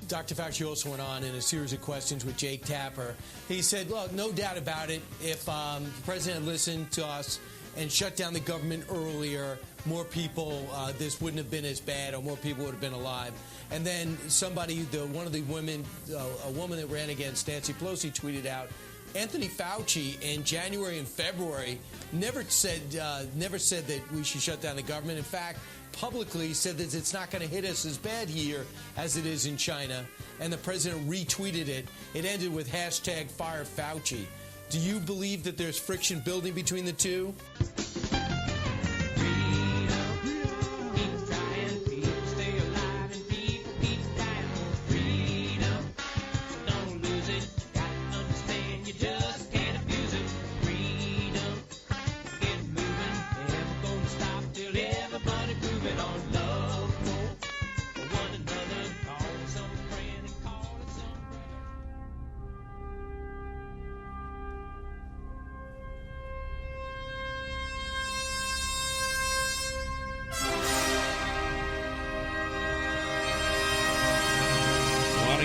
Dr. Fauci also went on in a series of questions with Jake Tapper. He said, look, no doubt about it, if the president had listened to us and shut down the government earlier, more people, this wouldn't have been as bad, or more people would have been alive. And then somebody, one of the women, a woman that ran against Nancy Pelosi, tweeted out, Anthony Fauci in January and February never said that we should shut down the government. In fact, publicly said that it's not going to hit us as bad here as it is in China. And the president retweeted it. It ended with hashtag Fire Fauci. Do you believe that there's friction building between the two?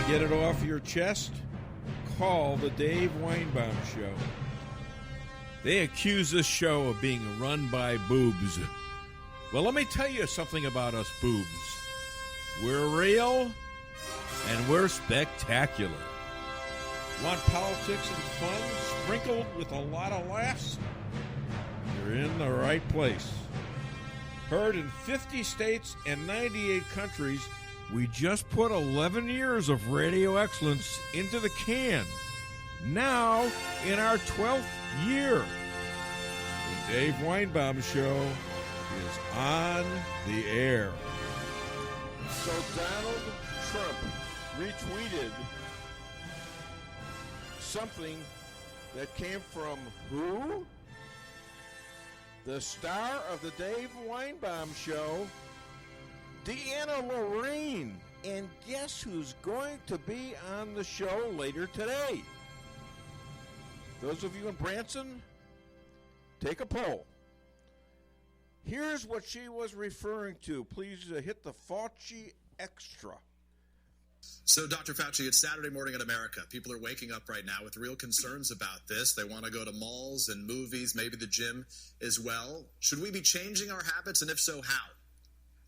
Get it off your chest? Call the Dave Weinbaum Show. They accuse this show of being run by boobs. Well, let me tell you something about us boobs. We're real and we're spectacular. Want politics and fun sprinkled with a lot of laughs? You're in the right place. Heard in 50 states and 98 countries, we just put 11 years of radio excellence into the can. Now, in our 12th year, the Dave Weinbaum Show is on the air. So Donald Trump retweeted something that came from who? The star of the Dave Weinbaum Show, DeAnna Lorraine. And guess who's going to be on the show later today? Those of you in Branson, take a poll. Here's what she was referring to. Please hit the Fauci Extra. So, Dr. Fauci, it's Saturday morning in America. People are waking up right now with real concerns about this. They want to go to malls and movies, maybe the gym as well. Should we be changing our habits, and if so, how?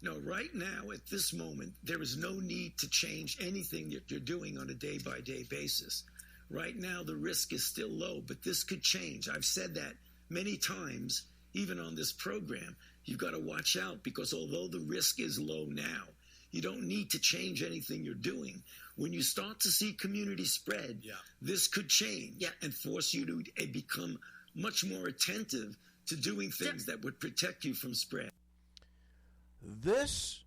No, right now, at this moment, there is no need to change anything that you're doing on a day-by-day basis. Right now, the risk is still low, but this could change. I've said that many times, even on this program. You've got to watch out because although the risk is low now, you don't need to change anything you're doing. When you start to see community spread, this could change and force you to become much more attentive to doing things that would protect you from spread. This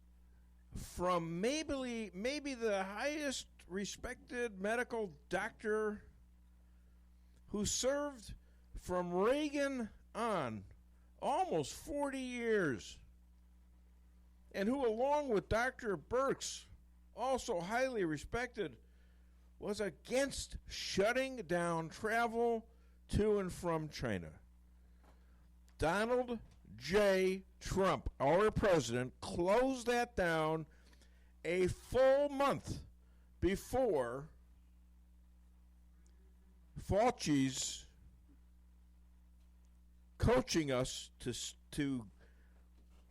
from maybe the highest respected medical doctor who served from Reagan on almost 40 years, and who, along with Dr. Birx, also highly respected, was against shutting down travel to and from China. Donald J. Trump, our president, closed that down a full month before Fauci's coaching us to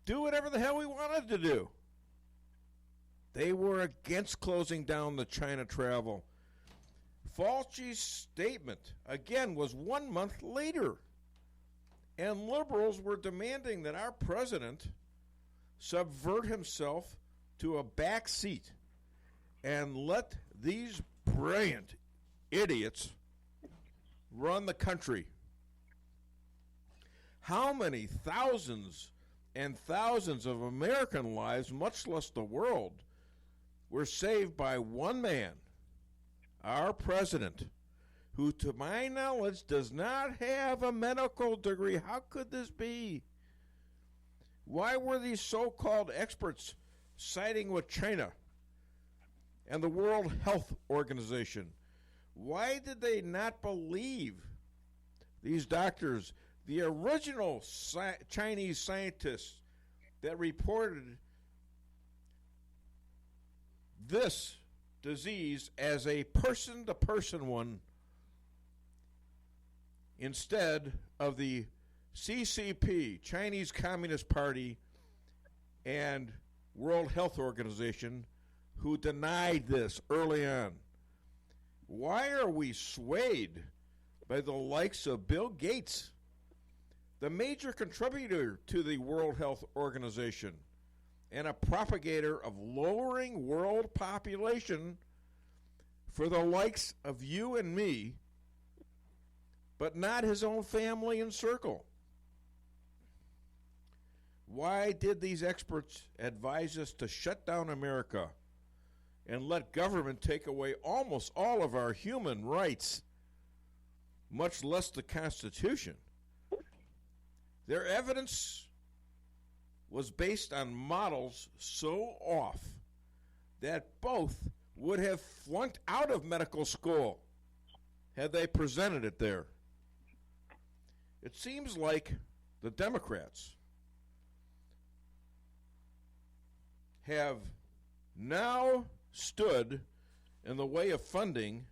do whatever the hell we wanted to do. They were against closing down the China travel. Fauci's statement, again, was 1 month later. And liberals were demanding that our president subvert himself to a back seat and let these brilliant idiots run the country. How many thousands and thousands of American lives, much less the world, were saved by one man, our president, who, to my knowledge, does not have a medical degree? How could this be? Why were these so-called experts siding with China and the World Health Organization? Why did they not believe these doctors, the original Chinese scientists that reported this disease as a person-to-person one instead of the CCP, Chinese Communist Party, and World Health Organization, who denied this early on. Why are we swayed by the likes of Bill Gates, the major contributor to the World Health Organization and a propagator of lowering world population for the likes of you and me, but not his own family and circle? Why did these experts advise us to shut down America and let government take away almost all of our human rights, much less the Constitution? Their evidence was based on models so off that both would have flunked out of medical school had they presented it there. It seems like the Democrats have now stood in the way of funding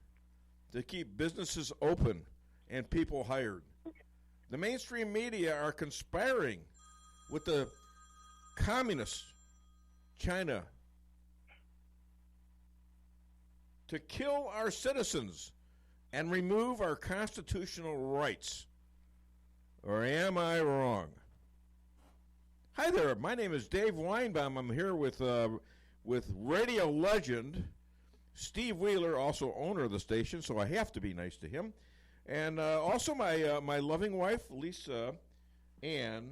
to keep businesses open and people hired. The mainstream media are conspiring with the communist China to kill our citizens and remove our constitutional rights. Or am I wrong? Hi there, my name is Dave Weinbaum. I'm here with radio legend Steve Wheeler, also owner of the station, so I have to be nice to him. And also my loving wife, Lisa Ann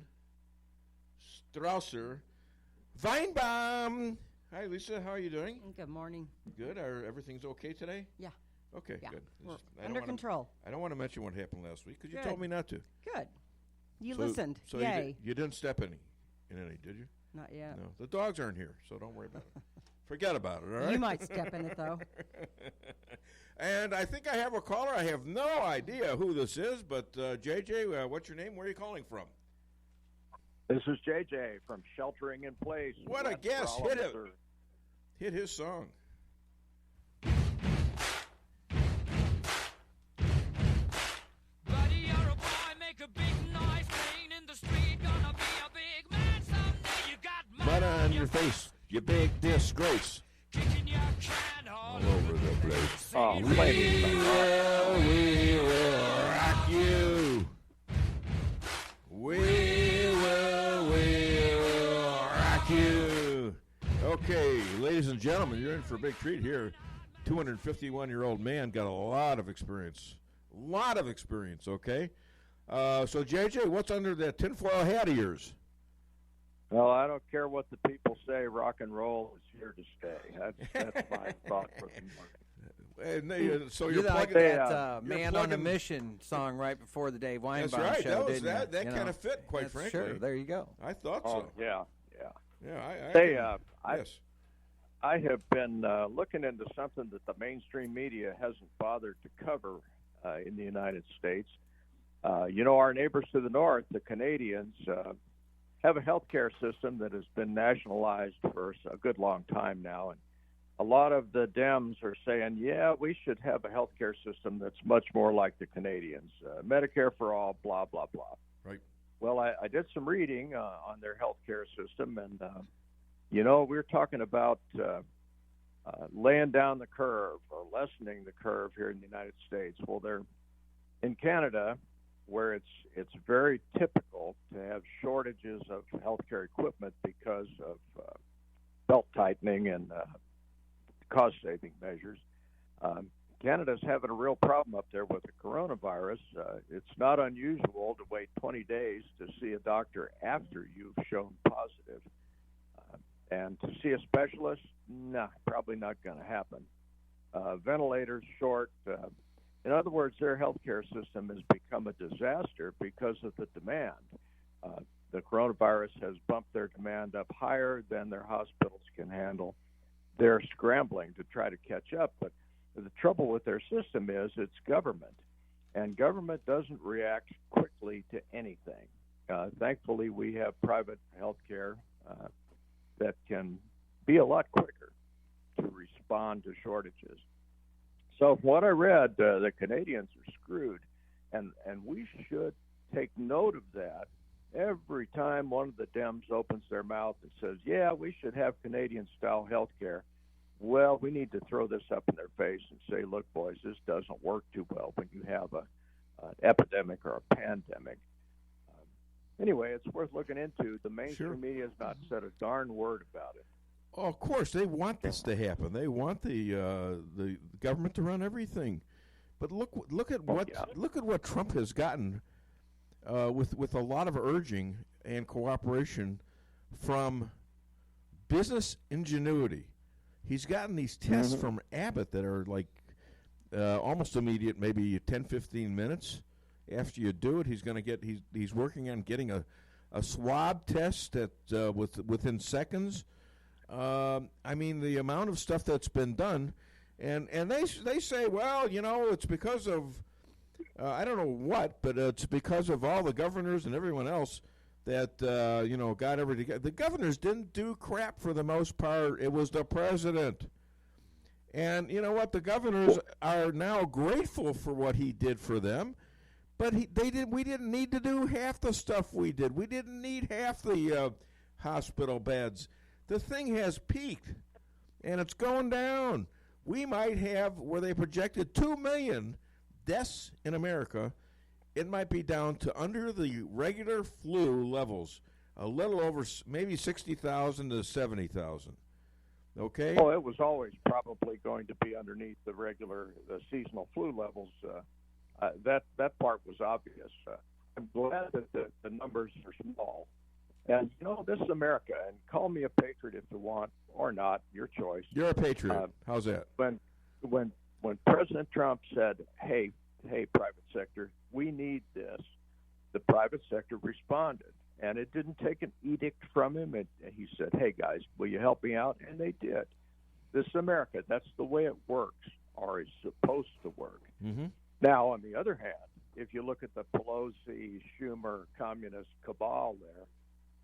Strausser Weinbaum. Hi, Lisa. How are you doing? Good morning. Good. Everything's okay today? Yeah. Okay, Yeah. good. We're under control. I don't want to mention what happened last week because you Good. told me not to. Good. You listened. So Yay. you didn't step in any, did you? Not yet. No. The dogs aren't here, so don't worry about it. Forget about it, all right? You might step in it, though. And I think I have a caller. I have no idea who this is, but JJ, what's your name? Where are you calling from? This is JJ from Sheltering in Place. What a guess. Hit it. Hit his song. Buddy, you're a boy, make a big noise, playing in the street, gonna be a big man someday. You got Mud on your face, you big disgrace. kicking your can all Over the place. Oh, We will rock you. We will rock you. Okay, ladies and gentlemen, you're in for a big treat here. 251-year-old man, got a lot of experience. Okay? So, JJ, what's under that tinfoil hat of yours? Well, I don't care what the people say. Rock and roll is here to stay. That's my thought for the morning. So You you're like plugging that Man on a Mission song right before the Dave Weinbaum That's right. Show, That was didn't you? that You kind know? of fit, quite frankly. Sure, there you go. I thought Oh, so. yeah. Yeah. Yes. I have been looking into something that the mainstream media hasn't bothered to cover in the United States. Our neighbors to the north, the Canadians, have a healthcare system that has been nationalized for a good long time now. And a lot of the Dems are saying, yeah, we should have a healthcare system that's much more like the Canadians. Medicare for all, blah, blah, blah. Right. Well, I did some reading on their healthcare system, and we're talking about laying down the curve or lessening the curve here in the United States. Well, they're in Canada, where it's very typical to have shortages of healthcare equipment because of belt tightening and cost-saving measures. Canada's having a real problem up there with the coronavirus. It's not unusual to wait 20 days to see a doctor after you've shown positive. And to see a specialist, probably not going to happen. Ventilators short. In other words, their healthcare system has become a disaster because of the demand. The coronavirus has bumped their demand up higher than their hospitals can handle. They're scrambling to try to catch up, but the trouble with their system is it's government, and government doesn't react quickly to anything. Thankfully, we have private health care that can be a lot quicker to respond respond to shortages. So from what I read, the Canadians are screwed, and we should take note of that every time one of the Dems opens their mouth and says, yeah, we should have Canadian-style health care. Well, we need to throw this up in their face and say, look, boys, this doesn't work too well when you have an epidemic or a pandemic. Anyway, it's worth looking into. The mainstream media has not said a darn word about it. Oh, of course, they want this to happen. They want the government to run everything. But look at what Trump has gotten with a lot of urging and cooperation from business ingenuity. He's gotten these tests from Abbott that are like almost immediate, maybe 10, 15 minutes after you do it. He's working on getting a swab test that within seconds. I mean, the amount of stuff that's been done, and they say, well, it's because of I don't know what, but it's because of all the governors and everyone else that got everything. The governors didn't do crap for the most part. It was the president. And you know what? The governors are now grateful for what he did for them, but we didn't need to do half the stuff we did. We didn't need half the hospital beds. The thing has peaked, and it's going down. We might have, where they projected 2 million deaths in America, it might be down to under the regular flu levels, a little over maybe 60,000 to 70,000. Okay? Oh, it was always probably going to be underneath the seasonal flu levels. That part was obvious. I'm glad that the numbers are small. And, this is America, and call me a patriot if you want or not, your choice. You're a patriot. How's that? When President Trump said, hey, private sector, we need this, the private sector responded. And it didn't take an edict from him. He said, hey, guys, will you help me out? And they did. This is America. That's the way it works, or is supposed to work. Mm-hmm. Now, on the other hand, if you look at the Pelosi, Schumer, communist cabal there,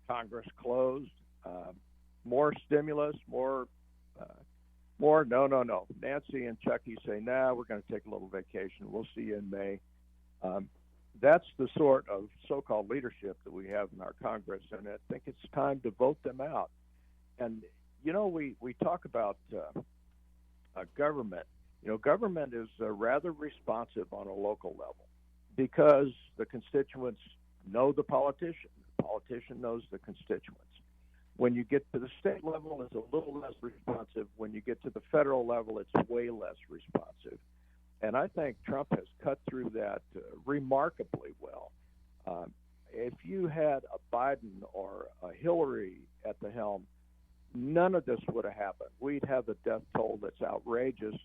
Congress closed, more stimulus, more. No. Nancy and Chucky say, we're going to take a little vacation. We'll see you in May. That's the sort of so-called leadership that we have in our Congress, and I think it's time to vote them out. And, we talk about government. Government is rather responsive on a local level because the constituents know the politician. The politician knows the constituents. When you get to the state level, it's a little less responsive. When you get to the federal level, it's way less responsive. And I think Trump has cut through that remarkably well. If you had a Biden or a Hillary at the helm, none of this would have happened. We'd have a death toll that's outrageous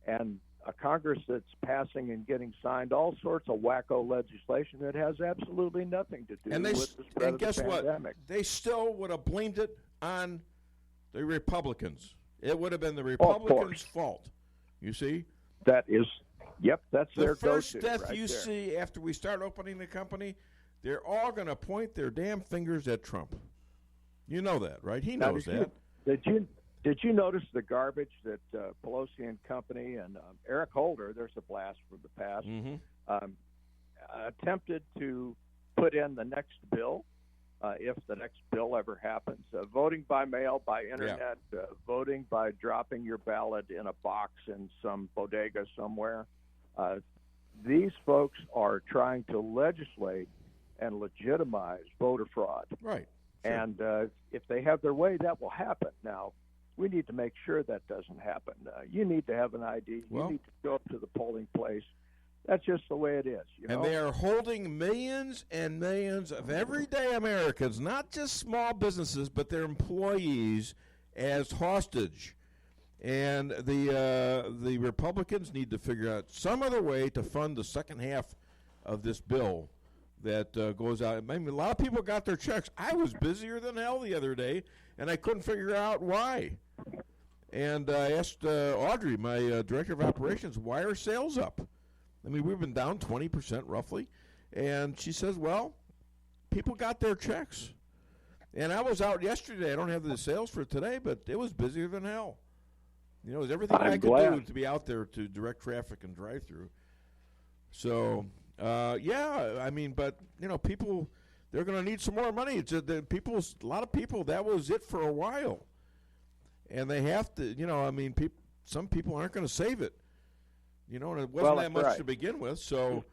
and a Congress that's passing and getting signed all sorts of wacko legislation that has absolutely nothing to do with the spread of the pandemic. What? They still would have blamed it on the Republicans. It would have been the Republicans' fault. You see? That's their go-to. The first death right you there. see after we start opening the company, they're all going to point their damn fingers at Trump. You know that, right? He knows that. Did you notice the garbage that Pelosi and company and Eric Holder, there's a blast from the past, attempted to put in the next bill, if the next bill ever happens, voting by mail, by internet, voting by dropping your ballot in a box in some bodega somewhere. These folks are trying to legislate and legitimize voter fraud. Right. Sure. And if they have their way, that will happen. Now, we need to make sure that doesn't happen. You need to have an ID. You need to go up to the polling place. That's just the way it is. And they are holding millions and millions of everyday Americans, not just small businesses, but their employees, as hostage. And the Republicans need to figure out some other way to fund the second half of this bill that goes out. I mean, a lot of people got their checks. I was busier than hell the other day, and I couldn't figure out why. And I asked Audrey, my director of operations, why are sales up? I mean, we've been down 20% roughly. And she says, well, people got their checks. And I was out yesterday. I don't have the sales for today, but it was busier than hell. You know, it's everything I could do to be out there to direct traffic and drive through. So, yeah, I mean, but, you know, people, they're going to need some more money. It's a lot of people, that was it for a while. And they have to, you know, I mean, some people aren't going to save it. You know, and it wasn't that much to begin with. So,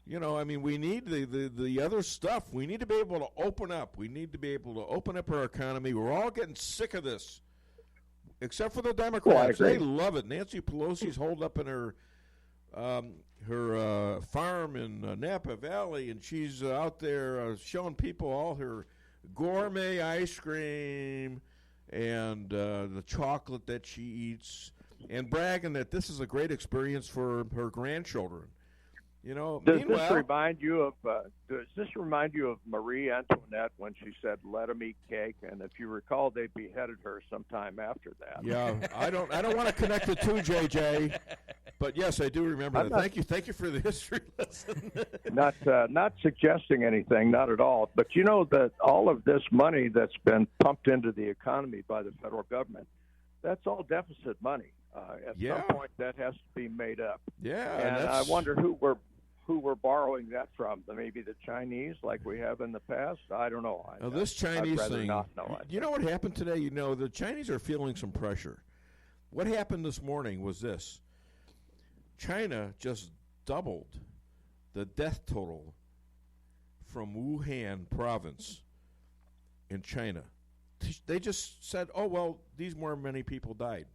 you know, I mean, we need the other stuff. We need to be able to open up. We need to be able to open up our economy. We're all getting sick of this, except for the Democrats. They love it. Nancy Pelosi's holed up in her farm in Napa Valley, and she's out there showing people all her gourmet ice cream and the chocolate that she eats, and bragging that this is a great experience for her grandchildren. You know, does this remind you of Marie Antoinette when she said, "Let them eat cake"? And if you recall, they beheaded her sometime after that. Yeah, I don't want to connect the two, JJ, but yes, I do remember that. Thank you for the history lesson. not suggesting anything, not at all. But you know that all of this money that's been pumped into the economy by the federal government, that's all deficit money. At some point, that has to be made up. Yeah, and I wonder who we're borrowing that from. Maybe the Chinese, like we have in the past. I don't know. This Chinese thing. Not know, you know what happened today? You know, the Chinese are feeling some pressure. What happened this morning was this: China just doubled the death total from Wuhan province in China. They just said, "Oh well, many people died."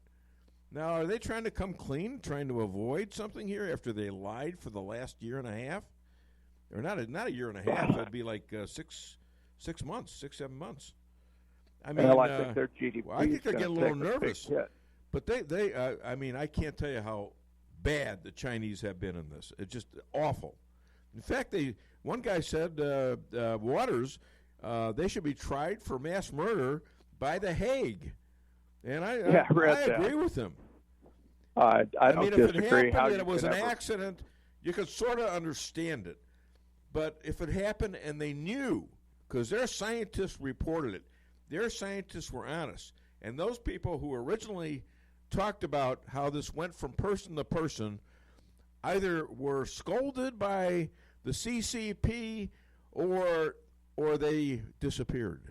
Now, are they trying to come clean, trying to avoid something here after they lied for the last year and a half? Or not a year and a half. That'd be like 6 months, 7 months. I mean, I think their GDP. I think they're getting a little nervous. But I mean, I can't tell you how bad the Chinese have been in this. It's just awful. In fact, one guy said, Waters, they should be tried for mass murder by The Hague. And I agree with him. I don't mean, disagree. If it happened and it was an accident, you could sort of understand it. But if it happened and they knew, because their scientists reported it, their scientists were honest. And those people who originally talked about how this went from person to person either were scolded by the CCP or they disappeared.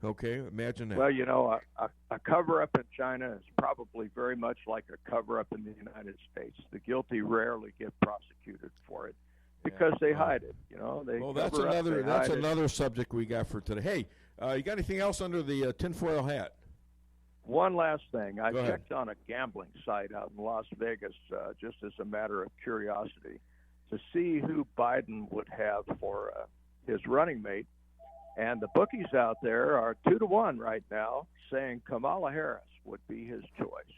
Okay, imagine that. Well, you know, a cover-up in China is probably very much like a cover-up in the United States. The guilty rarely get prosecuted for it because they hide it. You know, that's another subject we got for today. Hey, you got anything else under the tinfoil hat? One last thing. I checked on a gambling site out in Las Vegas just as a matter of curiosity to see who Biden would have for his running mate. And the bookies out there are 2-1 right now, saying Kamala Harris would be his choice.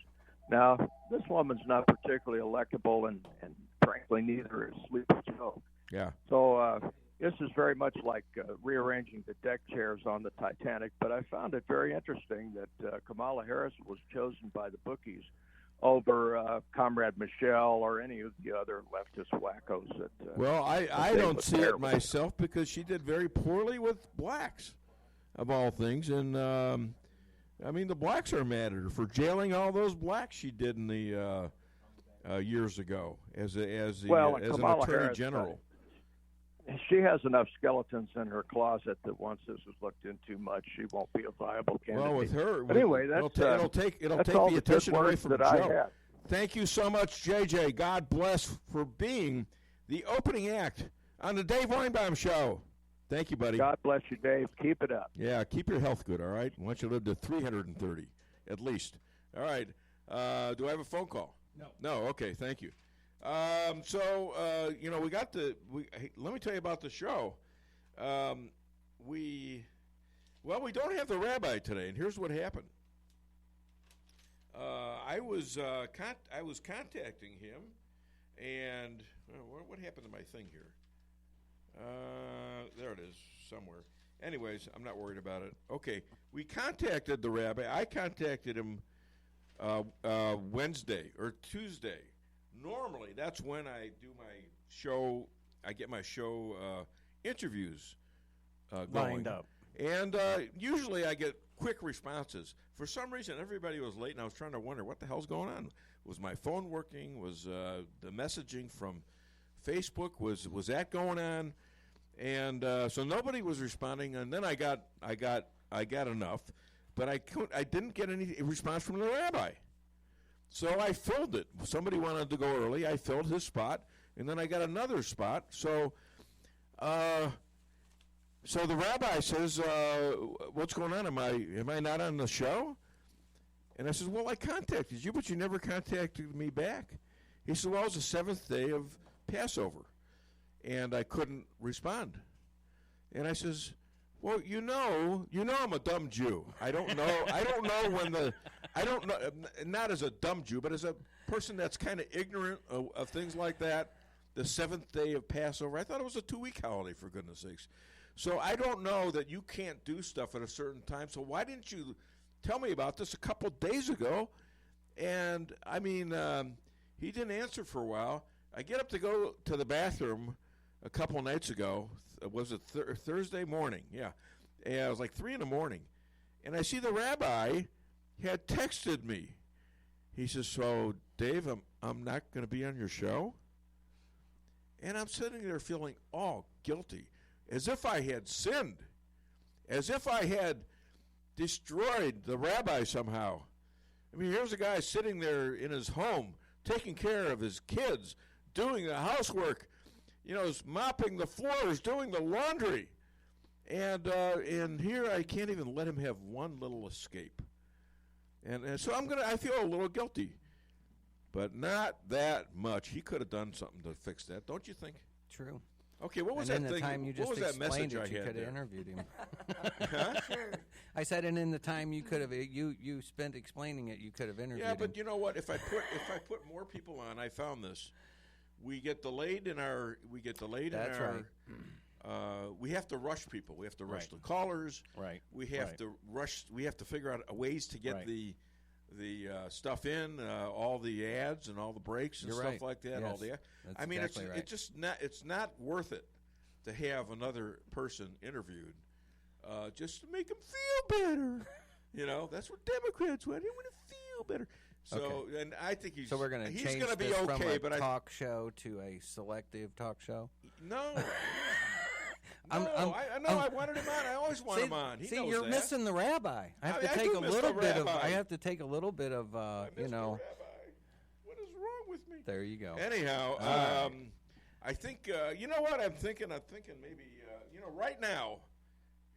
Now, this woman's not particularly electable, and frankly, neither is Sleepy Joe. Yeah. So this is very much like rearranging the deck chairs on the Titanic. But I found it very interesting that Kamala Harris was chosen by the bookies over Comrade Michelle or any of the other leftist wackos that. Well, I don't see it myself because she did very poorly with blacks, of all things, and I mean the blacks are mad at her for jailing all those blacks she did in the years ago as an attorney Harris, general. She has enough skeletons in her closet that once this is looked into much, she won't be a viable candidate. Well, with her, but anyway, it'll take the attention away from Joe. Thank you so much, JJ. God bless for being the opening act on the Dave Weinbaum Show. Thank you, buddy. God bless you, Dave. Keep it up. Yeah, keep your health good, all right? I want you to live to 330 at least. All right. Do I have a phone call? No. Okay, thank you. You know, let me tell you about the show. We don't have the rabbi today, and here's what happened. I was contacting him, and what happened to my thing here? There it is somewhere. Anyways, I'm not worried about it. Okay, we contacted the rabbi. I contacted him Wednesday or Tuesday. Normally, that's when I do my show. I get my show interviews going. Lined up. And usually I get quick responses. For some reason, everybody was late, and I was trying to wonder what the hell's going on. Was my phone working? Was the messaging from Facebook, was that going on? And so nobody was responding, and then I got enough, but I didn't get any response from the rabbi. So I filled it. Somebody wanted to go early. I filled his spot, and then I got another spot. So the rabbi says, "What's going on? Am I not on the show?" And I said, "Well, I contacted you, but you never contacted me back." He said, "Well, it's the seventh day of Passover, and I couldn't respond." And I says, "Well, you know I'm a dumb Jew. I don't know not as a dumb Jew, but as a person that's kind of ignorant of things like that, the seventh day of Passover, I thought it was a 2-week holiday, for goodness sakes. So I don't know that you can't do stuff at a certain time. So why didn't you tell me about this a couple days ago?" And, I mean, he didn't answer for a while. I get up to go to the bathroom a couple nights ago. Was it Thursday morning? Yeah. And it was like 3 in the morning. And I see the rabbi had texted me. He says, "So, Dave, I'm not going to be on your show?" And I'm sitting there feeling all guilty, as if I had sinned, as if I had destroyed the rabbi somehow. I mean, here's a guy sitting there in his home, taking care of his kids, doing the housework, mopping the floors, doing the laundry. And here I can't even let him have one little escape. And so I feel a little guilty, but not that much. He could have done something to fix that, don't you think? True. Okay, what was and that in the thing? time you just what was that explained message it, I you had could have there? interviewed him. Huh? I said, and in the time you could have you spent explaining it, you could have interviewed him. Yeah, but you know what? If I put more people on, I found this. We get delayed in our. That's right. We have to rush people. We have to rush Right. the callers. Right. We have Right. to rush. We have to figure out ways to get Right. the stuff in, all the ads and all the breaks and You're stuff right. like that. Yes. All the. That's I mean, exactly right. it's just not. It's not worth it to have another person interviewed just to make them feel better. That's what Democrats want. They want to feel better. So, Okay. and I think he's So we're going to change going to be this from okay. a But talk show to a selective talk show. No. I wanted him on. I always want him on. He knows you're that. missing the rabbi. I have I to take do a miss little the bit of. rabbi. I have to take a little bit of. I miss the rabbi. What is wrong with me? There you go. Anyhow, right. I think you know what I'm thinking. I'm thinking maybe right now.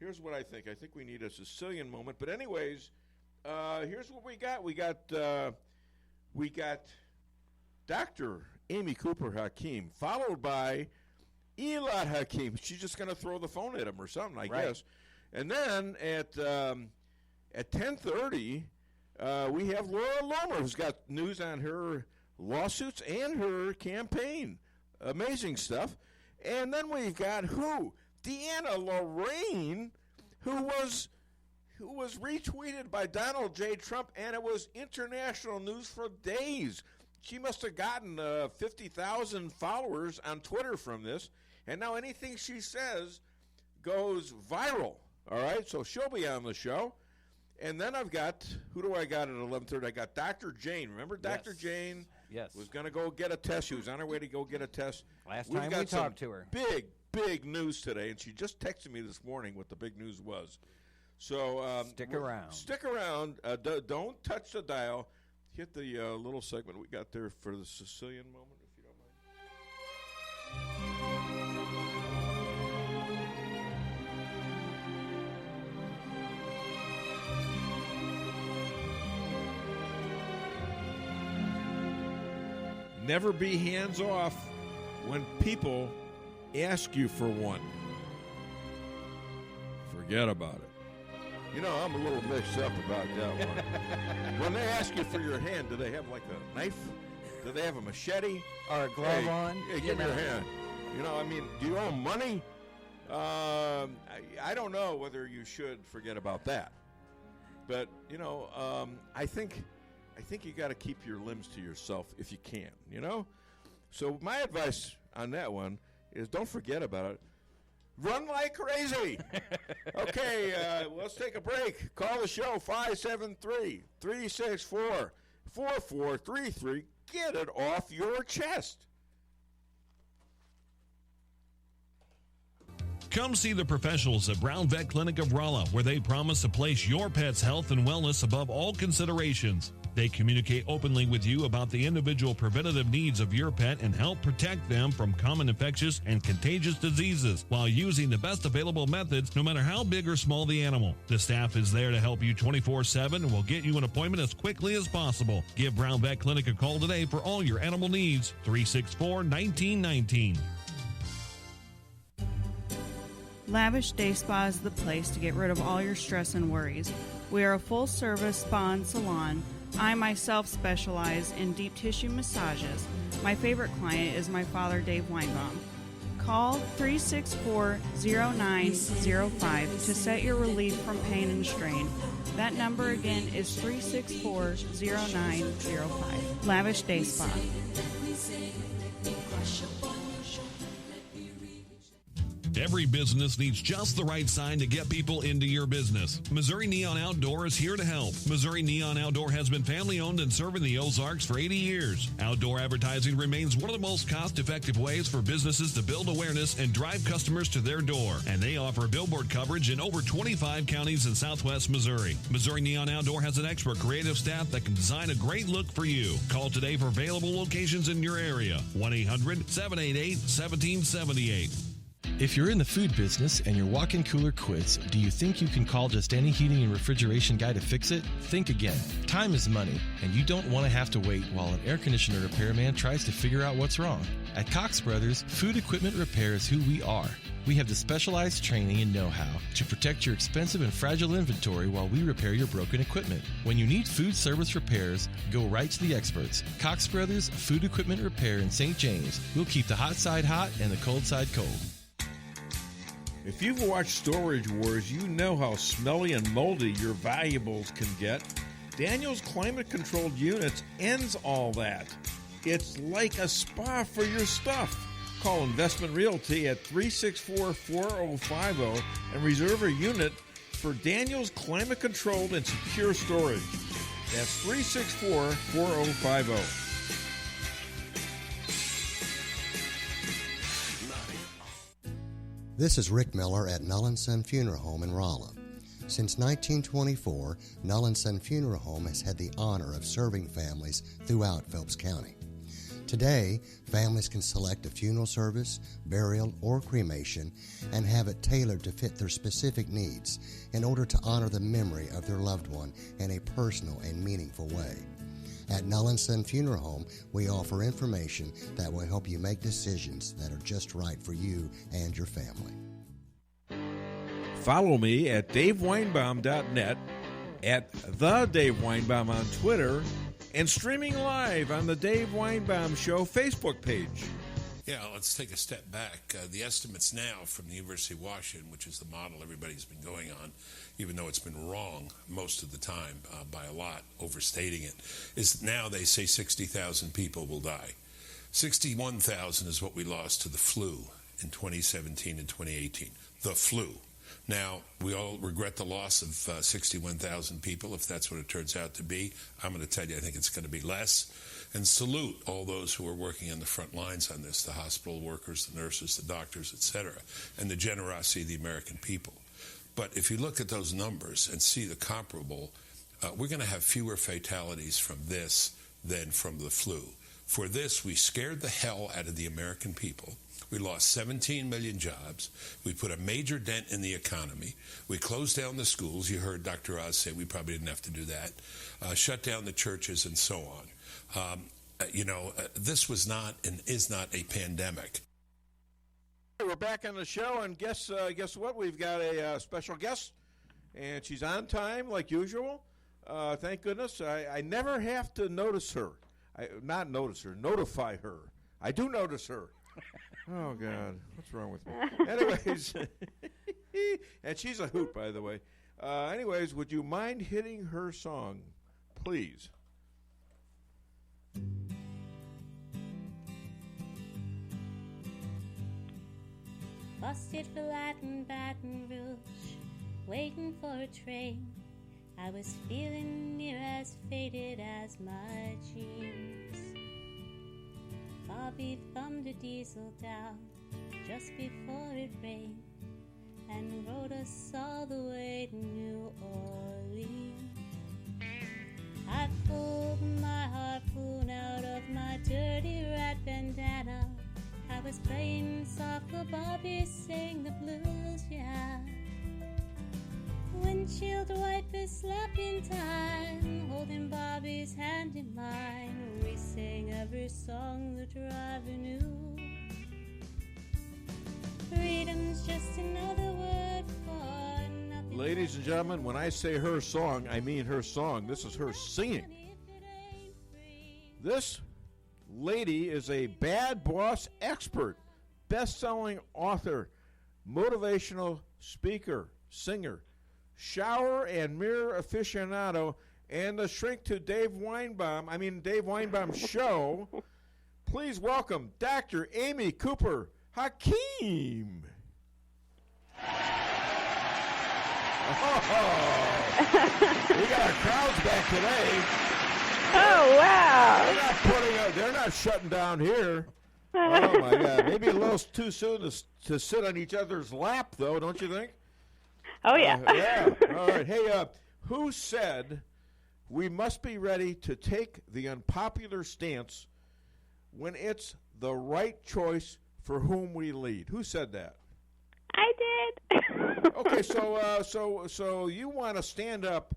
Here's what I think. I think we need a Sicilian moment. But anyways, here's what we got. We got Dr. Amy Cooper Hakim, followed by Elad Hakim. She's just going to throw the phone at him or something, I guess. And then at 10:30, we have Laura Loomer, who's got news on her lawsuits and her campaign. Amazing stuff. And then we've got who? DeAnna Lorraine, who was retweeted by Donald J. Trump, and it was international news for days. She must have gotten 50,000 followers on Twitter from this, and now anything she says goes viral. All right, so she'll be on the show. And then I've got, who do I got at 11:30? I got Dr. Jane. Remember Dr. Jane? Yes. Was going to go get a test. She was on her way to go get a test. Last We've time got we some talked to her. Big news today, and she just texted me this morning what the big news was. So Stick around. Stick around. Don't touch the dial. Hit the little segment we got there for the Sicilian moment, if you don't mind. Never be hands off when people ask you for one. Forget about it. I'm a little mixed up about that one. When they ask you for your hand, do they have like a knife? Do they have a machete? Or a glove on? Hey, give me your hand. Do you owe money? I don't know whether you should forget about that. But, I think you got to keep your limbs to yourself if you can, So my advice on that one is don't forget about it. Run like crazy. Okay, let's take a break. Call the show, 573-364-4433. Get it off your chest. Come see the professionals at Brown Vet Clinic of Rolla, where they promise to place your pet's health and wellness above all considerations. They communicate openly with you about the individual preventative needs of your pet and help protect them from common infectious and contagious diseases while using the best available methods, no matter how big or small the animal. The staff is there to help you 24/7 and will get you an appointment as quickly as possible. Give Brown Vet Clinic a call today for all your animal needs. 364-1919. Lavish Day Spa is the place to get rid of all your stress and worries. We are a full-service spa and salon. I myself specialize in deep tissue massages. My favorite client is my father, Dave Weinbaum. Call 364-0905 to set your relief from pain and strain. That number again is 364-0905. Lavish Day Spa. Every business needs just the right sign to get people into your business. Missouri Neon Outdoor is here to help. Missouri Neon Outdoor has been family-owned and serving the Ozarks for 80 years. Outdoor advertising remains one of the most cost-effective ways for businesses to build awareness and drive customers to their door. And they offer billboard coverage in over 25 counties in southwest Missouri. Missouri Neon Outdoor has an expert creative staff that can design a great look for you. Call today for available locations in your area. 1-800-788-1778. If you're in the food business and your walk-in cooler quits, do you think you can call just any heating and refrigeration guy to fix it? Think again. Time is money, and you don't want to have to wait while an air conditioner repairman tries to figure out what's wrong. At Cox Brothers, food equipment repair is who we are. We have the specialized training and know-how to protect your expensive and fragile inventory while we repair your broken equipment. When you need food service repairs, go right to the experts. Cox Brothers Food Equipment Repair in St. James. We'll keep the hot side hot and the cold side cold. If you've watched Storage Wars, you know how smelly and moldy your valuables can get. Daniel's climate-controlled units ends all that. It's like a spa for your stuff. Call Investment Realty at 364-4050 and reserve a unit for Daniel's climate-controlled and secure storage. That's 364-4050. This is Rick Miller at Null & Son Funeral Home in Rolla. Since 1924, Null & Son Funeral Home has had the honor of serving families throughout Phelps County. Today, families can select a funeral service, burial, or cremation and have it tailored to fit their specific needs in order to honor the memory of their loved one in a personal and meaningful way. At Null & Son Funeral Home, we offer information that will help you make decisions that are just right for you and your family. Follow me at DaveWeinbaum.net, at The Dave Weinbaum on Twitter, and streaming live on the Dave Weinbaum Show Facebook page. Yeah, let's take a step back. The estimates now from the University of Washington, which is the model everybody's been going on, even though it's been wrong most of the time by a lot, overstating it, is now they say 60,000 people will die. 61,000 is what we lost to the flu in 2017 and 2018. The flu. Now, we all regret the loss of 61,000 people, if that's what it turns out to be. I'm going to tell you, I think it's going to be less. And salute all those who are working on the front lines on this, the hospital workers, the nurses, the doctors, etc., and the generosity of the American people. But if you look at those numbers and see the comparable, we're going to have fewer fatalities from this than from the flu. For this, we scared the hell out of the American people. We lost 17 million jobs. We put a major dent in the economy. We closed down the schools. You heard Dr. Oz say we probably didn't have to do that. Shut down the churches and so on. This was not and is not a pandemic. We're back on the show, and guess what? We've got a special guest, and she's on time like usual. Thank goodness. I never have to notify her. I do notice her. Oh, God. What's wrong with me? Anyways, and she's a hoot, by the way. Anyways, would you mind hitting her song, please? busted flat in Baton Rouge, waiting for a train. I was feeling near as faded as my jeans. Bobby thumbed a diesel down just before it rained and rode us all the way to New Orleans. I pulled my harpoon out of my dirty rat bandana. I was playing soft while Bobby sang the blues, yeah. Windshield wipers slapped in time, holding Bobby's hand in mine. We sang every song the driver knew. Freedom's just another word for nothing. Ladies and gentlemen, when I say her song, I mean her song. This is her singing. This lady is a bad boss expert, best-selling author, motivational speaker, singer, shower and mirror aficionado, and the shrink to Dave Weinbaum Show. Please welcome Dr. Amy Cooper Hakim. Oh, we got our crowds back today. Oh, wow. They're not shutting down here. Oh, my God. Maybe a little too soon to sit on each other's lap, though, don't you think? Oh, yeah. Yeah. All right. Hey, who said we must be ready to take the unpopular stance when it's the right choice for whom we lead? Who said that? I did. Okay, so you want to stand up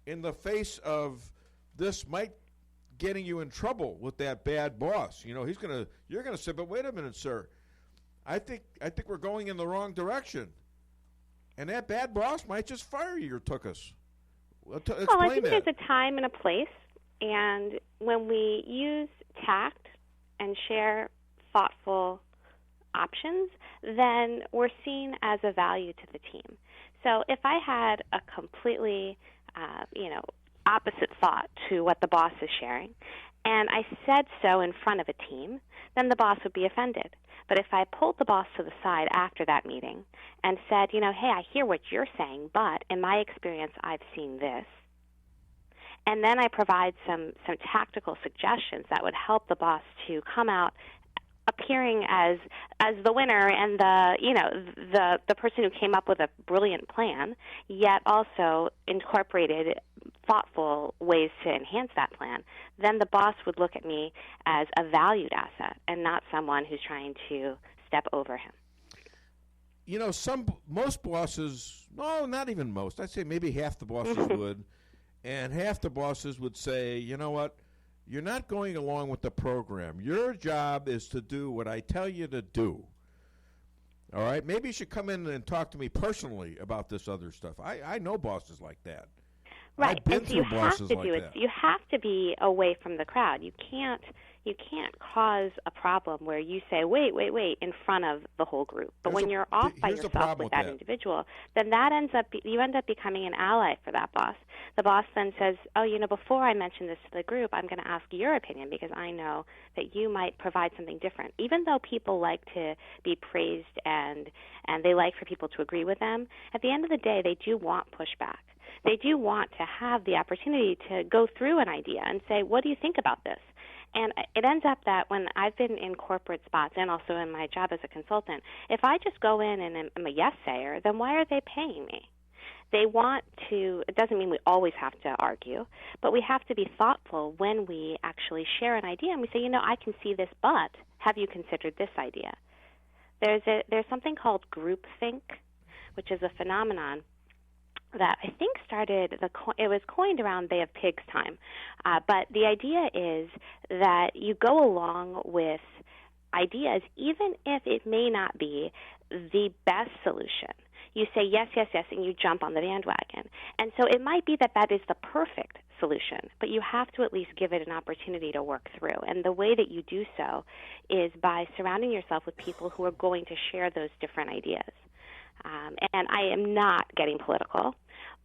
in the face of this might getting you in trouble with that bad boss. You know, you're gonna say, but wait a minute, sir. I think we're going in the wrong direction. And that bad boss might just fire you or took us. Explain I think that. there's a time and a place, and when we use tact and share thoughtful options, then we're seen as a value to the team. So if I had a completely, opposite thought to what the boss is sharing, and I said so in front of a team, then the boss would be offended. But if I pulled the boss to the side after that meeting and said, hey, I hear what you're saying, but in my experience, I've seen this, and then I provide some tactical suggestions that would help the boss to come out appearing as the winner and the person who came up with a brilliant plan, yet also incorporated thoughtful ways to enhance that plan, then the boss would look at me as a valued asset and not someone who's trying to step over him. Most bosses, no, not even most, I'd say maybe half the bosses would, and half the bosses would say, you know what, you're not going along with the program. Your job is to do what I tell you to do. All right? Maybe you should come in and talk to me personally about this other stuff. I know bosses like that. Right. I've been and so through you have bosses to like do it. that. You have to be away from the crowd. You can't cause a problem where you say, wait, in front of the whole group. But when you're off by yourself with that individual, then you end up becoming an ally for that boss. The boss then says, before I mention this to the group, I'm going to ask your opinion because I know that you might provide something different. Even though people like to be praised and they like for people to agree with them, at the end of the day, they do want pushback. They do want to have the opportunity to go through an idea and say, what do you think about this? And it ends up that when I've been in corporate spots and also in my job as a consultant, if I just go in and am a yes-sayer, then why are they paying me? They want to, it doesn't mean we always have to argue, but we have to be thoughtful when we actually share an idea and we say, I can see this, but have you considered this idea? There's something called groupthink, which is a phenomenon that I think it was coined around Bay of Pigs time. But the idea is that you go along with ideas even if it may not be the best solution. You say yes, and you jump on the bandwagon. And so it might be that is the perfect solution, but you have to at least give it an opportunity to work through. And the way that you do so is by surrounding yourself with people who are going to share those different ideas. And I am not getting political,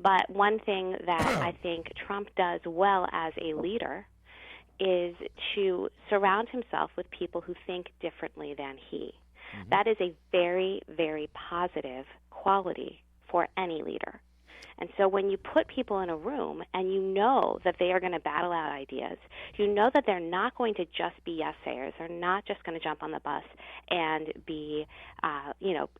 but one thing that I think Trump does well as a leader is to surround himself with people who think differently than he. That is a very, very positive quality for any leader. And so when you put people in a room and you know that they are going to battle out ideas, you know that they're not going to just be yes-sayers, they're not just going to jump on the bus and be,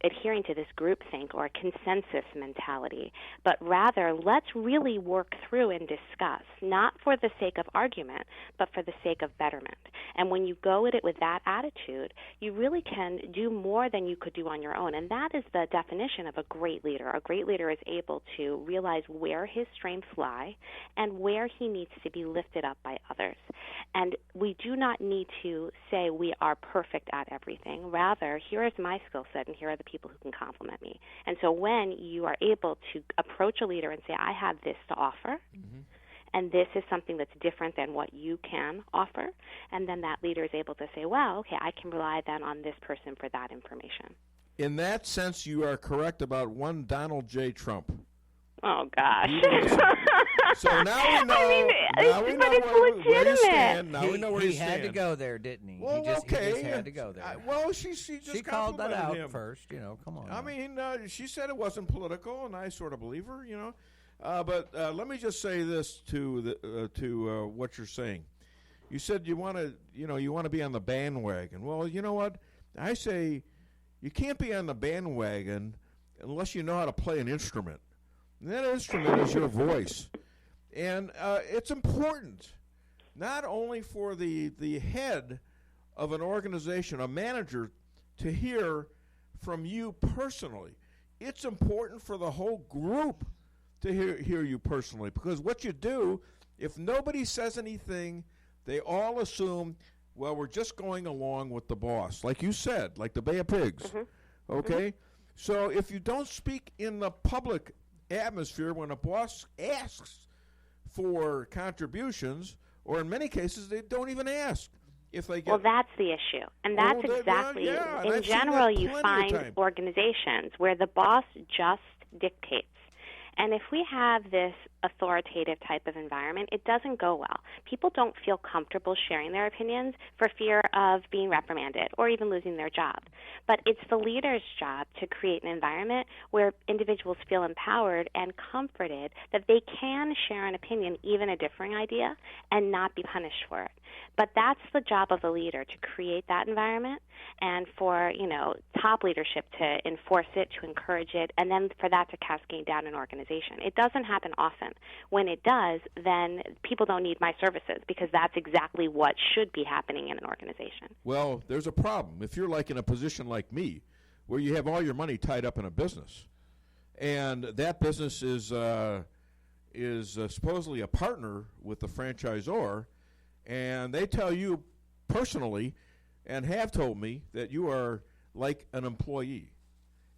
adhering to this groupthink or consensus mentality, but rather let's really work through and discuss, not for the sake of argument, but for the sake of betterment. And when you go at it with that attitude, you really can do more than you could do on your own. And that is the definition of a great leader. A great leader is able to realize where his strengths lie and where he needs to be lifted up by others. And we do not need to say we are perfect at everything. Rather, here is my skill set and here are the people who can complement me. And so when you are able to approach a leader and say, I have this to offer, and this is something that's different than what you can offer, and then that leader is able to say, well, okay, I can rely then on this person for that information. In that sense, you are correct about one Donald J. Trump. Oh, gosh. So now we know. Now we know where you stand. Now we know where you stand. He had to go there, didn't he? Well, he just had to go there. She called that out him first. Come on. I mean, she said it wasn't political, and I sort of believe her. But let me just say this to what you're saying. You said you want to be on the bandwagon. Well, you know what? I say you can't be on the bandwagon unless you know how to play an instrument. And that instrument is your voice. And it's important, not only for the head of an organization, a manager, to hear from you personally. It's important for the whole group to hear you personally. Because what you do, if nobody says anything, they all assume, well, we're just going along with the boss. Like you said, like the Bay of Pigs. Okay? So if you don't speak in the public atmosphere when a boss asks for contributions, or in many cases they don't even ask if they get. Well, that's the issue, and that's exactly in general. You find organizations where the boss just dictates, and if we have this authoritative type of environment, it doesn't go well. People don't feel comfortable sharing their opinions for fear of being reprimanded or even losing their job. But it's the leader's job to create an environment where individuals feel empowered and comforted that they can share an opinion, even a differing idea, and not be punished for it. But that's the job of the leader, to create that environment, and for, top leadership to enforce it, to encourage it, and then for that to cascade down an organization. It doesn't happen often. When it does, then people don't need my services, because that's exactly what should be happening in an organization. Well, there's a problem. If you're like in a position like me, where you have all your money tied up in a business, and that business is supposedly a partner with the franchisor, and they tell you personally and have told me that you are like an employee,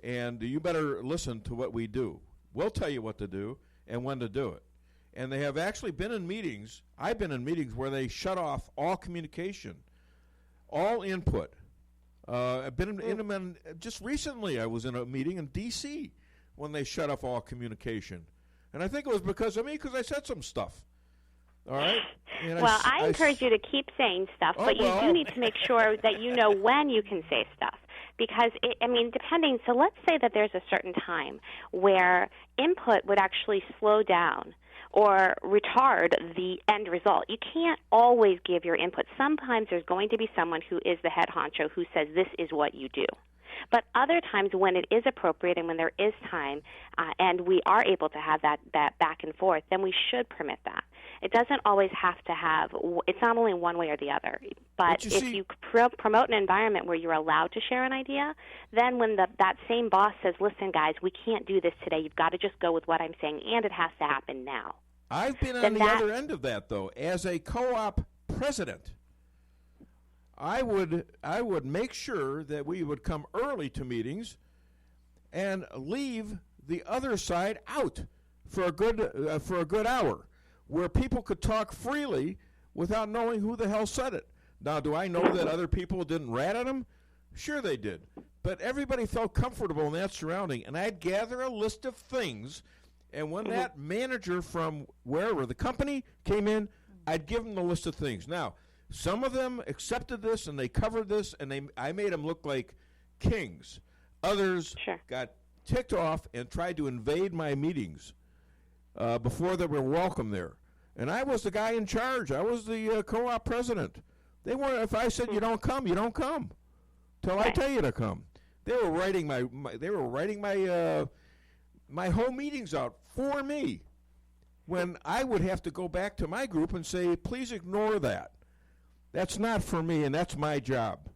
and you better listen to what we do. We'll tell you what to do and when to do it. And they have actually been in meetings. I've been in meetings where they shut off all communication, all input. I've been in them, just recently I was in a meeting in D.C. when they shut off all communication. And I think it was because of me, because I said some stuff. All right? And well, I encourage you to keep saying stuff, but you do need to make sure that you know when you can say stuff. Because, depending, so let's say that there's a certain time where input would actually slow down or retard the end result. You can't always give your input. Sometimes there's going to be someone who is the head honcho who says this is what you do. But other times when it is appropriate and when there is time and we are able to have that back and forth, then we should permit that. It doesn't always have to have – it's not only one way or the other. But if you promote an environment where you're allowed to share an idea, then when that same boss says, listen, guys, we can't do this today. You've got to just go with what I'm saying, and it has to happen now. I've been on the other end of that, though. As a co-op president, I would make sure that we would come early to meetings and leave the other side out for a good hour, where people could talk freely without knowing who the hell said it. Now, do I know that other people didn't rat at them? Sure they did. But everybody felt comfortable in that surrounding, and I'd gather a list of things, and when that manager from wherever the company came in, I'd give them the list of things. Now, some of them accepted this, and they covered this, and I made them look like kings. Others got ticked off and tried to invade my meetings before they were welcome there. And I was the guy in charge. I was the co-op president. They weren't. If I said you don't come, you don't come till I tell you to come. They were writing my whole meetings out for me, when I would have to go back to my group and say, please ignore that. That's not for me, and that's my job.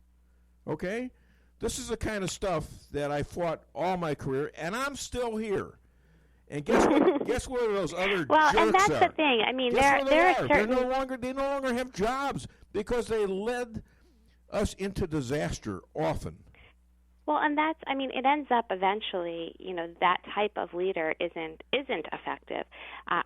Okay? This is the kind of stuff that I fought all my career, and I'm still here. And guess what? Guess where those other jerks are? Well, and that's the thing. I mean, there are certain... They no longer have jobs because they led us into disaster often. Well, and that's, I mean, it ends up eventually, that type of leader isn't effective.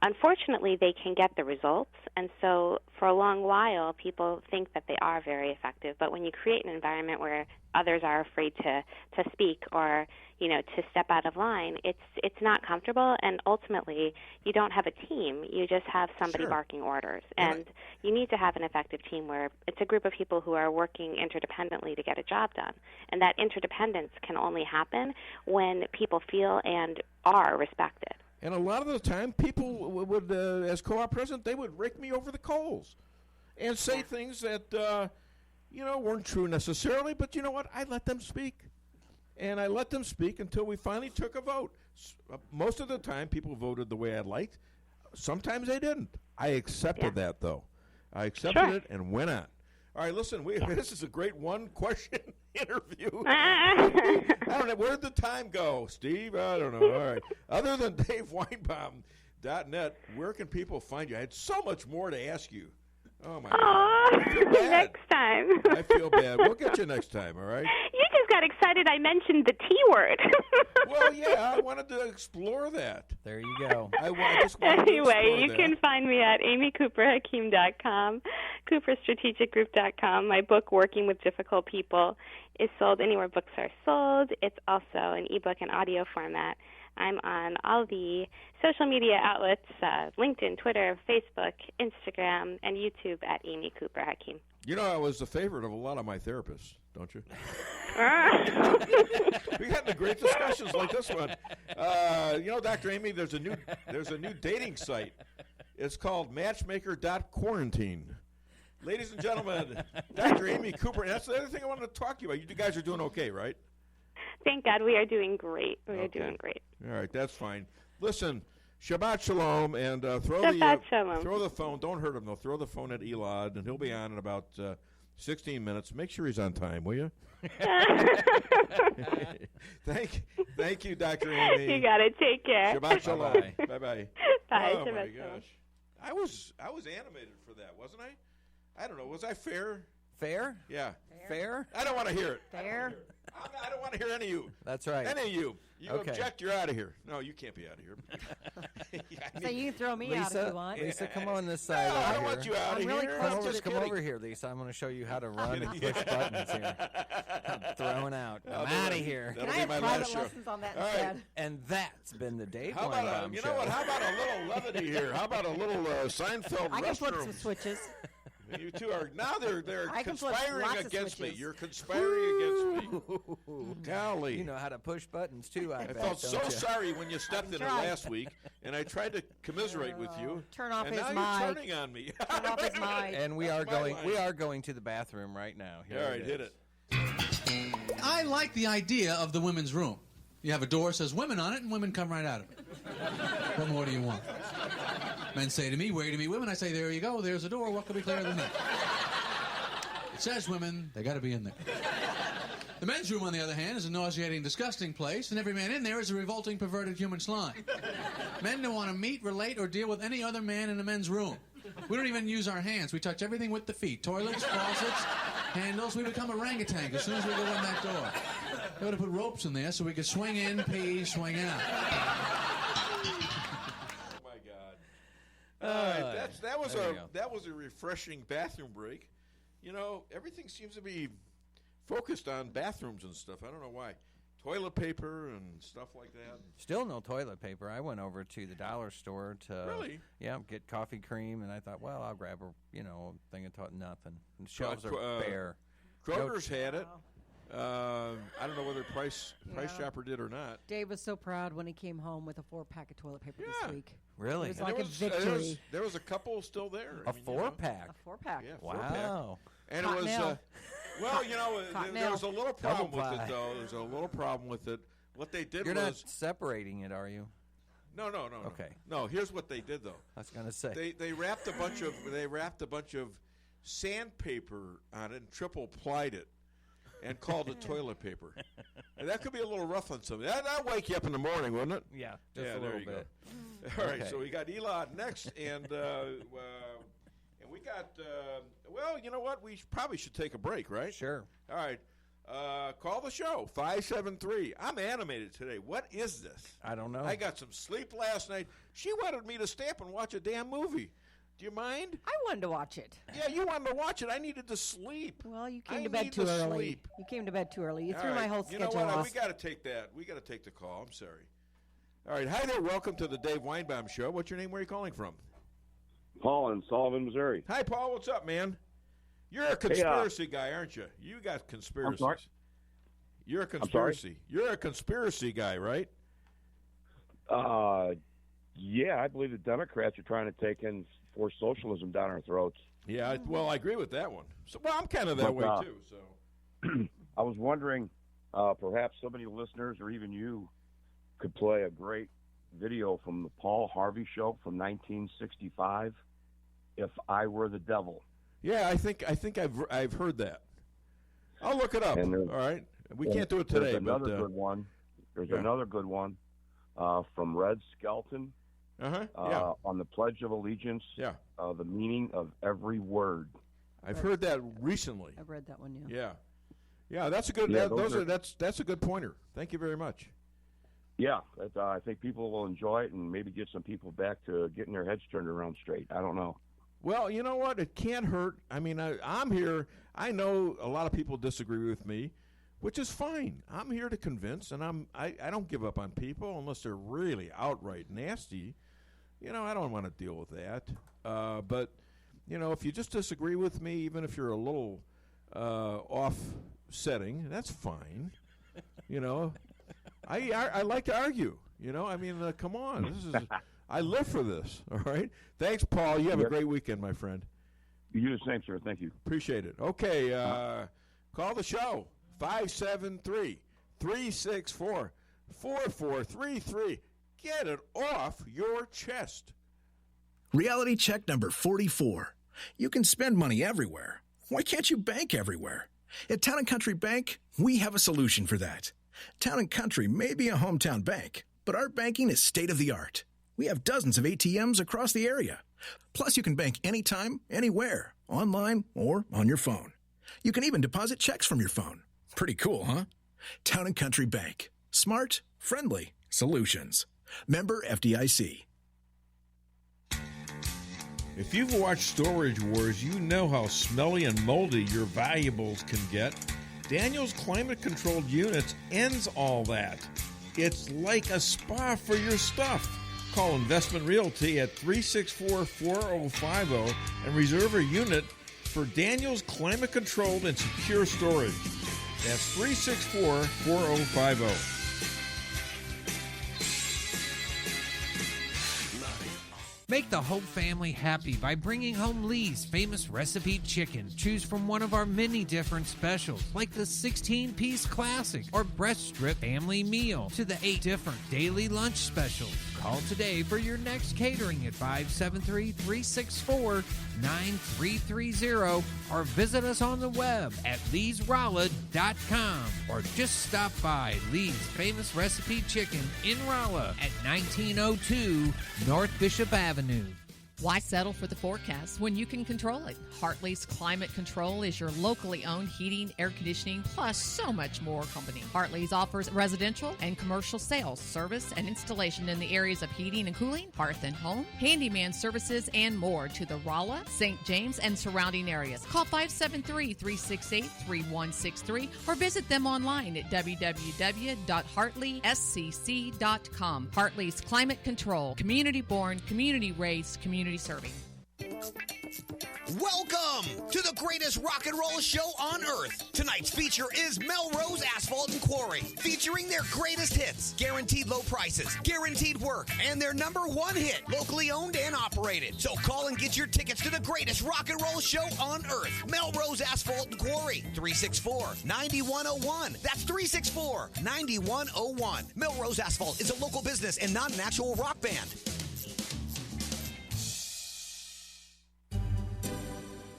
Unfortunately, they can get the results, and so for a long while, people think that they are very effective. But when you create an environment where others are afraid to speak or, to step out of line, it's not comfortable, and ultimately, you don't have a team. You just have somebody barking orders. And you need to have an effective team where it's a group of people who are working interdependently to get a job done. And that interdependence can only happen when people feel and are respected. And a lot of the time, people would, as co-op president, they would rake me over the coals and say things that, weren't true necessarily. But you know what? I let them speak. And I let them speak until we finally took a vote. Most of the time, people voted the way I liked. Sometimes they didn't. I accepted that, though. I accepted it and went on. All right, listen, this is a great one-question interview. I don't know. Where'd the time go, Steve? I don't know. All right. Other than DaveWeinbaum.net, where can people find you? I had so much more to ask you. Oh, my God. Next time. I feel bad. We'll get you next time, all right? You just got excited I mentioned the T word. Well, yeah, I wanted to explore that. There you go. Anyway, you can find me at amycooperhakim.com, cooperstrategicgroup.com. My book, Working with Difficult People, is sold anywhere books are sold. It's also an ebook and audio format. I'm on all the social media outlets, LinkedIn, Twitter, Facebook, Instagram, and YouTube at Amy Cooper Hakim. You know, I was the favorite of a lot of my therapists, don't you? We had the great discussions like this one. Dr. Amy, there's a new dating site. It's called Matchmaker.Quarantine. Ladies and gentlemen, Dr. Amy Cooper. And that's the other thing I wanted to talk to you about. You guys are doing okay, right? Thank God, we are doing great. We are doing great. All right, that's fine. Listen, Shabbat Shalom, and throw the phone. Don't hurt him, though. Throw the phone at Elad, and he'll be on in about 16 minutes. Make sure he's on time, will you? Thank you, Dr. Amy. You got it. Take care. Shabbat Shalom. Bye-bye. Bye. Oh, Shabbat my Shalom. gosh. I was animated for that, wasn't I? I don't know. Was I fair? Fair? Yeah. Fair? I don't want to hear it. Fair? I don't want to hear any of you. That's right. Any of you. You Okay. object, you're out of here. No, you can't be out of here. So you can throw me out if you want. Lisa, come on this side No, over I don't here. want you out of really here. close I'm to just Come kidding. over here, Lisa. I'm going to show you how to run and push buttons here. I'm throwing out. I'm out of here. Can I have private lessons on that instead? And that's been the Dave How about Weinbaum you Show. know what? How about a little levity here? How about a little Seinfeld I can flip restroom? some switches. You two are now they're I can flip conspiring lots of against me. switches. You're conspiring against me. Golly. You know how to push buttons, too, I bet, felt so don't you? sorry when you stepped in it tried. last week, and I tried to commiserate with you. Turn off and his now mic. you're turning on me. Turn off his mic. And we That's are my going to the bathroom right now. Here All right, hit it. I like the idea of the women's room. You have a door that says women on it, and women come right out of it. What more do you want? Men say to me, where to me women? I say, there you go, there's a door. What could be clearer than that? It says women, they got to be in there. The men's room, on the other hand, is a nauseating, disgusting place, and every man in there is a revolting, perverted human slime. Men don't want to meet, relate, or deal with any other man in the men's room. We don't even use our hands. We touch everything with the feet. Toilets, faucets, handles. We become orangutan as soon as we go in that door. They ought to put ropes in there so we could swing in, pee, swing out. Oh my God! All right, that was a refreshing bathroom break. You know, everything seems to be focused on bathrooms and stuff. I don't know why. Toilet paper and stuff like that. Still no toilet paper. I went over to the dollar store to get coffee cream, and I thought, well, I'll grab a thing of nothing. The shelves are bare. Kroger's had it. I don't know whether Price Chopper did or not. Dave was so proud when he came home with a 4-pack of toilet paper this week. Really? It was like a victory. There was a couple still there. A 4-pack? A 4-pack. Yeah, wow. 4-pack. And it was, there was a little problem with it, though. There's a little problem with it. What they did You're was... You're not separating it, are you? No. Okay. No, here's what they did, though. I was going to say. They wrapped a bunch of sandpaper on it and triple plied it and called it toilet paper. And that could be a little rough on somebody. That'll wake you up in the morning, wouldn't it? Yeah, just a little bit. All right, so we got Elad next, and we got, well, you know what? We probably should take a break, right? Sure. All right. Call the show, 573. I'm animated today. What is this? I don't know. I got some sleep last night. She wanted me to stay up and watch a damn movie. Do you mind? I wanted to watch it. Yeah, you wanted to watch it. I needed to sleep. Well, you came to bed too early. You came to bed too early. You threw my whole schedule off. You know what? We got to take that. We got to take the call. I'm sorry. All right. Hi there. Welcome to the Dave Weinbaum Show. What's your name? Where are you calling from? Paul in Sullivan, Missouri. Hi, Paul. What's up, man? You're a conspiracy guy, aren't you? You got conspiracies. I'm sorry? You're a conspiracy. You're a conspiracy guy, right? Yeah, I believe the Democrats are trying to force socialism down our throats. Yeah, well, I agree with that one. So, well, I'm kind of that way too. So, I was wondering, perhaps some of the listeners or even you could play a great video from the Paul Harvey Show from 1965. If I Were the Devil. Yeah, I think I've heard that. I'll look it up. All right, we can't do it today. There's another good one. There's another good one from Red Skelton. On the Pledge of Allegiance. Yeah. The meaning of every word. I've heard that recently. I've read that one. Yeah, that's a good. That's a good pointer. Thank you very much. Yeah, I think people will enjoy it and maybe get some people back to getting their heads turned around straight. I don't know. Well, you know what? It can't hurt. I mean, I'm here. I know a lot of people disagree with me, which is fine. I'm here to convince, and I don't give up on people unless they're really outright nasty. You know, I don't want to deal with that. But, you know, if you just disagree with me, even if you're a little off-setting, that's fine. You know, I like to argue. You know, I mean, come on. This is I live for this, all right? Thanks, Paul. You have a great weekend, my friend. You do the same, sir. Thank you. Appreciate it. Okay, call the show, 573-364-4433. Get it off your chest. Reality check number 44. You can spend money everywhere. Why can't you bank everywhere? At Town & Country Bank, we have a solution for that. Town & Country may be a hometown bank, but our banking is state-of-the-art. We have dozens of ATMs across the area. Plus, you can bank anytime, anywhere, online or on your phone. You can even deposit checks from your phone. Pretty cool, huh? Town & Country Bank. Smart, friendly solutions. Member FDIC. If you've watched Storage Wars, you know how smelly and moldy your valuables can get. Daniel's climate-controlled units ends all that. It's like a spa for your stuff. Call Investment Realty at 364-4050 and reserve a unit for Daniel's climate-controlled and secure storage. That's 364-4050. Make the whole family happy by bringing home Lee's famous recipe chicken. Choose from one of our many different specials, like the 16-piece classic or breast strip family meal, to the 8 different daily lunch specials. Call today for your next catering at 573-364-9330 or visit us on the web at leesrolla.com or just stop by Lee's Famous Recipe Chicken in Rolla at 1902 North Bishop Avenue. Why settle for the forecast when you can control it? Hartley's Climate Control is your locally owned heating, air conditioning, plus so much more company. Hartley's offers residential and commercial sales, service, and installation in the areas of heating and cooling, hearth and home, handyman services, and more to the Rolla, St. James, and surrounding areas. Call 573-368-3163 or visit them online at www.hartleyscc.com. Hartley's Climate Control, community-born, community-raised, community serving. Welcome to the greatest rock and roll show on earth. Tonight's feature is Melrose Asphalt and Quarry, featuring their greatest hits, guaranteed low prices, guaranteed work, and their #1 hit, locally owned and operated. So call and get your tickets to the greatest rock and roll show on earth. Melrose Asphalt and Quarry, 364-9101. That's 364-9101. Melrose Asphalt is a local business and not an actual rock band.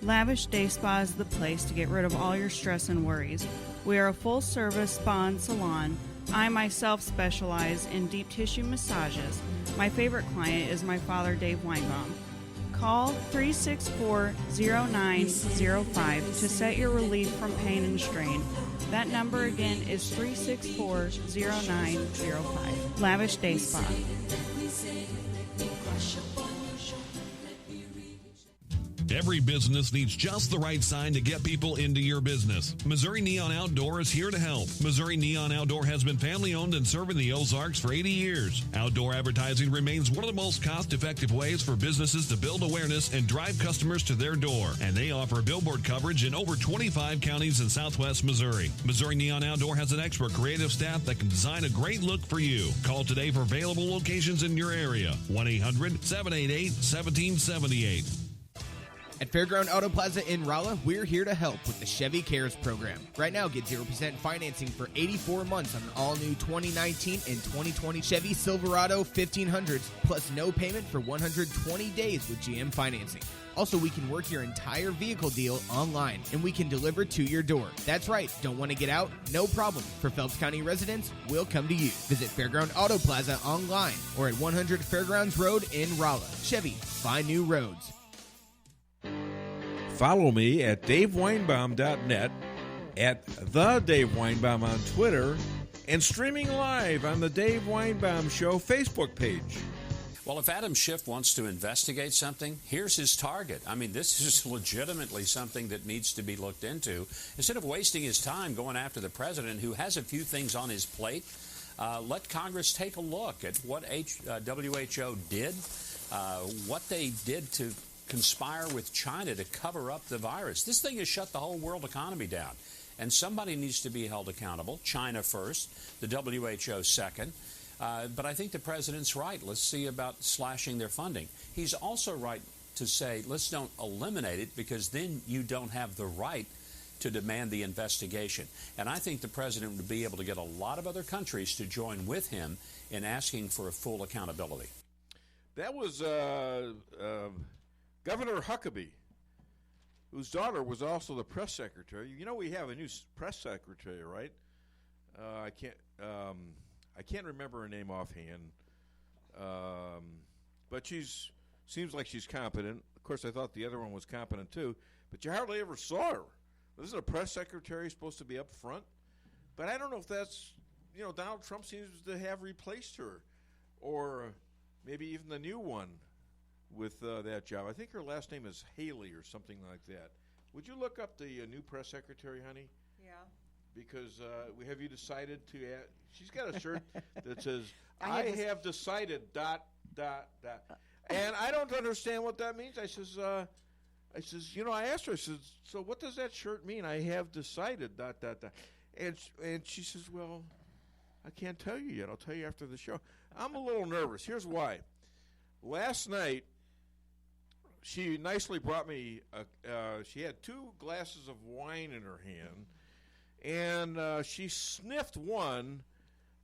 Lavish Day Spa is the place to get rid of all your stress and worries. We are a full-service spa and salon. I myself specialize in deep tissue massages. My favorite client is my father, Dave Weinbaum. Call 364-0905 to set your relief from pain and strain. That number again is 364-0905. Lavish Day Spa. Every business needs just the right sign to get people into your business. Missouri Neon Outdoor is here to help. Missouri Neon Outdoor has been family-owned and serving the Ozarks for 80 years. Outdoor advertising remains one of the most cost-effective ways for businesses to build awareness and drive customers to their door. And they offer billboard coverage in over 25 counties in southwest Missouri. Missouri Neon Outdoor has an expert creative staff that can design a great look for you. Call today for available locations in your area. 1-800-788-1778. At Fairground Auto Plaza in Rolla, we're here to help with the Chevy Cares program. Right now, get 0% financing for 84 months on an all-new 2019 and 2020 Chevy Silverado 1500s, plus no payment for 120 days with GM financing. Also, we can work your entire vehicle deal online, and we can deliver to your door. That's right. Don't want to get out? No problem. For Phelps County residents, we'll come to you. Visit Fairground Auto Plaza online or at 100 Fairgrounds Road in Rolla. Chevy, find new roads. Follow me at DaveWeinbaum.net, at The Dave Weinbaum on Twitter, and streaming live on the Dave Weinbaum Show Facebook page. Well, if Adam Schiff wants to investigate something, here's his target. I mean, this is legitimately something that needs to be looked into. Instead of wasting his time going after the president, who has a few things on his plate, let Congress take a look at what WHO did, what they did to conspire with China to cover up the virus. This thing has shut the whole world economy down, and somebody needs to be held accountable. China first, the WHO second. But I think the president's right. Let's see about slashing their funding. He's also right to say, let's don't eliminate it, because then you don't have the right to demand the investigation. And I think the president would be able to get a lot of other countries to join with him in asking for a full accountability. That was Governor Huckabee, whose daughter was also the press secretary. You know, we have a new press secretary, right? I can't remember her name offhand, but seems like she's competent. Of course, I thought the other one was competent too, but you hardly ever saw her. Isn't a press secretary supposed to be up front? But I don't know if that's, Donald Trump seems to have replaced her, or maybe even the new one with that job. I think her last name is Haley or something like that. Would you look up the new press secretary, honey? Yeah. Because have you decided to add? She's got a shirt that says, I have decided ... And I don't understand what that means. I says, I asked her, I says, so what does that shirt mean? I have decided ... And she says, well, I can't tell you yet. I'll tell you after the show. I'm a little nervous. Here's why. Last night, she nicely brought me, she had 2 glasses of wine in her hand, and she sniffed one,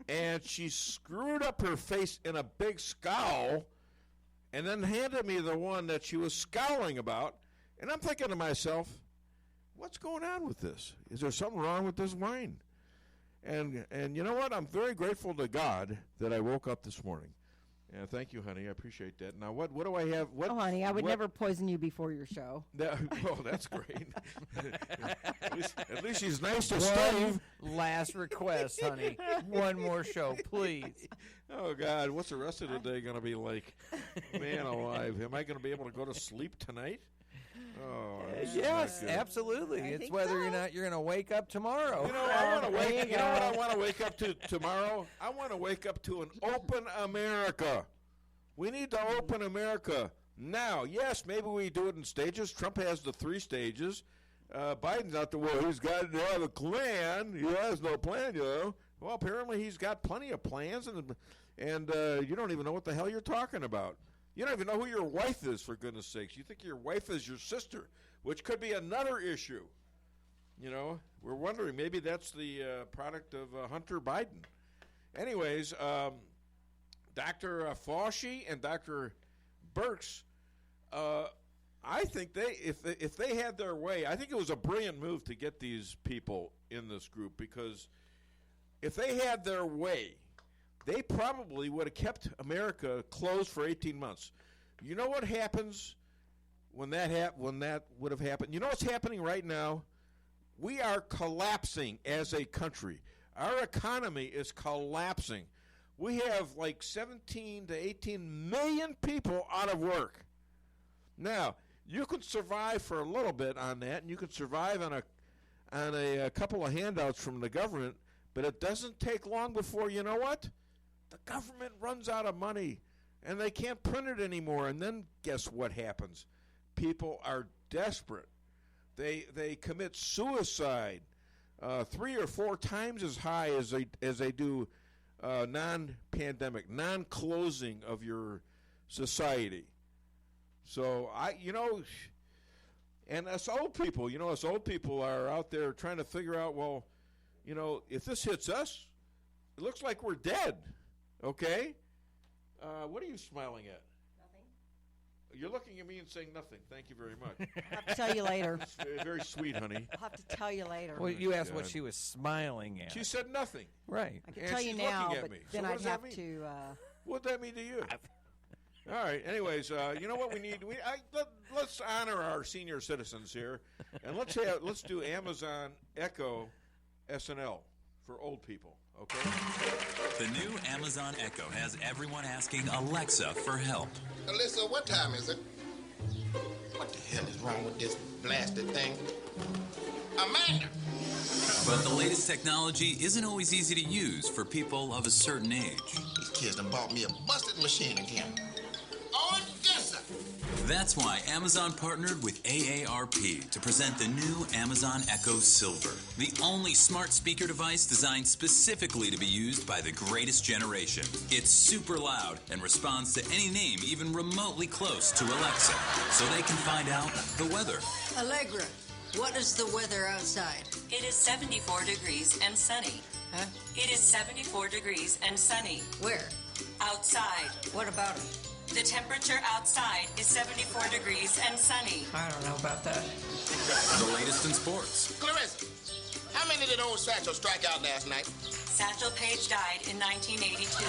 and she screwed up her face in a big scowl, and then handed me the one that she was scowling about, and I'm thinking to myself, what's going on with this? Is there something wrong with this wine? And you know what? I'm very grateful to God that I woke up this morning. Yeah, thank you, honey. I appreciate that. Now, what do I have? Honey, I would never poison you before your show. That's great. at least she's nice to Steve. Last request, honey. One more show, please. Oh, God. What's the rest of the day going to be like? Man alive. Am I going to be able to go to sleep tonight? Oh, yes, absolutely. It's whether or not you're going to wake up tomorrow. I want to wake. You know what I want to wake up to tomorrow? I want to wake up to an open America. We need to open America Now, yes, maybe we do it in stages. Trump has the 3 stages. Biden's out there, well, he's got to have a plan. He has no plan, you know. Well, apparently he's got plenty of plans, and you don't even know what the hell you're talking about. You don't even know who your wife is, for goodness sakes. You think your wife is your sister, which could be another issue. You know, we're wondering, maybe that's the product of Hunter Biden. Anyways, Dr. Fauci and Dr. Birx, I think if they had their way, I think it was a brilliant move to get these people in this group, because if they had their way, they probably would have kept America closed for 18 months. You know what happens when that would have happened? You know what's happening right now? We are collapsing as a country. Our economy is collapsing. We have like 17 to 18 million people out of work. Now, you can survive for a little bit on that, and you can survive on a couple of handouts from the government, but it doesn't take long before, you know what? The government runs out of money, and they can't print it anymore. And then guess what happens? People are desperate. They commit suicide 3 or 4 times as high as they do non-pandemic, non-closing of your society. So and us old people are out there trying to figure out, well, you know, if this hits us, it looks like we're dead. Okay? What are you smiling at? Nothing. You're looking at me and saying nothing. Thank you very much. I'll have to tell you later. That's very, very sweet, honey. I'll have to tell you later. Well, you asked what she was smiling at. She said nothing. Right. I can tell you now, but then I'd have to... What does that mean to you? All right. Anyways, you know what we need? Let's honor our senior citizens here, and let's do Amazon Echo SNL for old people. Okay. The new Amazon Echo has everyone asking Alexa for help. Alyssa, what time is it? What the hell is wrong with this blasted thing? Amanda! But the latest technology isn't always easy to use for people of a certain age. These kids done bought me a busted machine again. Oh, yes, sir. That's why Amazon partnered with AARP to present the new Amazon Echo Silver, the only smart speaker device designed specifically to be used by the greatest generation. It's super loud and responds to any name even remotely close to Alexa, so they can find out the weather. Allegra, what is the weather outside? It is 74 degrees and sunny. Huh? It is 74 degrees and sunny. Where? Outside. What about it? The temperature outside is 74 degrees and sunny. I don't know about that. The latest in sports. Clarissa, how many did old Satchel strike out last night? Satchel Paige died in 1982.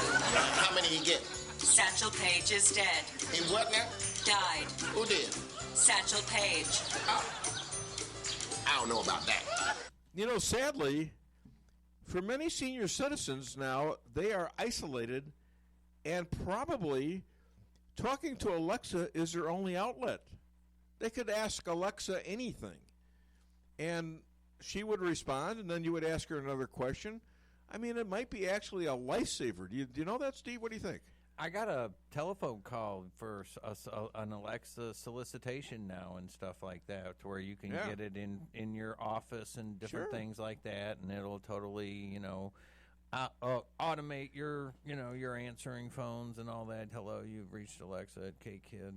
How many he get? Satchel Paige is dead. He what now? Died. Who did? Satchel Paige. Oh. I don't know about that. You know, sadly, for many senior citizens now, they are isolated, and probably talking to Alexa is their only outlet. They could ask Alexa anything, and she would respond, and then you would ask her another question. I mean, it might be actually a lifesaver. Do you know that, Steve? What do you think? I got a telephone call for an Alexa solicitation now and stuff like that, to where you can get it in your office and different things like that, and it'll totally, automate your answering phones and all that. Hello, you've reached Alexa at KKID.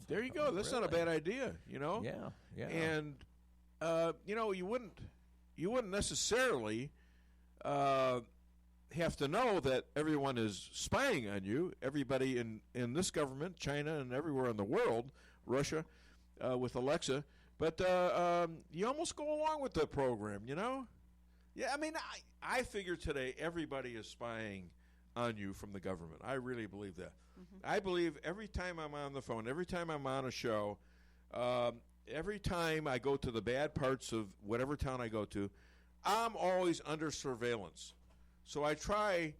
There you go. That's not a bad idea. Yeah. And you wouldn't necessarily have to know that everyone is spying on you. Everybody in this government, China, and everywhere in the world, Russia, with Alexa. But you almost go along with the program, Yeah, I mean, I figure today everybody is spying on you from the government. I really believe that. Mm-hmm. I believe every time I'm on the phone, every time I'm on a show, every time I go to the bad parts of whatever town I go to, I'm always under surveillance. So I try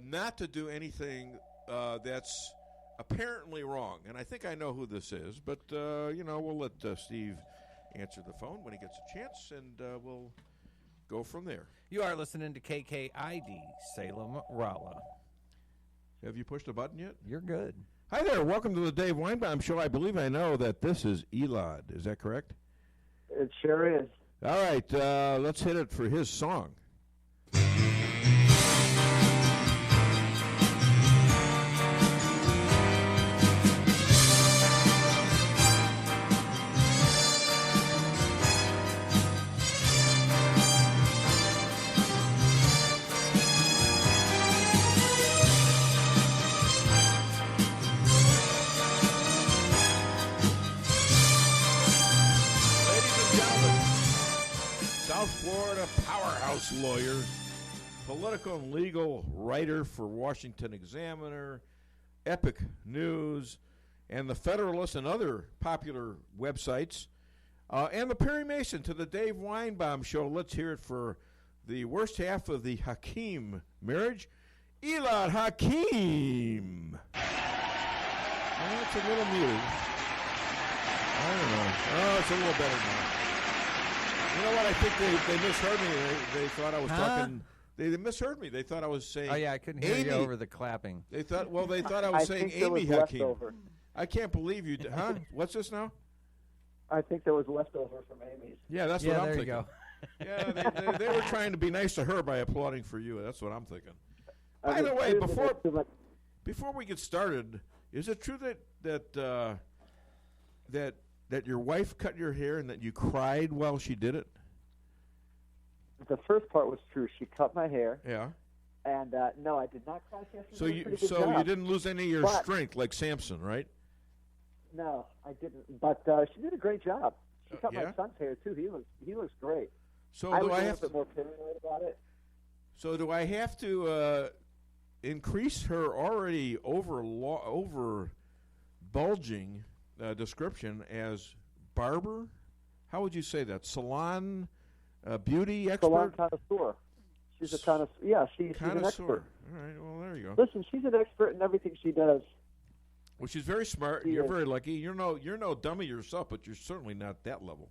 not to do anything that's apparently wrong. And I think I know who this is, but, we'll let Steve answer the phone when he gets a chance, and we'll go from there. You are listening to KKID, Salem, Rolla. Have you pushed a button yet? You're good. Hi there. Welcome to the Dave Weinbaum Show. I believe I know that this is Elad. Is that correct? It sure is. All right. Let's hit it for his song. South Florida powerhouse lawyer, political and legal writer for Washington Examiner, Epic News, and the Federalist and other popular websites, and the Perry Mason to the Dave Weinbaum Show. Let's hear it for the worst half of the Hakim marriage, Elad Hakim. Well, it's a little muted. I don't know. Oh, it's a little better now. You know what? I think they misheard me. They thought I was talking. They misheard me. They thought I was saying. Oh yeah, I couldn't hear you over the clapping. They thought. Well, they thought I was saying Amy Hakim. I can't believe you. Huh? What's this now? I think there was leftover from Amy's. Yeah, that's what I'm there thinking. You go. Yeah, they were trying to be nice to her by applauding for you. That's what I'm thinking. By the way, before we get started, is it true that your wife cut your hair and that you cried while she did it? The first part was true. She cut my hair. Yeah. And no, I did not cry. So you didn't lose any of your strength like Samson, right? No, I didn't. But she did a great job. She cut my son's hair too. He looks great. So I do was I a have little bit more paranoid about it? So do I have to increase her already over bulging description as barber? How would you say that? Salon beauty expert? Salon connoisseur. She's a connoisseur. Yeah, she's an expert. All right, well, there you go. Listen, she's an expert in everything she does. Well, she's very smart. You're very lucky. You're no dummy yourself, but you're certainly not that level.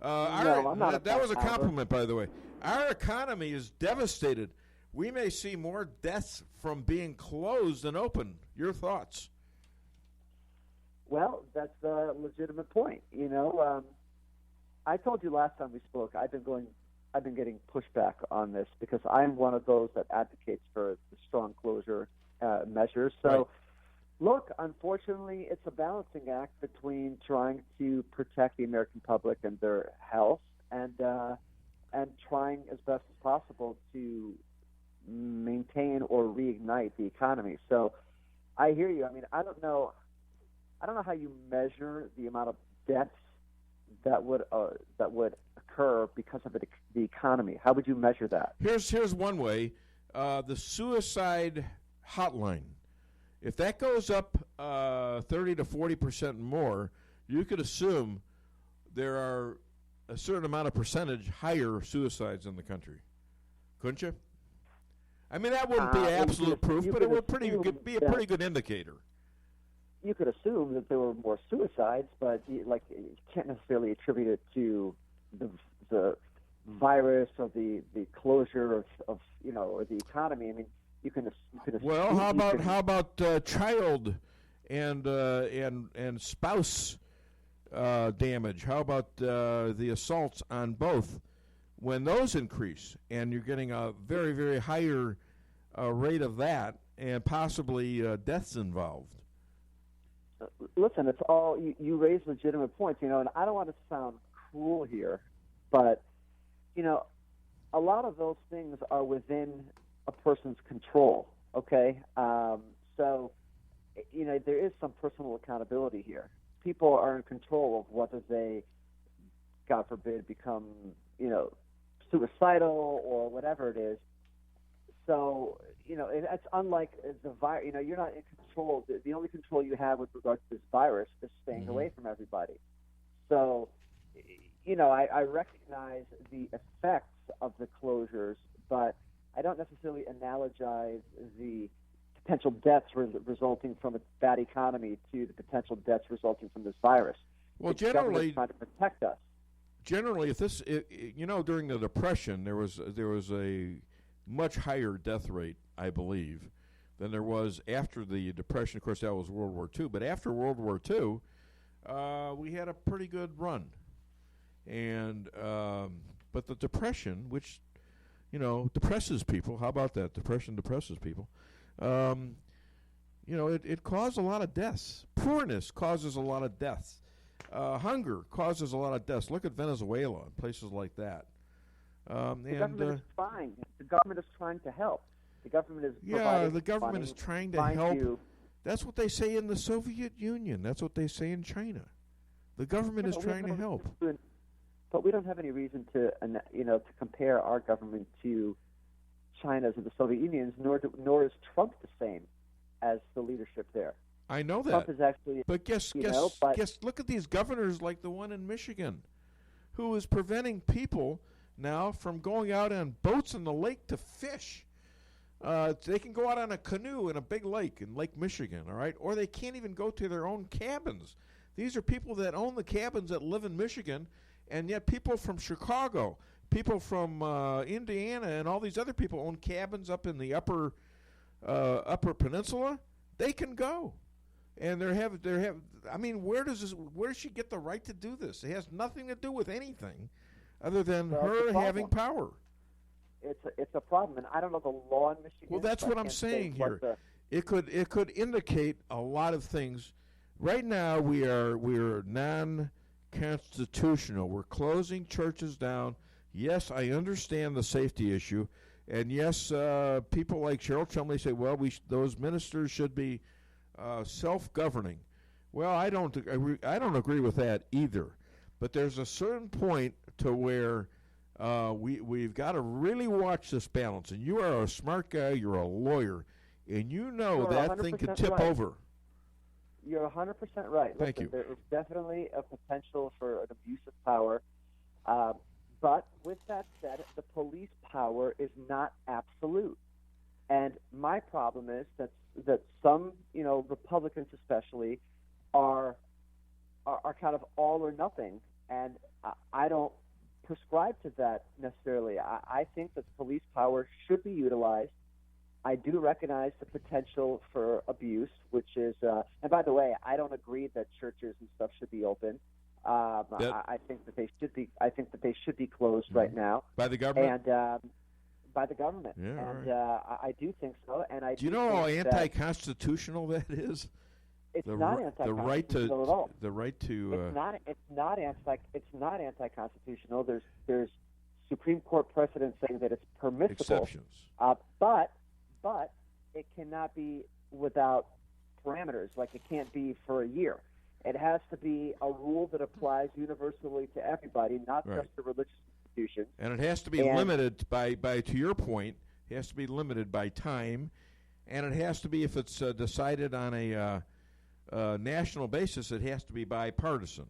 I'm not. That was a compliment, by the way. Our economy is devastated. We may see more deaths from being closed than open. Your thoughts? Well, that's a legitimate point. You know, I told you last time we spoke, I've been getting pushback on this because I'm one of those that advocates for the strong closure measures. So, look, unfortunately, it's a balancing act between trying to protect the American public and their health and trying as best as possible to maintain or reignite the economy. So, I hear you. I mean, I don't know how you measure the amount of deaths that would occur because of the economy. How would you measure that? Here's one way: the suicide hotline. If that goes up 30 to 40% more, you could assume there are a certain amount of percentage higher suicides in the country. Couldn't you? I mean, that wouldn't be absolute proof, but it would be a pretty good indicator. You could assume that there were more suicides, but you can't necessarily attribute it to the virus or the closure of or the economy. I mean, you can assume. Well, how about child and spouse damage? How about the assaults on both? When those increase, and you're getting a very, very higher rate of that, and possibly deaths involved. Listen, it's all you raise legitimate points, and I don't want to sound cruel here, but a lot of those things are within a person's control. Okay, so there is some personal accountability here. People are in control of whether they, God forbid, become suicidal or whatever it is. So, it's unlike the virus. You're not in control. The only control you have with regard to this virus is staying away from everybody. So, I recognize the effects of the closures, but I don't necessarily analogize the potential deaths resulting from a bad economy to the potential deaths resulting from this virus. Well, generally, trying to protect us. Generally, during the Depression, there was a much higher death rate, I believe, than there was after the Depression. Of course, that was World War II. But after World War II, we had a pretty good run. And but the Depression, which, depresses people. How about that? Depression depresses people. It caused a lot of deaths. Poorness causes a lot of deaths. Hunger causes a lot of deaths. Look at Venezuela and places like that. The government is trying. The government is trying to help. The government is the government is trying to help. That's what they say in the Soviet Union. That's what they say in China. The government is trying to help. But we don't have any reason to compare our government to China's or the Soviet Union's, nor is Trump the same as the leadership there. I know that. Trump is actually, but guess. Look at these governors like the one in Michigan, who is preventing people now from going out on boats in the lake to fish. They can go out on a canoe in a big lake in Lake Michigan, all right? Or they can't even go to their own cabins. These are people that own the cabins that live in Michigan, and yet people from Chicago, people from Indiana, and all these other people own cabins up in the upper peninsula. They can go, and I mean, where does she get the right to do this? It has nothing to do with anything other than her having power. It's a problem, and I don't know the law in Michigan. Well, that's what I'm saying here. It could indicate a lot of things. Right now, we're non-constitutional. We're closing churches down. Yes, I understand the safety issue, and yes, people like Cheryl Chumley say, well, those ministers should be self-governing. Well, I don't agree with that either. But there's a certain point to where we've got to really watch this balance. And you are a smart guy. You're a lawyer, and you know that thing could tip over. You're 100% right. Thank you. There is definitely a potential for an abuse of power. But with that said, the police power is not absolute. And my problem is that some, Republicans especially, are kind of all or nothing. And I don't prescribe to that necessarily. I think that police power should be utilized. I do recognize the potential for abuse, which is, and by the way, I don't agree that churches and stuff should be open. I think that they should be. I think that they should be closed right now by the government. And by the government, yeah, and right. I do think so. And I do you know how anti-constitutional that is? It's not anti-constitutional at all. The right to. It's not anti-constitutional. There's Supreme Court precedent saying that it's permissible. Exceptions. But it cannot be without parameters. Like it can't be for a year. It has to be a rule that applies universally to everybody, not just the religious institutions. And it has to be limited by, to your point, it has to be limited by time, and it has to be, if it's decided on a national basis, it has to be bipartisan.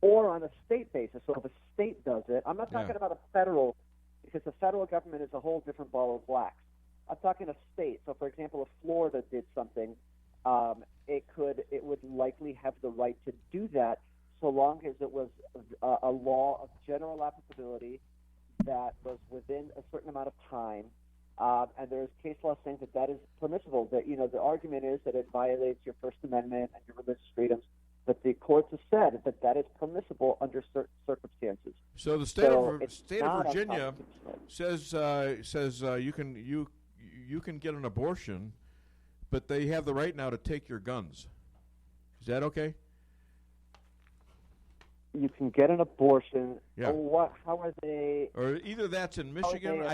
Or on a state basis. So if a state does it, I'm not talking about a federal, because the federal government is a whole different ball of wax. I'm talking a state. So, for example, if Florida did something, it would likely have the right to do that, so long as it was a law of general applicability that was within a certain amount of time. And there's case law saying that is permissible. That the argument is that it violates your First Amendment and your religious freedoms. But the courts have said that is permissible under certain circumstances. So the state of Virginia says you can get an abortion, but they have the right now to take your guns. Is that okay? You can get an abortion. Yeah. How are they? Or either that's in Michigan. I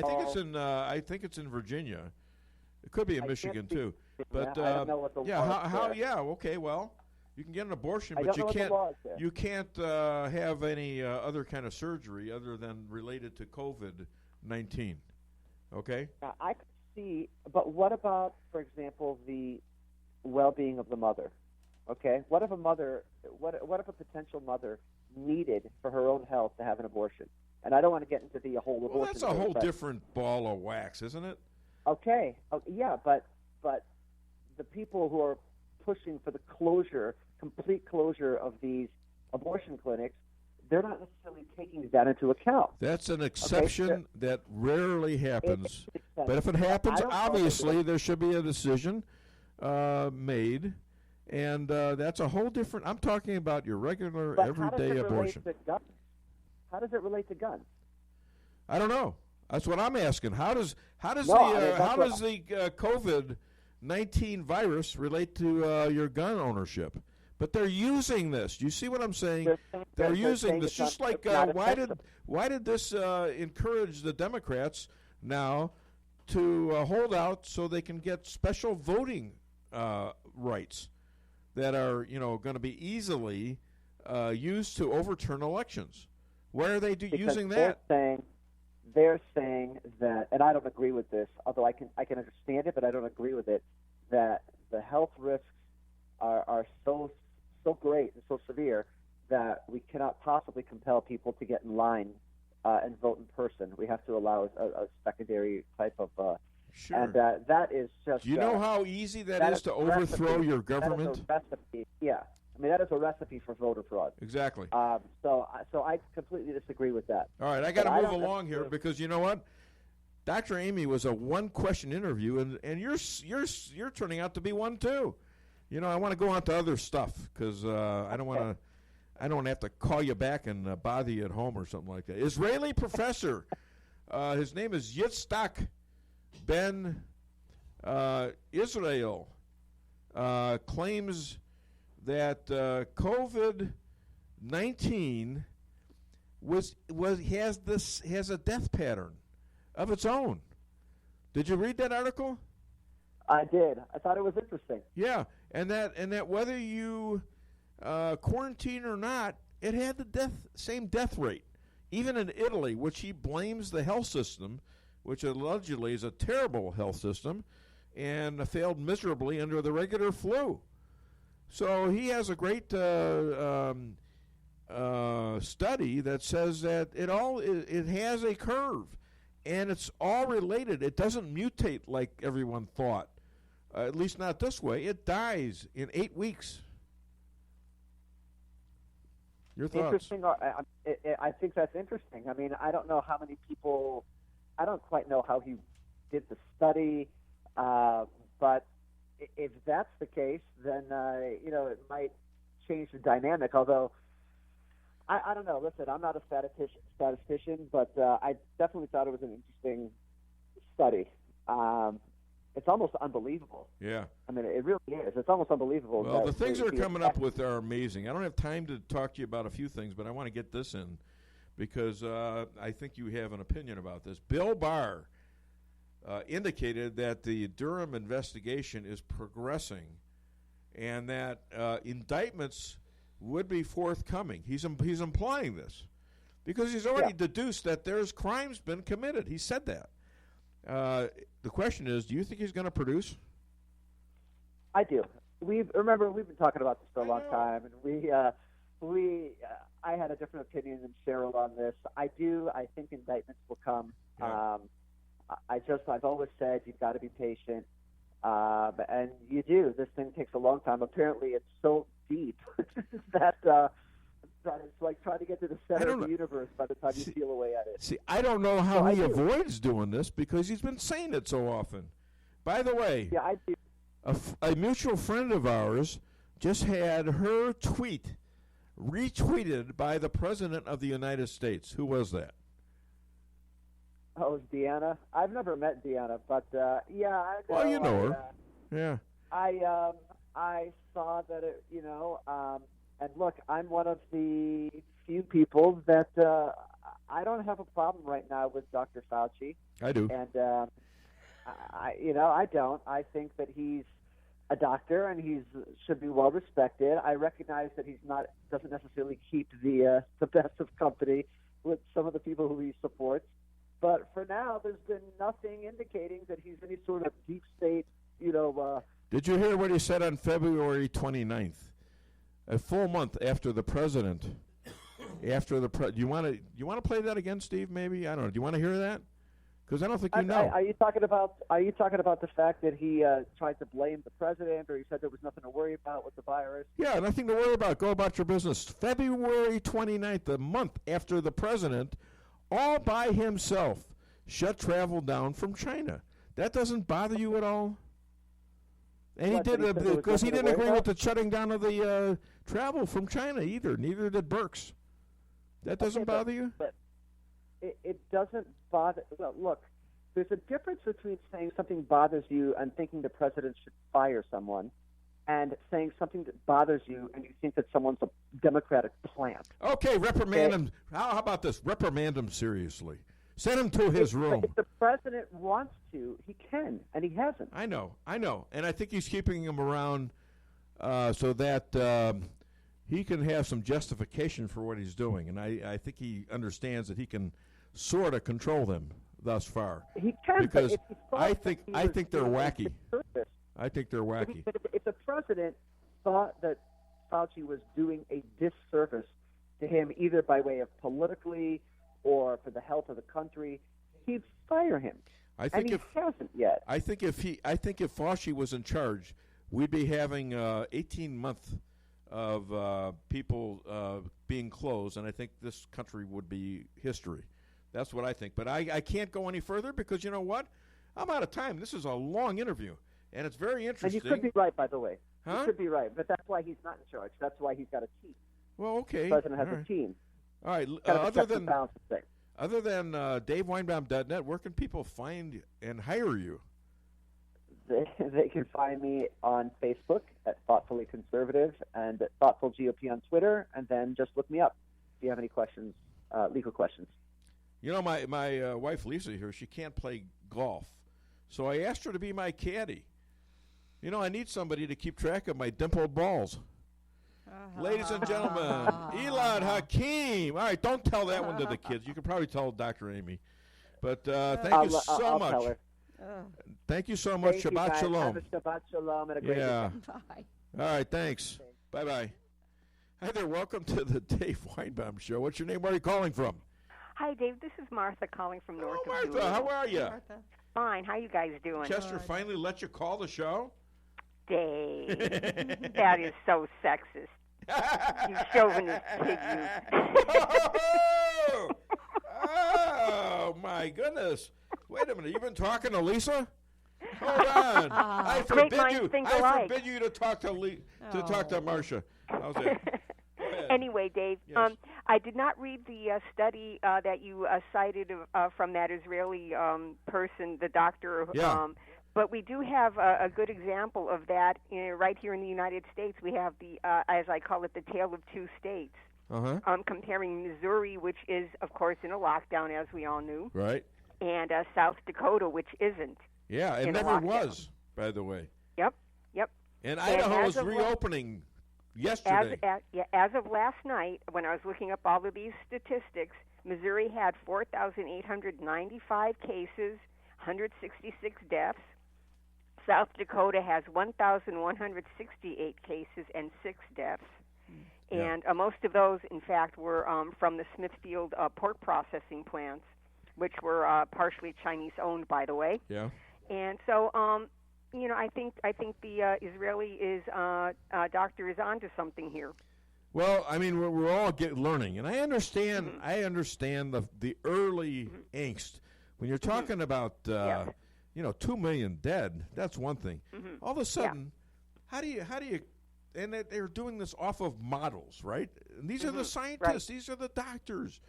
think it's in Virginia. It could be in Michigan too. But I don't know what the law is. Okay. Well, you can get an abortion, but you can't have any other kind of surgery other than related to COVID-19. Okay. I could see, but what about, for example, the well-being of the mother? Okay. What if a potential mother needed for her own health to have an abortion? And I don't want to get into the whole abortion. Well, that's a whole different ball of wax, isn't it? Okay. Yeah, but the people who are pushing for the complete closure of these abortion clinics, they're not necessarily taking that into account. That's an exception that rarely happens. But if it happens, obviously there should be a decision made, and that's a whole different. I'm talking about your regular, everyday abortion. How does it relate to guns? I don't know. That's what I'm asking. How does the COVID-19 virus relate to your gun ownership? But they're using this. You see what I'm saying? They're using this. Just like why did this encourage the Democrats now to hold out so they can get special voting rights that are going to be easily used to overturn elections? Why are they using that? They're saying that, and I don't agree with this, although I can understand it, but I don't agree with it, that the health risks are so great and so severe that we cannot possibly compel people to get in line and vote in person. We have to allow a secondary type of sure. And that is just. Do you know how easy that is to overthrow your government? That is a recipe. Yeah, I mean that is a recipe for voter fraud. Exactly. So I completely disagree with that. All right, I got to move along here because you know what, Dr. Amy was a one-question interview, and you're turning out to be one too. I want to go on to other stuff because I don't want to have to call you back and bother you at home or something like that. Israeli professor, his name is Yitzhak Ben Israel, claims that COVID-19 has a death pattern of its own. Did you read that article? I did. I thought it was interesting. Yeah, and that whether you quarantine or not, it had the same death rate. Even in Italy, which he blames the health system, which allegedly is a terrible health system, and failed miserably under the regular flu. So he has a great study that says that it has a curve, and it's all related. It doesn't mutate like everyone thought. At least not this way. It dies in 8 weeks. Your thoughts? Interesting. I think that's interesting. I mean, I don't know how many people. I don't quite know how he did the study, but if that's the case, then it might change the dynamic. Although I don't know. Listen, I'm not a statistician, but I definitely thought it was an interesting study. It's almost unbelievable. Yeah. I mean, it really is. It's almost unbelievable. Well, the things they're coming up with are amazing. I don't have time to talk to you about a few things, but I want to get this in because I think you have an opinion about this. Bill Barr indicated that the Durham investigation is progressing and that indictments would be forthcoming. He's implying this because he's already deduced that there's crimes been committed. He said that. The question is, do you think he's going to produce? I do. We've been talking about this for a long time, and I had a different opinion than Cheryl on this. I think indictments will come. Yeah. I've always said you've got to be patient, and you do. This thing takes a long time. Apparently, it's so deep that it's like trying to get to the center of the universe by the time you peel away at it. See, I don't know how he avoids doing this because he's been saying it so often. By the way, I do. A mutual friend of ours just had her tweet retweeted by the President of the United States. Who was that? Oh, DeAnna. I've never met DeAnna, but well, you know her. Yeah. I saw that it. And look, I'm one of the few people that I don't have a problem right now with Dr. Fauci. I do. And I don't. I think that he's a doctor and he should be well respected. I recognize that doesn't necessarily keep the best of company with some of the people who he supports. But for now, there's been nothing indicating that he's any sort of deep state. Did you hear what he said on February 29th? A full month after the president, do you want to play that again, Steve? Maybe I don't know. Do you want to hear that? Because I don't think you know. Are you talking about the fact that he tried to blame the president, or he said there was nothing to worry about with the virus? Yeah, nothing to worry about. Go about your business. February 29th, the month after the president, all by himself, shut travel down from China. That doesn't bother you at all? And he did because he didn't agree with the shutting down of the travel from China either. Neither did Birx. That doesn't bother you? But it doesn't bother. Well, look, there's a difference between saying something bothers you and thinking the president should fire someone, and saying something that bothers you and you think that someone's a Democratic plant. Okay, reprimand him. How about this? Reprimand him seriously. Send him to his room. If the president wants to, he can, and he hasn't. I know. And I think he's keeping him around so that he can have some justification for what he's doing. And I think he understands that he can sort of control them thus far. He can, because but I think they're wacky. I think they're wacky. But if the president thought that Fauci was doing a disservice to him, either by way of politically or for the health of the country, he'd fire him. I think and he hasn't yet. I think if Fauci was in charge, we'd be having 18 months of people being closed, and I think this country would be history. That's what I think. But I can't go any further because you know what? I'm out of time. This is a long interview, and it's very interesting. And you could be right, by the way. Huh? You could be right, but that's why he's not in charge. That's why he's got a team. Well, okay. The president has a team. All right. Other than DaveWeinbaum.net, where can people find and hire you? They can find me on Facebook at Thoughtfully Conservative and at Thoughtful GOP on Twitter, and then just look me up if you have any questions, legal questions. You know, my wife Lisa here, she can't play golf, so I asked her to be my caddy. You know, I need somebody to keep track of my dimpled balls. Ladies and gentlemen, Elad Hakim. All right, don't tell that one to the kids. You can probably tell Dr. Amy. But thank you so much. Tell her. Thank you so much. Thank Shabbat shalom. Have a Shabbat shalom and a great weekend. Bye. All right, thanks. Bye-bye. Hi there. Welcome to the Dave Weinbaum Show. What's your name? Where are you calling from? Hi, Dave. This is Martha calling from North of Martha, Julian. how are you? Martha. Fine. How you guys doing? Chester finally let you call the show? Dave. That is so sexist. You chauvinist pig, you. Oh, my goodness. Wait a minute. You've been talking to Lisa? Hold on. I forbid you to talk to Marcia. How's that? Anyway, Dave, yes. I did not read the study that you cited from that Israeli person, the doctor. Yeah. But we do have a good example of that right here in the United States. We have the, as I call it, the tale of two states. Comparing Missouri, which is, of course, in a lockdown, as we all knew. Right. And South Dakota, which isn't. Yeah, it never was, by the way. Yep. And Idaho is reopening yesterday. As of last night, when I was looking up all of these statistics, Missouri had 4,895 cases, 166 deaths. South Dakota has 1,168 cases and 6 deaths. And most of those, in fact, were from the Smithfield pork processing plants, which were partially Chinese-owned, by the way. Yeah. And so, I think the Israeli doctor is onto something here. Well, I mean, we're all learning, and I understand. I understand the early angst when you're talking about 2 million dead. That's one thing. All of a sudden, how do you? And they're doing this off of models, right? And these are the scientists. Right. These are the doctors.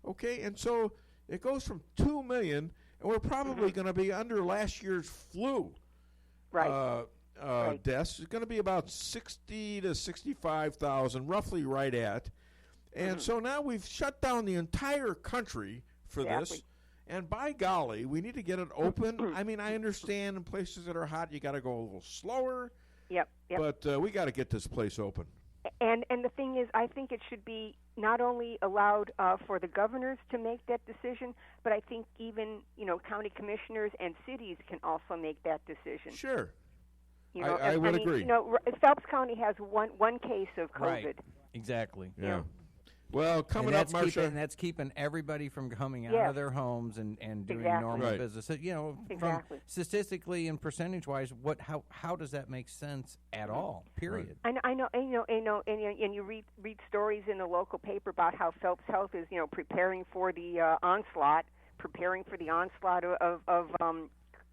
Okay, and so it goes from 2 million, and we're probably going to be under last year's flu. Right. Deaths. It's going to be about 60 to 65,000, roughly right at. And so now we've shut down the entire country for this. And by golly, we need to get it open. I mean, I understand in places that are hot, you got to go a little slower. Yep. But we got to get this place open. And the thing is, I think it should be not only allowed for the governors to make that decision, but I think even county commissioners and cities can also make that decision. Sure. I would agree. Phelps County has one case of COVID. Right. Exactly. Yeah. Well, coming up, Marcia. That's keeping everybody from coming out Yes. of their homes and doing Exactly. normal Right. business. So, from Exactly. statistically and percentage-wise, how does that make sense at all? Period. I know, and you read stories in the local paper about how Phelps Health is, preparing for the onslaught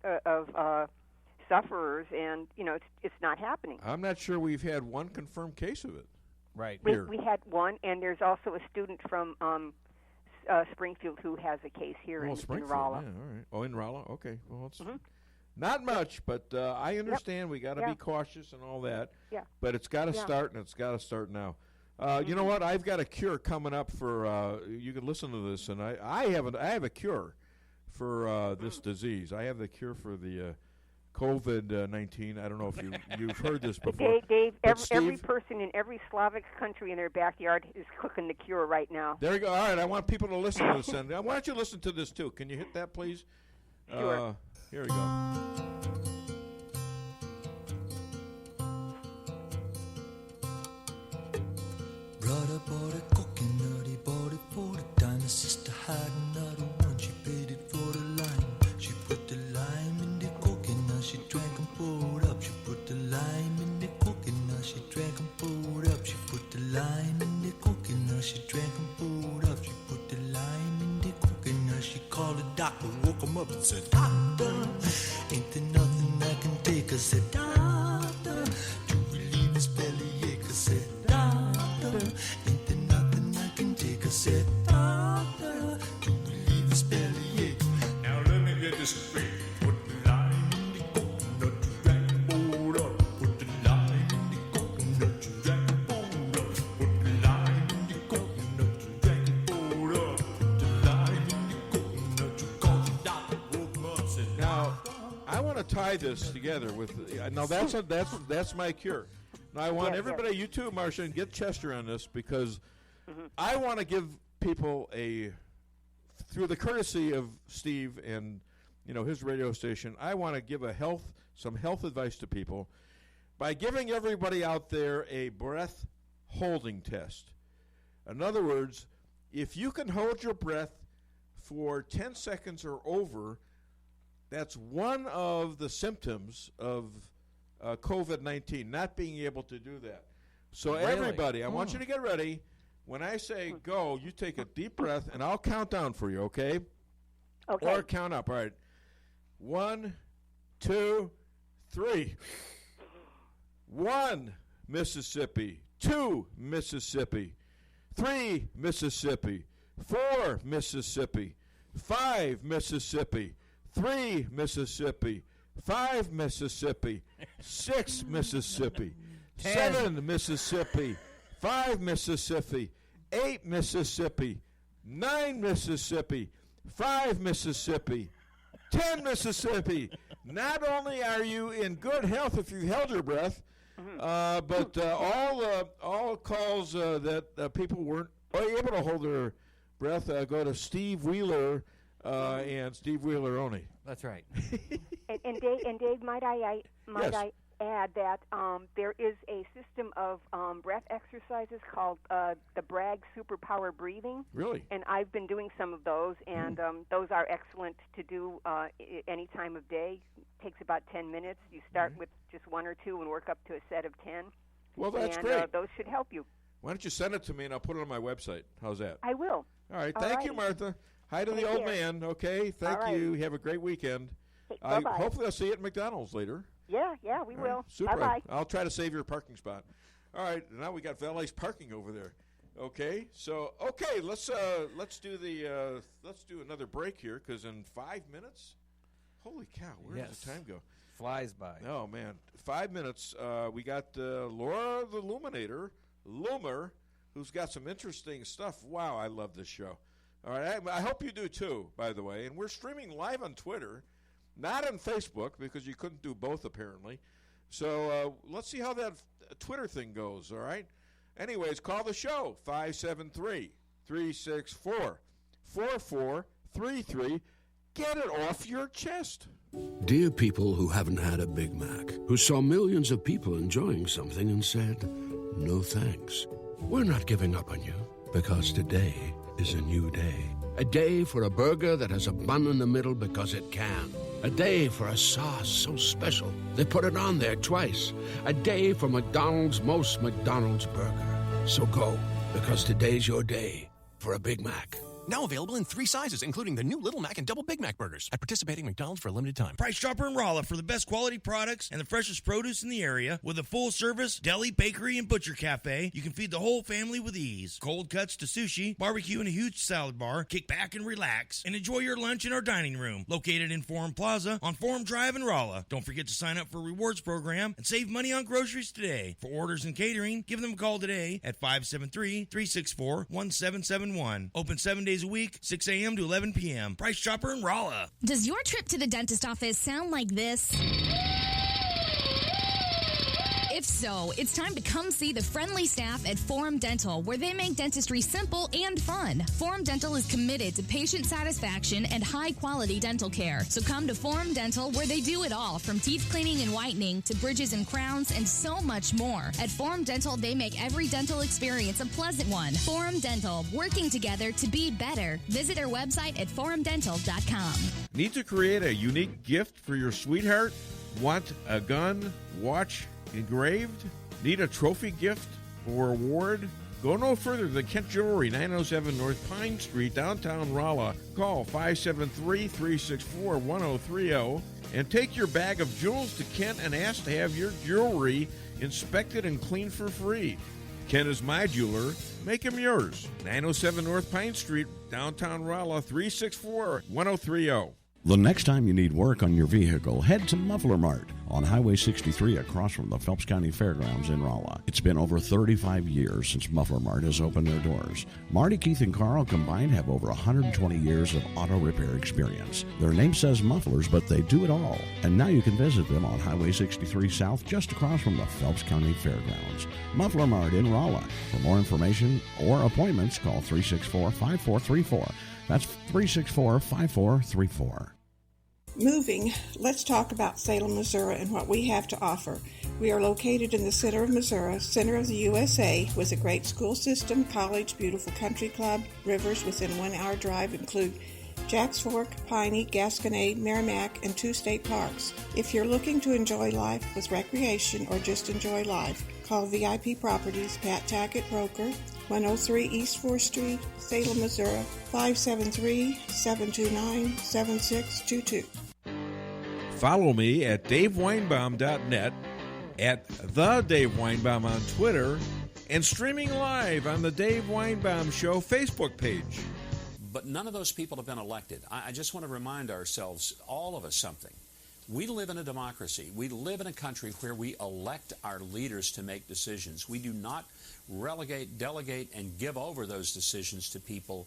of sufferers, and it's not happening. I'm not sure we've had one confirmed case of it. Right. We had one, and there's also a student from Springfield who has a case here in Rolla. Yeah, all right. Oh, in Rolla? Okay. Well, it's not much, but I understand we got to be cautious and all that. Yeah. But it's got to start, and it's got to start now. You know what? I've got a cure coming up for. You can listen to this, and I have a cure for this disease. I have the cure for the COVID-19. I don't know if you've heard this before. Dave, every person in every Slavic country in their backyard is cooking the cure right now. There you go. All right, I want people to listen to this. And why don't you listen to this, too? Can you hit that, please? Sure. Here we go. Brother bought a coconut, he bought it for the dime. His sister had another one, she paid it for the lime. She put the lime in the coconut, she drank and poured up. She put the lime in the coconut, she drank and poured up. She put the lime in the coconut, she drank and poured up. She put the lime in the coconut, she called the doctor, woke him up and said, Doctor, ain't there nothing I can take? I said, Doctor, to relieve his bellyache. I said, Doctor, ain't there nothing I can take? I said, Doctor, to relieve his bellyache. Now let me get this straight. Put the lime in the coconut, you drank and poured up. Put the lime in the coconut, you drank and poured up. Put the lime in the coconut, you drank and poured up. Put the lime in the coconut, you called the doctor, woke him up and said, Now, I want to tie this together with. Now that's my cure. Now I want everybody, you too, Marcia, and get Chester on this because I want to give people through the courtesy of Steve and his radio station. I want to give some health advice to people by giving everybody out there a breath holding test. In other words, if you can hold your breath for 10 seconds or over, that's one of the symptoms of COVID-19, not being able to do that. So everybody, I want you to get ready. When I say go, you take a deep breath, and I'll count down for you, okay? Okay. Or count up. All right. 1, 2, 3. 1, Mississippi. 2, Mississippi. 3, Mississippi. 4, Mississippi. 5, Mississippi. 3, Mississippi. 5, Mississippi. 6, Mississippi. 7, Mississippi. 5, Mississippi. 8, Mississippi. 9, Mississippi. 5, Mississippi. 10, Mississippi. Not only are you in good health if you held your breath, but all calls that people weren't able to hold their breath go to Steve Wheeler and Steve Wheeler only. That's right. And Dave, might I add that there is a system of breath exercises called the Bragg Superpower Breathing. Really? And I've been doing some of those, and those are excellent to do any time of day. It takes about 10 minutes. You start with just 1 or 2 and work up to a set of 10. Well, that's and, great. Those should help you. Why don't you send it to me, and I'll put it on my website. How's that? I will. All right. Thank you, Martha. Hi to the old man, okay? Thank you. Have a great weekend. Bye-bye. Hopefully I'll see you at McDonald's later. Yeah, we will. Super. Bye-bye. I'll try to save your parking spot. All right, now we got valet's parking over there. Okay, so let's do another break here because in 5 minutes, holy cow, where does the time go? Flies by. Oh man, 5 minutes. We got Laura the Illuminator, Loomer, who's got some interesting stuff. Wow, I love this show. All right, I hope you do too, by the way. And we're streaming live on Twitter, not on Facebook because you couldn't do both apparently. So let's see how that Twitter thing goes, all right? Anyways, call the show, 573-364-4433. Get it off your chest. Dear people who haven't had a Big Mac, who saw millions of people enjoying something and said, no thanks. We're not giving up on you. because today is a new day. A day for a burger that has a bun in the middle because it can. A day for a sauce so special they put it on there twice. A day for McDonald's most McDonald's burger. So go, because today's your day for a Big Mac. Now available in 3 sizes, including the new Little Mac and Double Big Mac burgers at participating McDonald's for a limited time. Price Chopper in Rolla for the best quality products and the freshest produce in the area. With a full-service deli, bakery, and butcher cafe, you can feed the whole family with ease. Cold cuts to sushi, barbecue, and a huge salad bar. Kick back and relax, and enjoy your lunch in our dining room, located in Forum Plaza on Forum Drive in Rolla. Don't forget to sign up for a rewards program and save money on groceries today. For orders and catering, give them a call today at 573-364-1771. Open 7 days a week, 6 a.m. to 11 p.m. Price Chopper in Rolla. Does your trip to the dentist office sound like this? If so, it's time to come see the friendly staff at Forum Dental, where they make dentistry simple and fun. Forum Dental is committed to patient satisfaction and high-quality dental care. So come to Forum Dental, where they do it all, from teeth cleaning and whitening to bridges and crowns and so much more. At Forum Dental, they make every dental experience a pleasant one. Forum Dental, working together to be better. Visit our website at forumdental.com. Need to create a unique gift for your sweetheart? Want a gun, watch engraved? Need a trophy gift or award? Go no further than Kent Jewelry, 907 North Pine Street, downtown Rolla. Call 573-364-1030 and take your bag of jewels to Kent and ask to have your jewelry inspected and cleaned for free. Kent is my jeweler. Make him yours. 907 North Pine Street, downtown Rolla, 364-1030. The next time you need work on your vehicle, head to Muffler Mart on Highway 63 across from the Phelps County Fairgrounds in Rolla. It's been over 35 years since Muffler Mart has opened their doors. Marty, Keith, and Carl combined have over 120 years of auto repair experience. Their name says mufflers, but they do it all. And now you can visit them on Highway 63 South, just across from the Phelps County Fairgrounds. Muffler Mart in Rolla. For more information or appointments, call 364-5434. That's 364-5434. Moving, let's talk about Salem, Missouri and what we have to offer. We are located in the center of Missouri, center of the USA, with a great school system, college, beautiful country club. Rivers within 1 hour drive include Jack's Fork, Piney, Gasconade, Merrimack, and 2 state parks. If you're looking to enjoy life with recreation or just enjoy life, call VIP Properties, Pat Tackett, broker, 103 East 4th Street, Salem, Missouri, 573-729-7622. Follow me at DaveWeinbaum.net, at The Dave Weinbaum on Twitter, and streaming live on the Dave Weinbaum Show Facebook page. But none of those people have been elected. I just want to remind ourselves, all of us, something. We live in a democracy. We live in a country where we elect our leaders to make decisions. We do not relegate, delegate, and give over those decisions to people,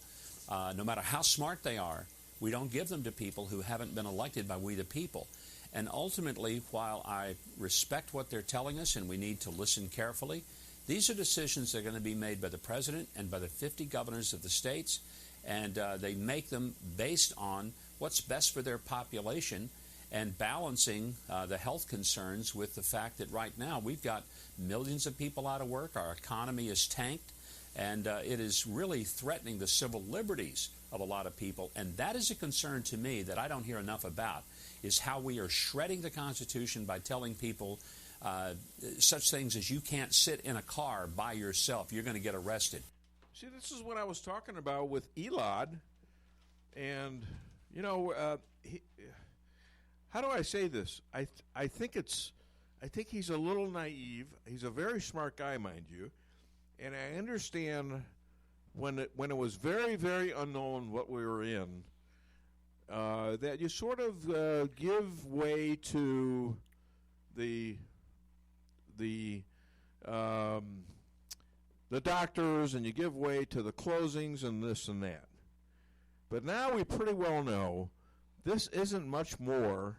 no matter how smart they are. We don't give them to people who haven't been elected by we the people. And ultimately, while I respect what they're telling us and we need to listen carefully, these are decisions that are going to be made by the president and by the 50 governors of the states, and they make them based on what's best for their population and balancing the health concerns with the fact that right now we've got millions of people out of work, our economy is tanked, and it is really threatening the civil liberties of a lot of people. And that is a concern to me that I don't hear enough about, is how we are shredding the Constitution by telling people such things as you can't sit in a car by yourself, you're going to get arrested. See, this is what I was talking about with Elad, and, you know, how do I say this? I think he's a little naive. He's a very smart guy, mind you, and I understand when it was very, very unknown what we were in, that you sort of give way to the doctors, and you give way to the closings and this and that. But now we pretty well know this isn't much more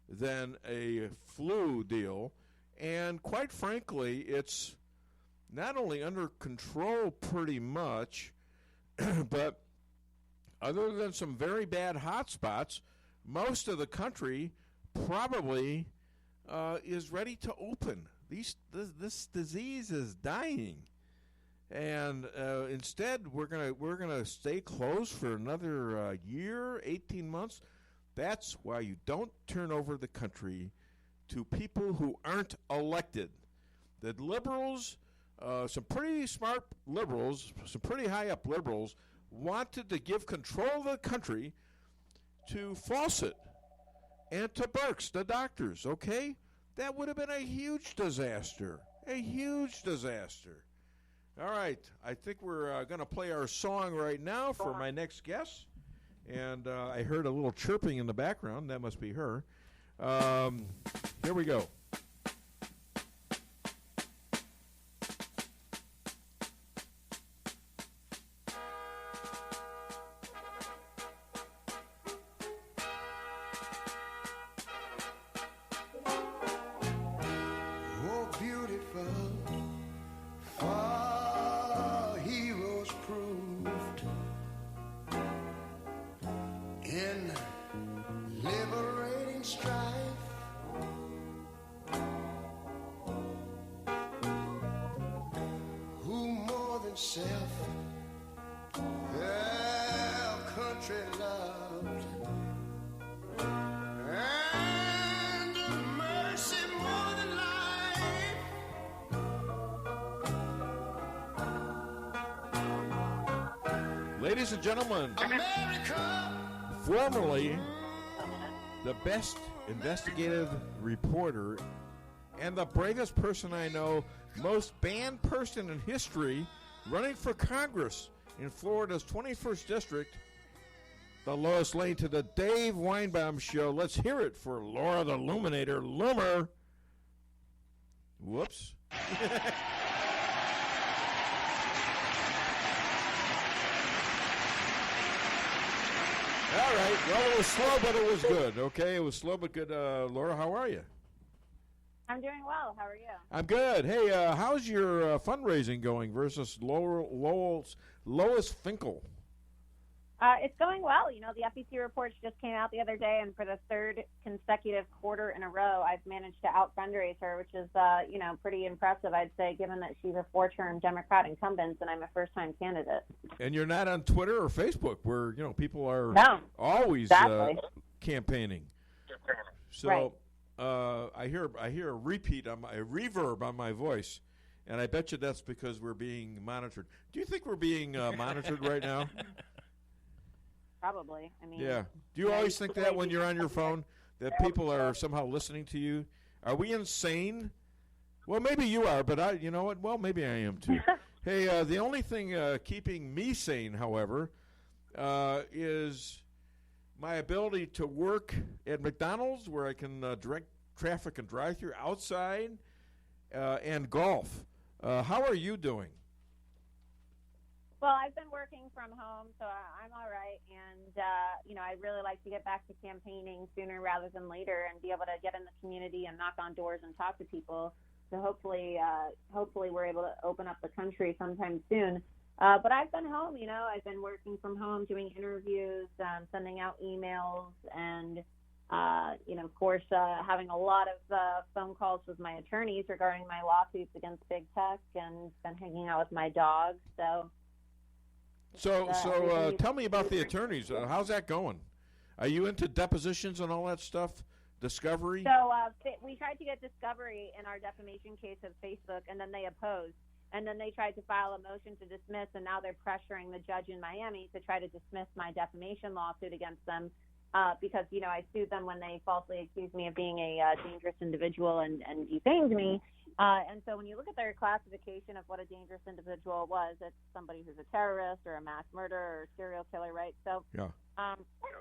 than a flu deal, and quite frankly, it's not only under control pretty much, but other than some very bad hot spots, most of the country probably is ready to open. This disease is dying. And instead, we're gonna stay closed for another year, 18 months. That's why you don't turn over the country to people who aren't elected. The liberals, some pretty smart liberals, some pretty high-up liberals, wanted to give control of the country to Fawcett and to Burks, the doctors, okay? That would have been a huge disaster. A huge disaster. All right, I think we're going to play our song right now for my next guest. And I heard a little chirping in the background. That must be her. Here we go. Oh, beautiful, far heroes proved in liberating strife. Who more than self their country loved, and mercy more than life. Ladies and gentlemen, America, formerly the best investigative reporter and the bravest person I know, most banned person in history, running for Congress in Florida's 21st District, the Lois Lane to the Dave Weinbaum Show. Let's hear it for Laura the Luminator, Loomer. Whoops. All right. Well, it was slow, but it was good. Okay, it was slow but good. Laura, how are you? I'm doing well. How are you? I'm good. Hey, how's your fundraising going versus Lois Finkel? It's going well. You know, the FEC reports just came out the other day, and for the third consecutive quarter in a row, I've managed to out-fundraise her, which is, pretty impressive, I'd say, given that she's a four-term Democrat incumbent and I'm a first-time candidate. And you're not on Twitter or Facebook, where people are always campaigning. So right. I hear a repeat on a reverb on my voice, and I bet you that's because we're being monitored. Do you think we're being monitored right now? Probably. I mean, yeah. Do you always think that when you're on your phone, that people are somehow listening to you? Are we insane? Well, maybe you are, but you know what? Well, maybe I am too. Hey, the only thing keeping me sane, however, is my ability to work at McDonald's, where I can direct traffic and drive-through outside, and golf. How are you doing? Well, I've been working from home, so I'm all right. And, I'd really like to get back to campaigning sooner rather than later and be able to get in the community and knock on doors and talk to people. So hopefully we're able to open up the country sometime soon. But I've been home, I've been working from home, doing interviews, sending out emails, and, of course, having a lot of phone calls with my attorneys regarding my lawsuits against big tech, and been hanging out with my dogs. So tell me about the attorneys. How's that going? Are you into depositions and all that stuff? Discovery? So we tried to get discovery in our defamation case of Facebook, and then they opposed. And then they tried to file a motion to dismiss, and now they're pressuring the judge in Miami to try to dismiss my defamation lawsuit against them because, I sued them when they falsely accused me of being a dangerous individual and defamed me. And so when you look at their classification of what a dangerous individual was, it's somebody who's a terrorist or a mass murderer or a serial killer, right? So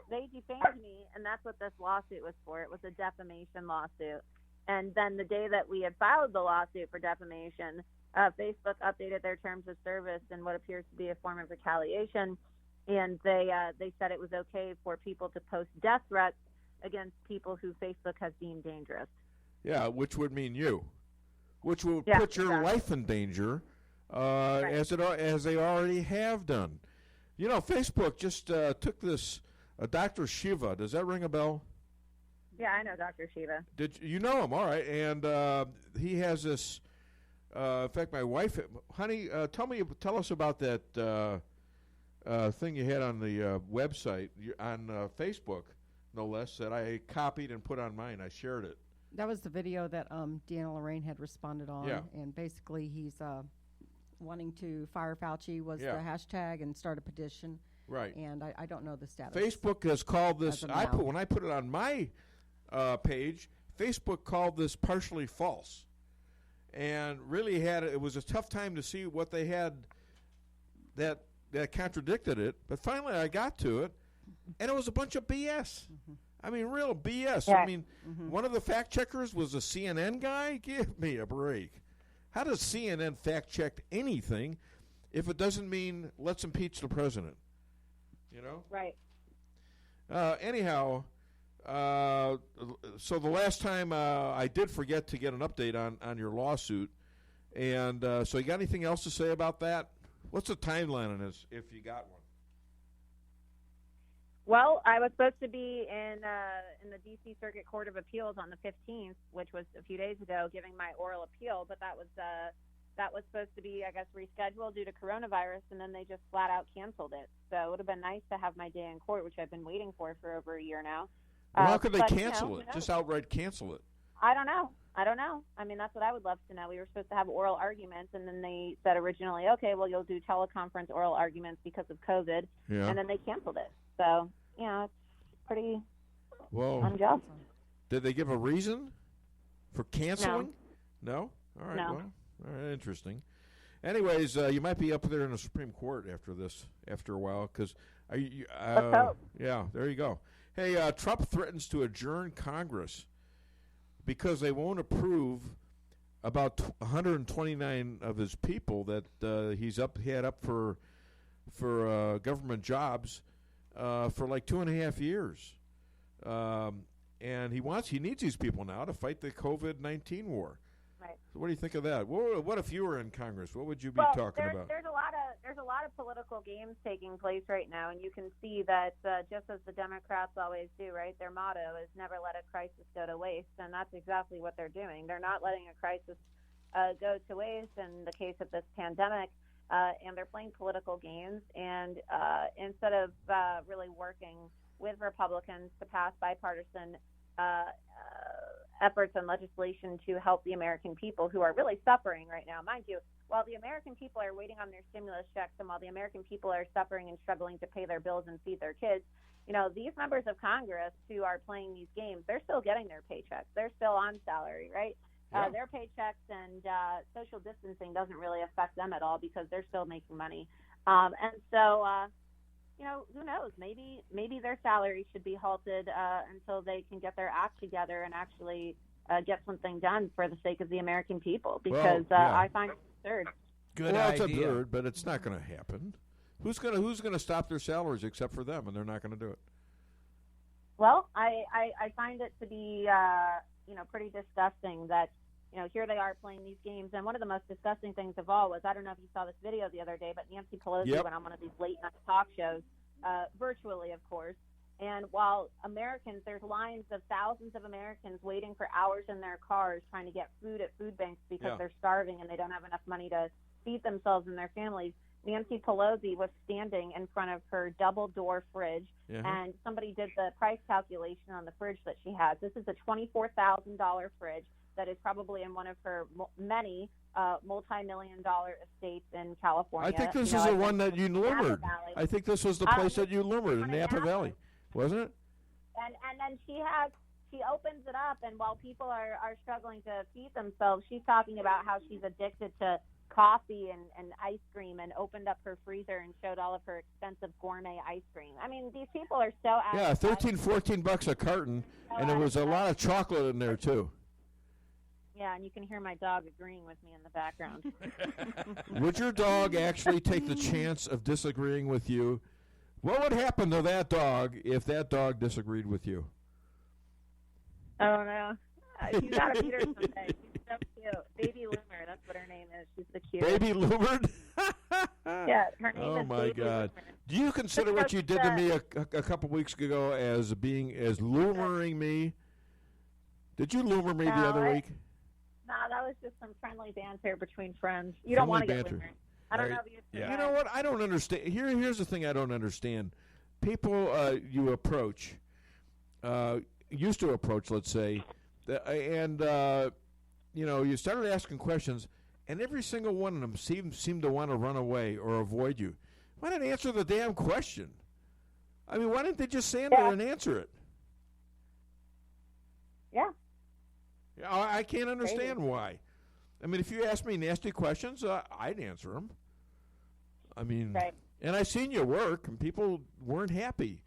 they defamed me, and that's what this lawsuit was for. It was a defamation lawsuit. And then the day that we had filed the lawsuit for defamation, Facebook updated their terms of service in what appears to be a form of retaliation, and they said it was okay for people to post death threats against people who Facebook has deemed dangerous. Yeah, which would mean you. Which will put your life in danger, as they already have done. Facebook just took this Dr. Shiva. Does that ring a bell? Yeah, I know Dr. Shiva. Did you know him? All right, and he has this In fact, my wife, honey, tell us about that thing you had on the website, on Facebook, no less, that I copied and put on mine. I shared it. That was the video that DeAnna Lorraine had responded on. Yeah. And basically he's wanting to fire Fauci was the hashtag and start a petition. Right. And I don't know the status. Facebook has called this, when I put it on my page, Facebook called this partially false. And really it was a tough time to see what they had that contradicted it. But finally I got to it, and it was a bunch of BS. Mm-hmm. I mean, real BS. Yeah. I mean, one of the fact checkers was a CNN guy? Give me a break. How does CNN fact check anything if it doesn't mean let's impeach the president? You know? Right. Anyhow, so the last time I did forget to get an update on your lawsuit. And so you got anything else to say about that? What's the timeline on this, if you got one? Well, I was supposed to be in the D.C. Circuit Court of Appeals on the 15th, which was a few days ago, giving my oral appeal. But that was supposed to be, I guess, rescheduled due to coronavirus, and then they just flat out canceled it. So it would have been nice to have my day in court, which I've been waiting for over a year now. Well, how could they cancel it? Just outright cancel it? I don't know. I mean, that's what I would love to know. We were supposed to have oral arguments, and then they said originally, okay, well, you'll do teleconference oral arguments because of COVID, and then they canceled it. So, it's pretty unjust. Did they give a reason for canceling? No? All right, no. Well, all right, interesting. Anyways, you might be up there in the Supreme Court after a while, because yeah, there you go. Hey, Trump threatens to adjourn Congress because they won't approve about 129 of his people that he had up for government jobs for like 2.5 years, and he needs these people now to fight the COVID-19 war. Right. So what do you think of that? What if you were in Congress? What would you be talking about? There's a lot of political games taking place right now, and you can see that just as the Democrats always do, right? Their motto is never let a crisis go to waste, and that's exactly what they're doing. They're not letting a crisis go to waste in the case of this pandemic, and they're playing political games. And instead of really working with Republicans to pass bipartisan efforts and legislation to help the American people who are really suffering right now. Mind you, while the American people are waiting on their stimulus checks and while the American people are suffering and struggling to pay their bills and feed their kids, these members of Congress who are playing these games, they're still getting their paychecks. They're still on salary, right? Yeah. Their paychecks and social distancing doesn't really affect them at all because they're still making money. And so, who knows? Maybe their salary should be halted until they can get their act together and actually get something done for the sake of the American people. Because I find it absurd. Good idea. It's absurd, but it's not going to happen. Who's going to stop their salaries except for them, and they're not going to do it? Well, I find it to be pretty disgusting that here they are playing these games. And one of the most disgusting things of all was, I don't know if you saw this video the other day, but Nancy Pelosi went on one of these late night talk shows, virtually, of course. And while there's lines of thousands of Americans waiting for hours in their cars trying to get food at food banks because they're starving and they don't have enough money to feed themselves and their families, Nancy Pelosi was standing in front of her double-door fridge, and somebody did the price calculation on the fridge that she has. This is a $24,000 fridge that is probably in one of her many multi-million-dollar estates in California. I think this is the one that you Loomered. I think this was the place that you Loomered in Napa Valley, wasn't it? And then she opens it up, and while people are struggling to feed themselves, she's talking about how she's addicted to coffee and ice cream, and opened up her freezer and showed all of her expensive gourmet ice cream. I mean, these people are so $13-14 a carton, and there was a lot of chocolate in there too. Yeah, and you can hear my dog agreeing with me in the background. Would your dog actually take the chance of disagreeing with you? What would happen to that dog if that dog disagreed with you? Oh, no. You got to meet her someday. She's so cute. Baby Loomer, that's what her name is. She's the cutest. Baby Loomer? Yeah, her name is Oh, my Baby God. Loomer. Do you consider what you did to me a couple weeks ago as loomering me? Did you Loomer me the other week? No, that That was just some friendly banter between friends. You don't want to get Loomer. I don't know if you. You know what? I don't understand. Here's the thing I don't understand. People you approach, used to approach, let's say, and you started asking questions, and every single one of them seemed to want to run away or avoid you. Why not answer the damn question? I mean, why didn't they just stand there and answer it? Yeah. I can't understand why. I mean, if you ask me nasty questions, I'd answer them. I mean, and I seen your work, and people weren't happy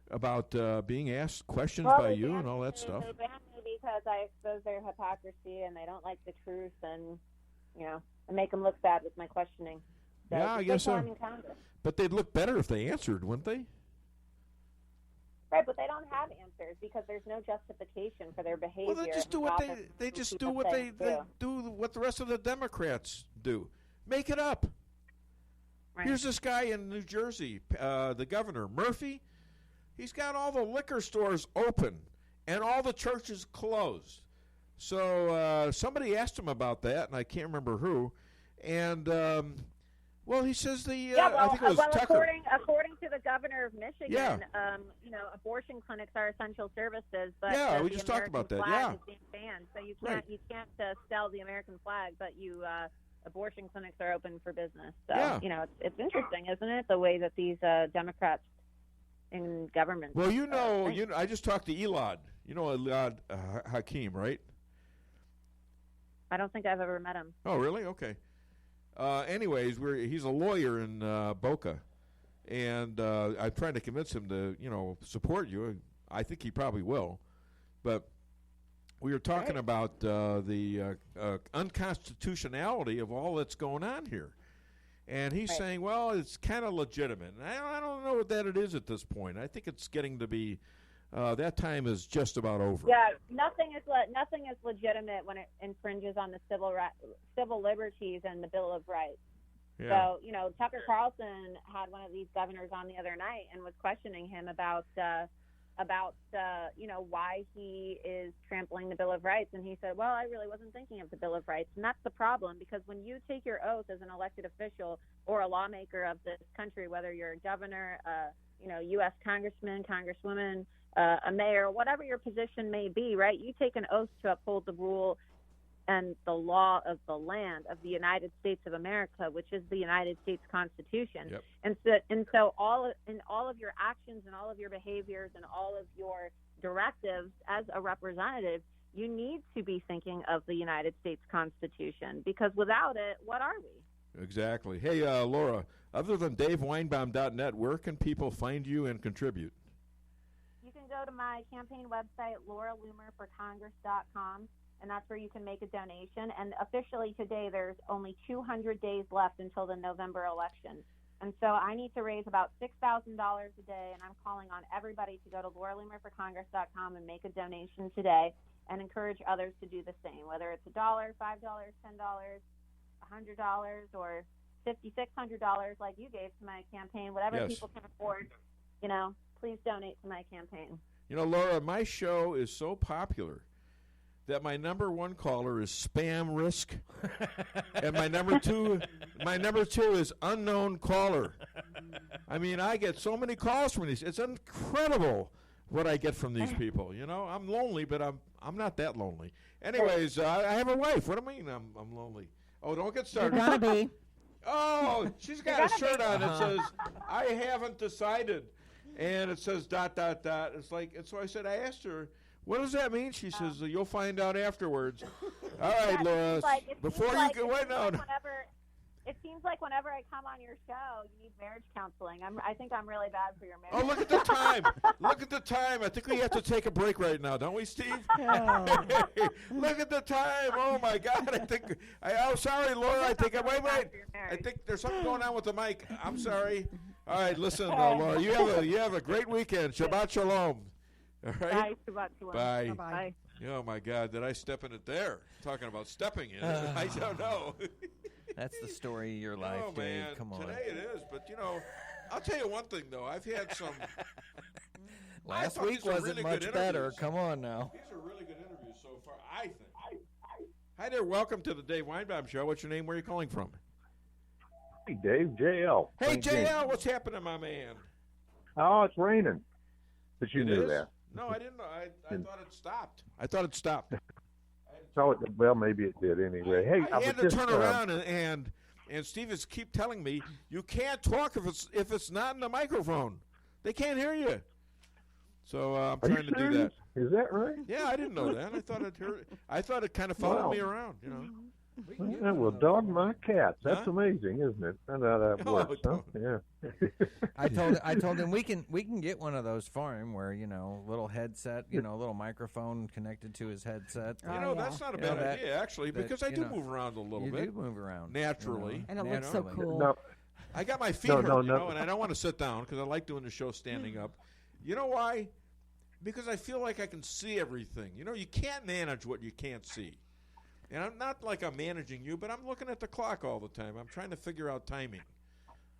about being asked questions by you and all that stuff. They banned me because I expose their hypocrisy, and they don't like the truth, and I make them look bad with my questioning. So yeah, I guess so. But they'd look better if they answered, wouldn't they? Right, but they don't have answers because there's no justification for their behavior. Well, they just do what they just do what they do what the rest of the Democrats do. Make it up. Right. Here's this guy in New Jersey, the governor, Murphy. He's got all the liquor stores open and all the churches closed. So somebody asked him about that, and I can't remember who. And well, he says I think it was Tucker. According to the governor of Michigan, abortion clinics are essential services. But we just talked about that. Flag is being banned, so you can't sell the American flag, but abortion clinics are open for business. So it's interesting, isn't it? The way that these Democrats in government. Well, I just talked to Elad. You know Elad Hakim, right? I don't think I've ever met him. Oh, really? Okay. Anyways, he's a lawyer in Boca, and I'm trying to convince him to, support you. I think he probably will, but we were talking about the unconstitutionality of all that's going on here, and he's saying, well, it's kind of legitimate. And I don't know that it is at this point. I think it's getting to be that time is just about over. Yeah, nothing is legitimate when it infringes on the civil liberties and the Bill of Rights. Yeah. So, Tucker Carlson had one of these governors on the other night and was questioning him about why he is trampling the Bill of Rights. And he said, well, I really wasn't thinking of the Bill of Rights. And that's the problem, because when you take your oath as an elected official or a lawmaker of this country, whether you're a governor, U.S. congressman, congresswoman, a mayor, whatever your position may be, right? You take an oath to uphold the rule and the law of the land of the United States of America, which is the United States Constitution. Yep. And so all of your actions and all of your behaviors and all of your directives as a representative, you need to be thinking of the United States Constitution, because without it, what are we? Exactly. Hey, Laura, other than DaveWeinbaum.net, where can people find you and contribute? You can go to my campaign website, LauraLoomerForCongress.com, and that's where you can make a donation. And officially today, there's only 200 days left until the November election. And so I need to raise about $6,000 a day, and I'm calling on everybody to go to LauraLoomerForCongress.com and make a donation today and encourage others to do the same, whether it's $1, $5, $10, $100, or $5,600 like you gave to my campaign, whatever people can afford, please donate to my campaign. Laura, my show is so popular that my number one caller is spam risk, and my number two is unknown caller. I mean, I get so many calls from these. It's incredible what I get from these people. I'm lonely, but I'm not that lonely. Anyways, I have a wife. What do you mean I'm lonely? Oh, don't get started. You're gonna be. Oh, she's got a shirt on that says, I haven't decided. And it says ... It's like, and so I asked her, what does that mean? She says, you'll find out afterwards. All right, Laura. It seems like whenever I come on your show, you need marriage counseling. I think I'm really bad for your marriage. Oh, look at the time. Look at the time. I think we have to take a break right now, don't we, Steve? Oh. Hey, look at the time. Oh, my God. Sorry, Laura. I think there's something going on with the mic. I'm sorry. All right, listen, Laura, you have a great weekend. Shabbat shalom. All right? Bye. Shabbat shalom. Bye. Bye. Oh, my God. Did I step in it there? Talking about stepping in it. I don't know. That's the story of your life, Dave. Man. Come on. Today it is, but, I'll tell you one thing, though. I've had some... Last week wasn't much better. Come on now. These are really good interviews so far, I think. Hi there. Welcome to the Dave Weinbaum Show. What's your name? Where are you calling from? Hey, Dave, JL. Hey, JL. What's happening, my man? Oh, it's raining. But you knew is? that. No, I didn't know. I thought it stopped. I thought it stopped. Well, maybe it did anyway. Hey, I had to turn around and Steve is keep telling me you can't talk if it's not in the microphone. They can't hear you. So I'm trying to do that. Is that right? Yeah, I didn't know that. I thought it heard. I thought it kind of followed me around. You know. Well, dog my cats. That's amazing, isn't it? I know how that works. Huh? Yeah. I told him we can get one of those for him where little headset, little microphone connected to his headset. That's not a bad idea actually, because I do move around a little bit. You do move around naturally, and it looks so cool. No. I got my feet hurt, and I don't want to sit down because I like doing the show standing up. You know why? Because I feel like I can see everything. You can't manage what you can't see. And I'm not like I'm managing you, but I'm looking at the clock all the time. I'm trying to figure out timing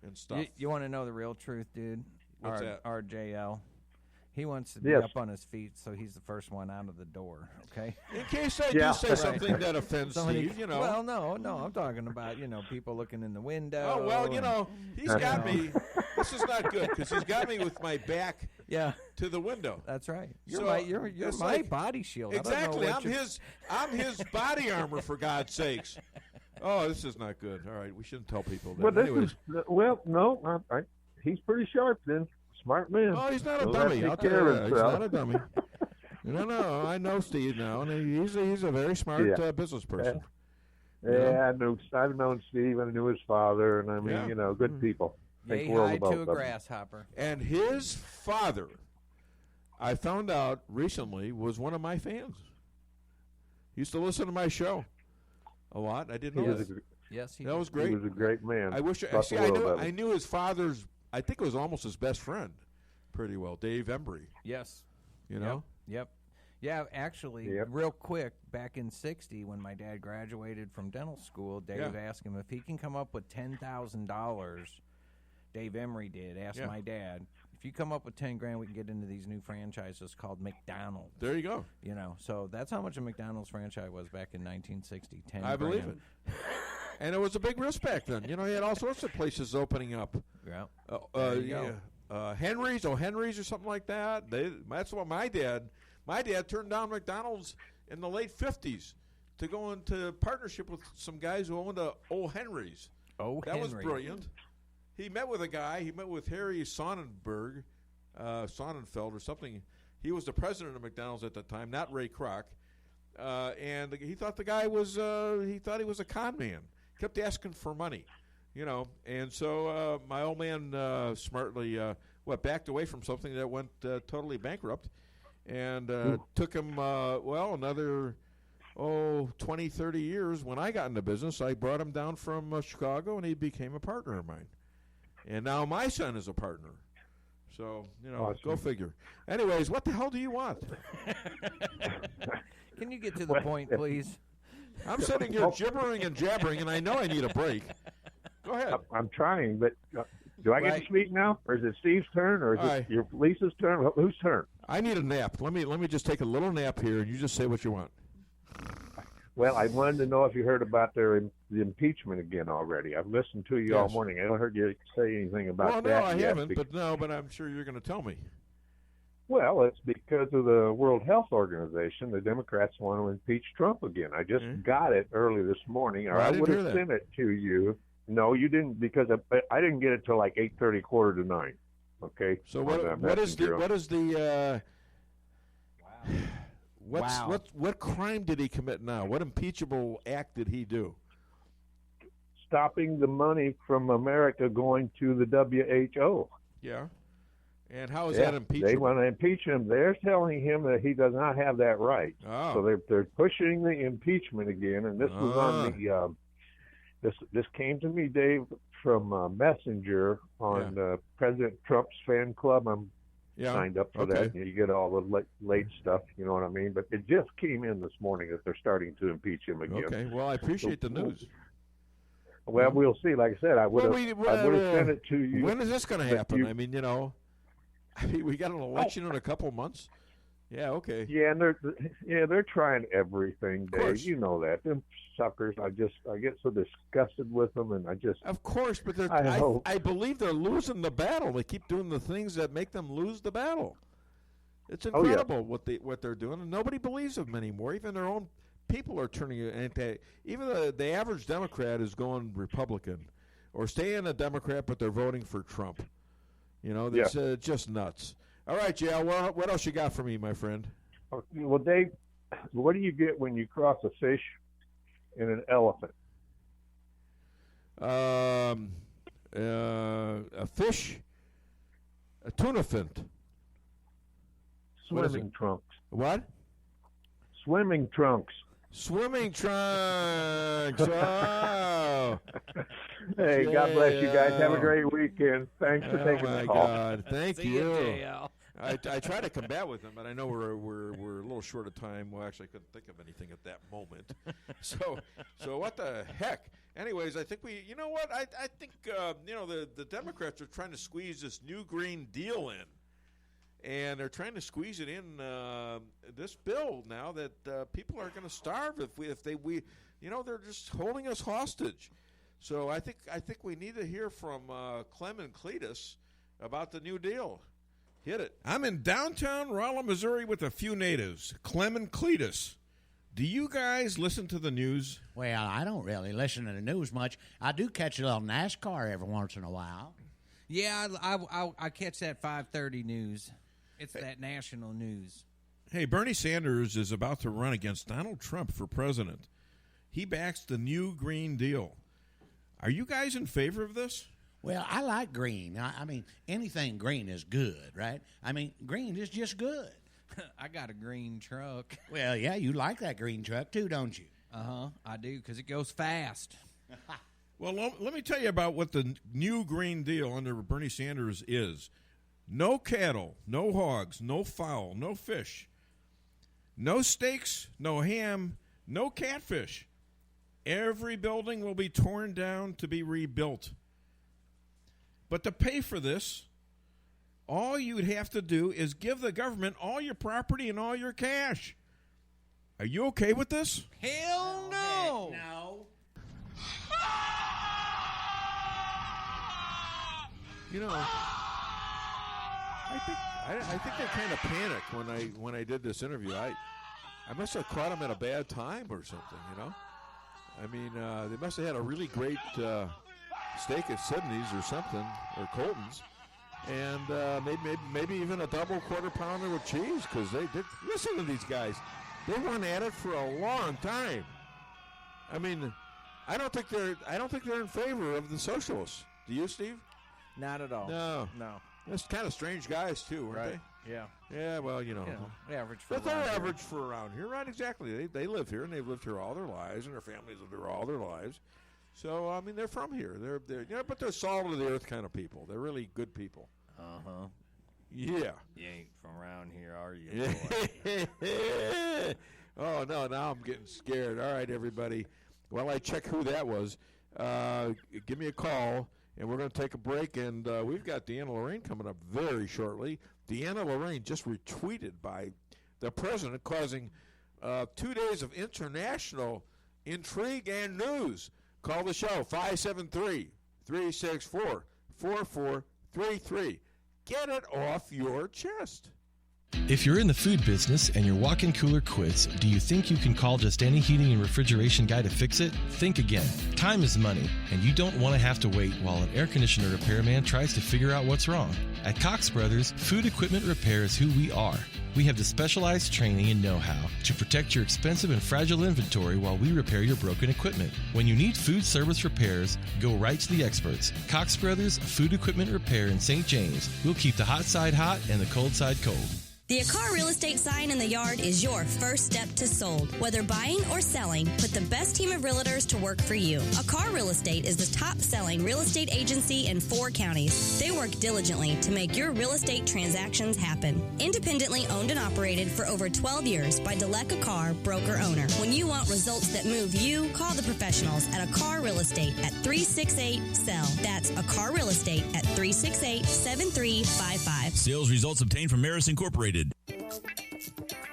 and stuff. You want to know the real truth, dude? What's that? Our JL. He wants to be up on his feet, so he's the first one out of the door, okay? In case I do say something that offends Steve, Well, no, I'm talking about, people looking in the window. Oh, well, he's got me. This is not good because he's got me with my back to the window. That's right. You're my body shield. Exactly. I'm his body armor, for God's sakes. Oh, this is not good. All right, we shouldn't tell people that. No, he's pretty sharp then. Smart man. Oh, he's not a dummy. I'll tell you that. He's not a dummy. No, I know Steve now, and he's a very smart business person. I've known Steve, and I knew his father, and I mean, good people. Yay, high to a grasshopper. And his father, I found out recently, was one of my fans. He used to listen to my show a lot. I didn't know that. Yes, that was great. He was a great man. I wish. I knew his father's. I think it was almost his best friend, pretty well, Dave Embry. Yes. Yep. Yeah, actually, real quick, back in '60, when my dad graduated from dental school, Dave asked him if he can come up with $10,000. Dave Emery did. Asked my dad, if you come up with $10,000, we can get into these new franchises called McDonald's. There you go. So that's how much a McDonald's franchise was back in 1960. I believe it. And it was a big risk back then. You had all sorts of places opening up. Yeah. Henry's or something like that. That's what my dad turned down McDonald's in the late 50s to go into partnership with some guys who owned old Henry's. That was brilliant. He met with a guy. He met with Harry Sonnenfeld or something. He was the president of McDonald's at the time, not Ray Kroc. And he thought the guy was he was a con man. Kept asking for money, And so my old man smartly backed away from something that went totally bankrupt, and took him another 20, 30 years. When I got into business, I brought him down from Chicago, and he became a partner of mine. And now my son is a partner. So, awesome. Go figure. Anyways, what the hell do you want? Can you get to the point, please? I'm sitting here gibbering and jabbering, and I know I need a break. Go ahead. I'm trying, but do I get to speak now? Or is it Steve's turn, or is it your Lisa's turn? Whose turn? I need a nap. Let me just take a little nap here, and you just say what you want. Well, I wanted to know if you heard about the impeachment again already. I've listened to you all morning. I haven't heard you say anything about that I yet. haven't, but I'm sure you're going to tell me. Well, it's because of the World Health Organization. The Democrats want to impeach Trump again. I just got it early this morning, or I would have sent it to you. No, you didn't, because I didn't get it till like 8:30, 8:45. Okay. So what crime did he commit now? What impeachable act did he do? Stopping the money from America going to the WHO. Yeah. And how is that impeachable? They want to impeach him. They're telling him that he does not have that right. Oh. So they're pushing the impeachment again. And this was on the this came to me, Dave, from Messenger on President Trump's fan club. I'm signed up for that. You get all the late stuff, you know what I mean? But it just came in this morning that they're starting to impeach him again. Okay, well, I appreciate the news. Well, we'll see. Like I said, I would have sent it to you. When is this going to happen? I mean, we got an election in a couple months. Yeah, okay. Yeah, and they're trying everything, Dave. You know that. Them suckers, I get so disgusted with them, and Of course, but I believe they're losing the battle. They keep doing the things that make them lose the battle. It's incredible what they're doing, and nobody believes them anymore. Even their own people are turning anti. Even the average Democrat is going Republican, or staying a Democrat, but they're voting for Trump. You know, it's just nuts. All right, JL, what else you got for me, my friend? Well, Dave, what do you get when you cross a fish and an elephant? A fish, a tuna fin. Swimming trunks. What? Swimming trunks. Swimming trunks. Oh. Hey, God bless you guys. Have a great weekend. Thanks for taking the call. Oh, my God. Thank See you. JL. I try to combat with them, but I know we're a little short of time. Well, actually, I couldn't think of anything at that moment. So what the heck? Anyways, I think you know what? I think, the Democrats are trying to squeeze this new Green Deal in. And they're trying to squeeze it in this bill now that people are going to starve if they they're just holding us hostage. So I think we need to hear from Clem and Cletus about the New Deal. Hit it. I'm in downtown Rolla, Missouri with a few natives. Clem and Cletus. Do you guys listen to the news? Well, I don't really listen to the news much. I do catch a little NASCAR every once in a while. Yeah, I catch that 5:30 news. It's that national news. Hey, Bernie Sanders is about to run against Donald Trump for president. He backs the new Green Deal. Are you guys in favor of this? Well, I like green. I mean, anything green is good, right? I mean, green is just good. I got a green truck. Well, yeah, you like that green truck too, don't you? Uh-huh, I do, because it goes fast. Well, let me tell you about what the new Green Deal under Bernie Sanders is. No cattle, no hogs, no fowl, no fish, no steaks, no ham, no catfish. Every building will be torn down to be rebuilt. But to pay for this, all you'd have to do is give the government all your property and all your cash. Are you okay with this? Hell no! No. You know, I think they kind of panicked when I did this interview. I must have caught them at a bad time or something. You know, I mean, they must have had a really great steak at Sydney's or something, or Colton's, and maybe even a double quarter pounder with cheese, because they did. Listen to these guys; they went at it for a long time. I mean, I don't think they're in favor of the socialists. Do you, Steve? Not at all. No. That's kind of strange guys too, aren't they? Yeah. Yeah. Well, average. But they're average for around here, right? Exactly. They live here, and they've lived here all their lives, and their families lived here all their lives. So I mean, they're from here. They're but they're salt of the earth kind of people. They're really good people. Uh-huh. Yeah. You ain't from around here, are you? Boy? Oh no! Now I'm getting scared. All right, everybody. While I check who that was, give me a call. And we're going to take a break, and we've got DeAnna Lorraine coming up very shortly. DeAnna Lorraine just retweeted by the president, causing 2 days of international intrigue and news. Call the show, 573-364-4433. Get it off your chest. If you're in the food business and your walk-in cooler quits, do you think you can call just any heating and refrigeration guy to fix it? Think again. Time is money, and you don't want to have to wait while an air conditioner repairman tries to figure out what's wrong. At Cox Brothers, food equipment repair is who we are. We have the specialized training and know-how to protect your expensive and fragile inventory while we repair your broken equipment. When you need food service repairs, go right to the experts. Cox Brothers Food Equipment Repair in St. James. We'll keep the hot side hot and the cold side cold. The Akar Real Estate sign in the yard is your first step to sold. Whether buying or selling, put the best team of realtors to work for you. Akar Real Estate is the top-selling real estate agency in 4 counties. They work diligently to make your real estate transactions happen. Independently owned and operated for over 12 years by Delek Akar, broker-owner. When you want results that move you, call the professionals at Akar Real Estate at 368-SELL. That's Akar Real Estate at 368-7355. Sales results obtained from Maris Incorporated.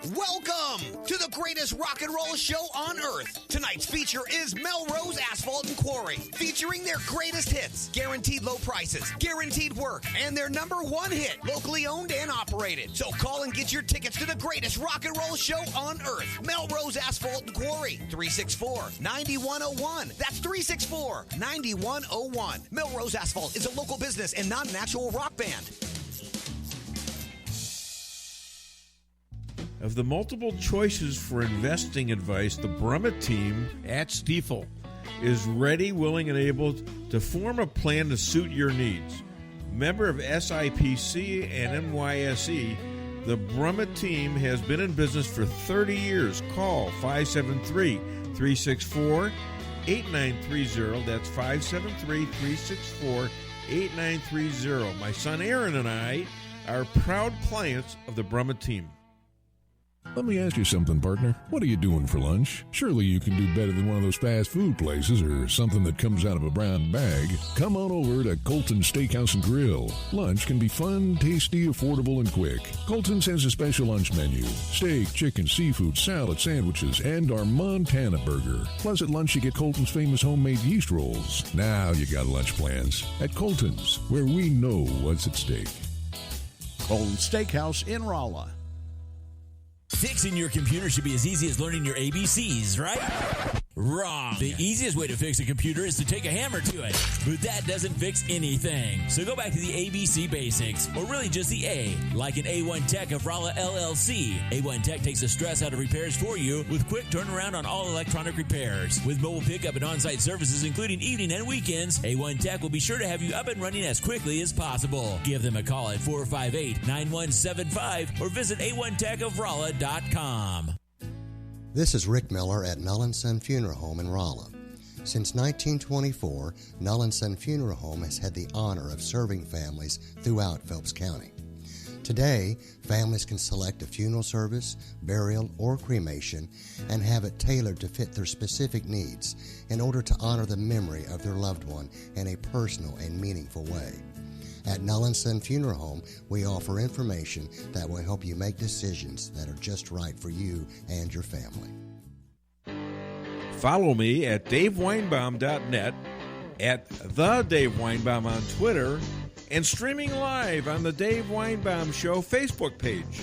Welcome to the greatest rock and roll show on earth. Tonight's feature is Melrose Asphalt and Quarry, featuring their greatest hits, guaranteed low prices, guaranteed work, and their #1 hit, locally owned and operated. So call and get your tickets to the greatest rock and roll show on earth. Melrose Asphalt and Quarry, 364-9101. That's 364-9101. Melrose Asphalt is a local business and not an actual rock band. Of the multiple choices for investing advice, the Brummett team at Stifel is ready, willing, and able to form a plan to suit your needs. Member of SIPC and NYSE, the Brummett team has been in business for 30 years. Call 573-364-8930. That's 573-364-8930. My son Aaron and I are proud clients of the Brummett team. Let me ask you something, partner. What are you doing for lunch? Surely you can do better than one of those fast food places or something that comes out of a brown bag. Come on over to Colton's Steakhouse and Grill. Lunch can be fun, tasty, affordable, and quick. Colton's has a special lunch menu. Steak, chicken, seafood, salad, sandwiches, and our Montana burger. Plus at lunch you get Colton's famous homemade yeast rolls. Now you got lunch plans at Colton's, where we know what's at stake. Colton's Steakhouse in Rolla. Fixing your computer should be as easy as learning your ABCs, right? Wrong. The easiest way to fix a computer is to take a hammer to it, but that doesn't fix anything. So go back to the ABC basics, or really just the A, like an A1 Tech of Rolla LLC. A1 Tech takes the stress out of repairs for you with quick turnaround on all electronic repairs. With mobile pickup and on-site services, including evening and weekends, A1 Tech will be sure to have you up and running as quickly as possible. Give them a call at 458-9175 or visit a1techofrolla.com. This is Rick Miller at Null & Son Funeral Home in Rolla. Since 1924, Null & Son Funeral Home has had the honor of serving families throughout Phelps County. Today, families can select a funeral service, burial, or cremation and have it tailored to fit their specific needs in order to honor the memory of their loved one in a personal and meaningful way. At Null & Son Funeral Home, we offer information that will help you make decisions that are just right for you and your family. Follow me at daveweinbaum.net, at The Dave Weinbaum on Twitter, and streaming live on the Dave Weinbaum Show Facebook page.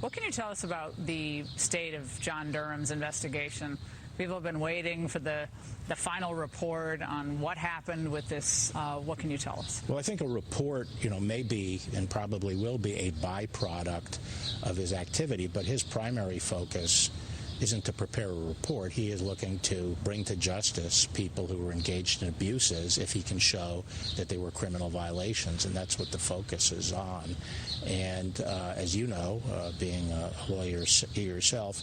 What can you tell us about the state of John Durham's investigation? People have been waiting for the final report on what happened with this. What can you tell us? Well, I think a report, may be and probably will be a byproduct of his activity, but his primary focus isn't to prepare a report. He is looking to bring to justice people who were engaged in abuses if he can show that they were criminal violations, and that's what the focus is on. And as you know, being a lawyer yourself,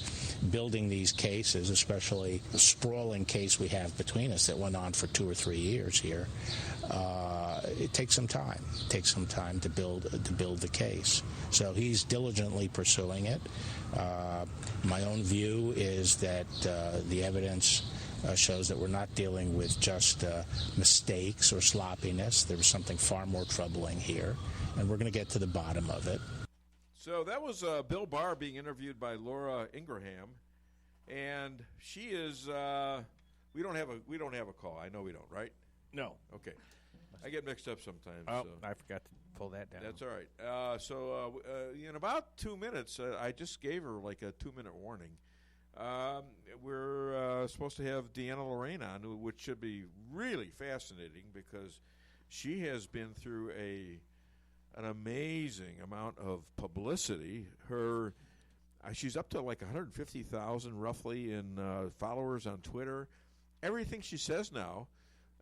building these cases, especially the sprawling case we have between us that went on for 2 or 3 years here, it takes some time. It takes some time to build the case. So he's diligently pursuing it. My own view is that the evidence shows that we're not dealing with just mistakes or sloppiness. There was something far more troubling here, and we're going to get to the bottom of it. So that was Bill Barr being interviewed by Laura Ingraham, and she is. We don't have a call. I know we don't, right? No. Okay. I get mixed up sometimes. Oh, so. I forgot to pull that down. That's all right. So in about 2 minutes, I just gave her like a 2-minute warning. We're supposed to have DeAnna Lorraine on, which should be really fascinating because she has been through an amazing amount of publicity. She's up to like 150,000 roughly in followers on Twitter. Everything she says now.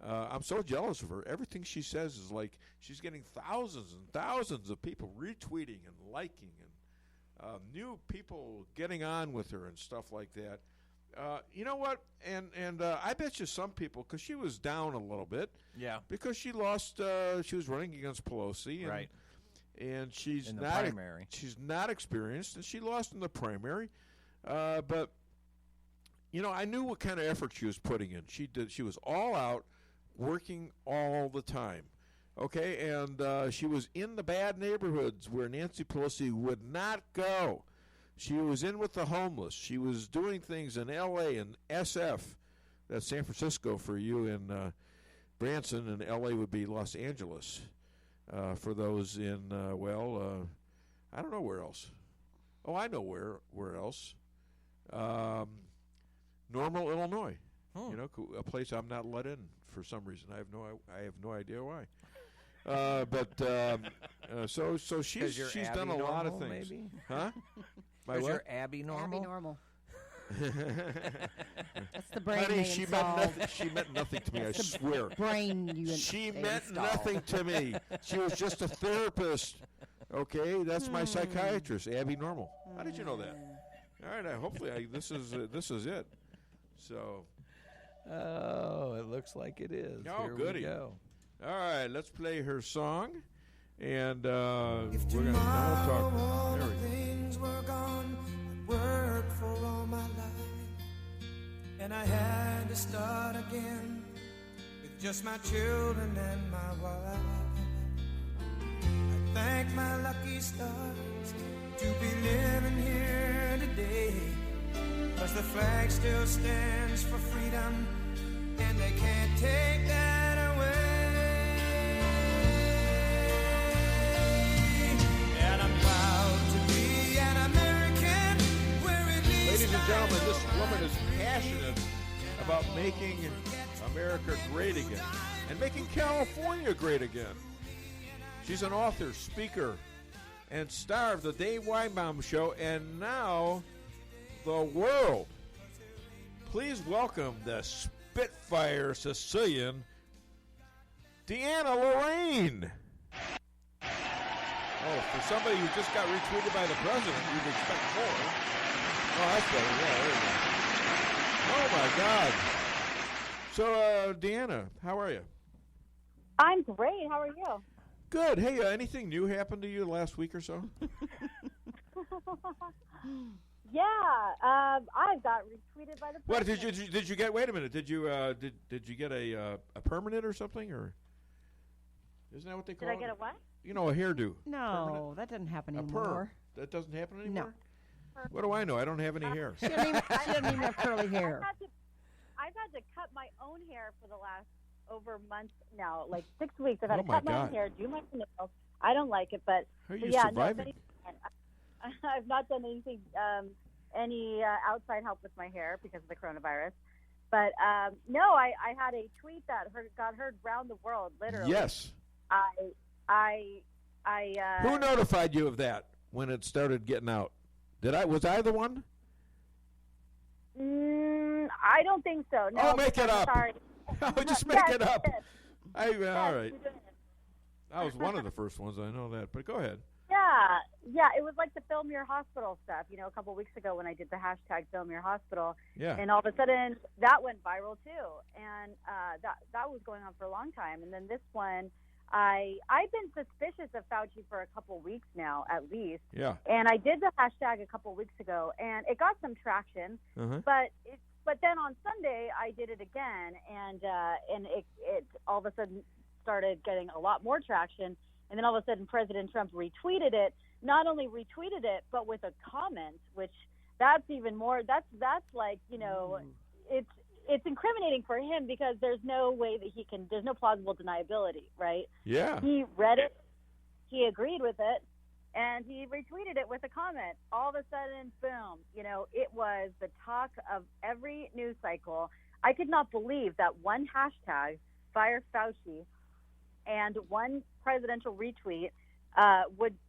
I'm so jealous of her. Everything she says is like she's getting thousands and thousands of people retweeting and liking and new people getting on with her and stuff like that. You know what? And I bet you some people, because she was down a little bit. Yeah. Because she lost. She was running against Pelosi. And, right. And she's in the not primary. She's not experienced, and she lost in the primary. But I knew what kind of effort she was putting in. She was all out. Working all the time, okay? And she was in the bad neighborhoods where Nancy Pelosi would not go. She was in with the homeless. She was doing things in L.A. and SF. That's San Francisco for you, and Branson, and L.A. would be Los Angeles for those in, I don't know where else. Oh, I know where else. Normal, Illinois. You know, a place I'm not let in for some reason. I have no idea why. So she's done a lot of things. Maybe? Huh? Because you're Abby Normal? Abby Normal. That's the brain Honey, they she meant nothing to me, I swear. She meant nothing to me. She was just a therapist. Okay, that's my psychiatrist, Abby Normal. How did you know that? All right, hopefully this is it. So. Oh, it looks like it is. Oh, Here goody. we go. All right, let's play her song, and we're going to talk. There we go. Things were gone, I'd worked for all my life, and I had to start again with just my children and my wife. I thank my lucky stars to be living here today, 'cause the flag still stands for freedom, and they can't take that away. And I'm proud to be an American where it leads. Ladies and gentlemen, this woman is passionate about making America great again and making California great again. She's an author, speaker, and star of the Dave Weinbaum Show, and now the world. Please welcome the Spitfire Sicilian, DeAnna Lorraine. Oh, for somebody who just got retweeted by the president, you'd expect more. Oh, that's better. Yeah, there you go. Oh, my God. So, DeAnna, how are you? I'm great. How are you? Good. Hey, anything new happened to you last week or so? Yeah, I got retweeted by the president. What did you get? Wait a minute. Did you get a permanent or something, or isn't that what they call it? Did I get a what? You know, a hairdo. No, permanent. that doesn't happen A anymore. perm. That doesn't happen anymore. No. What do I know? I don't have any hair. She doesn't even have curly hair. I've had to cut my own hair for the last over a month now, like 6 weeks. I've had Oh to my cut my God. own hair, do my nails. I don't like it, but How are you yeah, surviving? I've not done anything, any outside help with my hair because of the coronavirus. But no, I had a tweet that got heard around the world, literally. Yes. Who notified you of that when it started getting out? Was I the one? I don't think so. No, Oh, make it up. Sorry. Oh, just make it up. All right. you did. I was one of the first ones. I know that. But go ahead. Yeah, it was like the Film Your Hospital stuff, a couple weeks ago when I did the hashtag Film Your Hospital. Yeah. And all of a sudden, that went viral too. And that was going on for a long time. And then this one, I've been suspicious of Fauci for a couple weeks now, at least. Yeah. And I did the hashtag a couple weeks ago, and it got some traction. But then on Sunday, I did it again, and it all of a sudden started getting a lot more traction. And then all of a sudden, President Trump retweeted it. Not only retweeted it, but with a comment, which that's even more. That's like it's incriminating for him because there's no way that he can. There's no plausible deniability, right? Yeah. He read it, he agreed with it, and he retweeted it with a comment. All of a sudden, boom! It was the talk of every news cycle. I could not believe that one hashtag, Fire Fauci, and one presidential retweet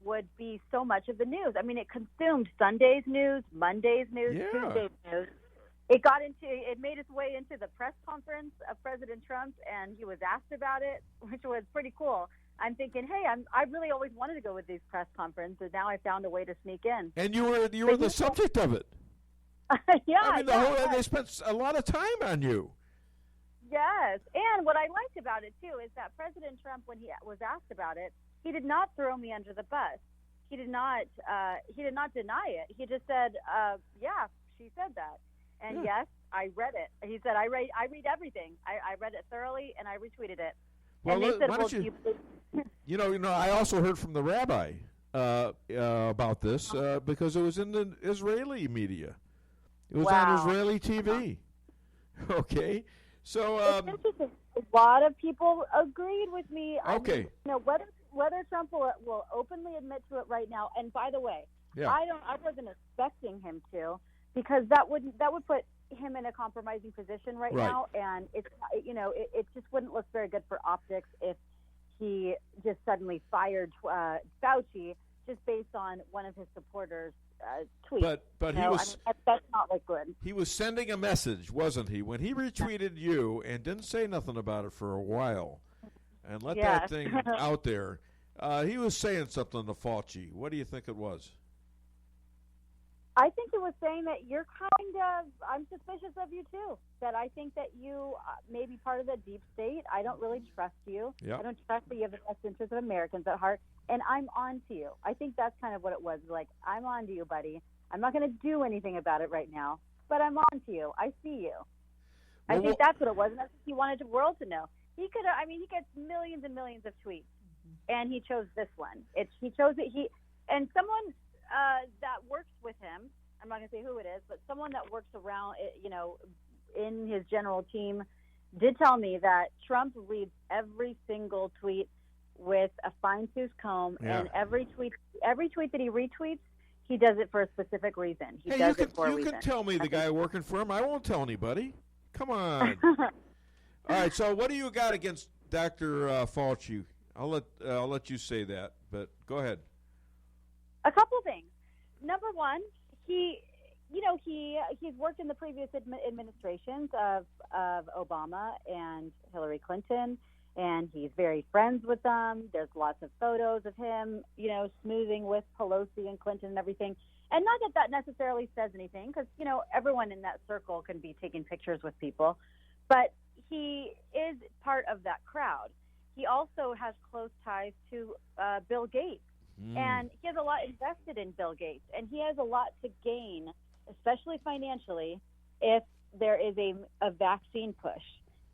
would be so much of the news. I mean, it consumed Sunday's news, Monday's news, Tuesday's news. It made its way into the press conference of President Trump, and he was asked about it, which was pretty cool. I'm thinking, hey, I really always wanted to go with these press conferences. Now I found a way to sneak in. And you were the subject of it. Yeah. I mean, they spent a lot of time on you. Yes, and what I liked about it too is that President Trump, when he was asked about it, he did not throw me under the bus. He did not deny it. He just said, "Yeah, she said that." And yes, I read it. He said, I read everything. I read it thoroughly, and I retweeted it. Well, and they said, why don't you know, I also heard from the rabbi about this because it was in the Israeli media. It was Wow. on Israeli TV. Okay, so it's interesting. A lot of people agreed with me. Okay. I mean, you know, whether Trump will openly admit to it right now. And by the way, Yeah. I wasn't expecting him to, because that would put him in a compromising position right now, and it's it just wouldn't look very good for optics if he just suddenly fired Fauci just based on one of his supporters' tweets. But you he know, was I mean, that's not look good. he was sending a message, wasn't he? When he retweeted you and didn't say nothing about it for a while, and let that thing out there, he was saying something to Fauci. What do you think it was? I think it was saying that you're I'm suspicious of you too. That I think that you may be part of the deep state. I don't really trust you. Yep. I don't trust that you have the best interests of Americans at heart. And I'm on to you. I think that's kind of what it was. Like, I'm on to you, buddy. I'm not going to do anything about it right now, but I'm on to you. I see you. I think that's what it was. And I think he wanted the world to know. He could have, he gets millions and millions of tweets, and he chose this one. He chose it. And someone that works with him, I'm not going to say who it is, but someone that works around, in his general team, did tell me that Trump reads every single tweet with a fine-tooth comb, and every tweet that he retweets, he does it for a specific reason. He does it for a reason. You can tell me the guy working for him. I won't tell anybody. Come on. All right. So what do you got against Dr. Fauci? I'll let you say that, but go ahead. A couple things. Number one, he's worked in the previous administrations of Obama and Hillary Clinton, and he's very friends with them. There's lots of photos of him, smoothing with Pelosi and Clinton and everything. And not that necessarily says anything, because, everyone in that circle can be taking pictures with people. But he is part of that crowd. He also has close ties to Bill Gates. And he has a lot invested in Bill Gates. And he has a lot to gain, especially financially, if there is a vaccine push.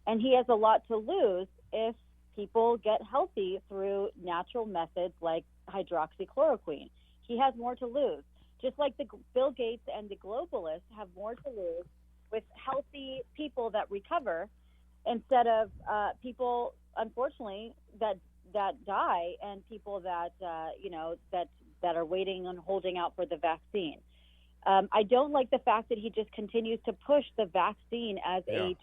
And he has a lot to lose if people get healthy through natural methods like hydroxychloroquine. He has more to lose. Just like Bill Gates and the globalists have more to lose with healthy people that recover instead of people, unfortunately, that die, and people that that are waiting and holding out for the vaccine. I don't like the fact that he just continues to push the vaccine as a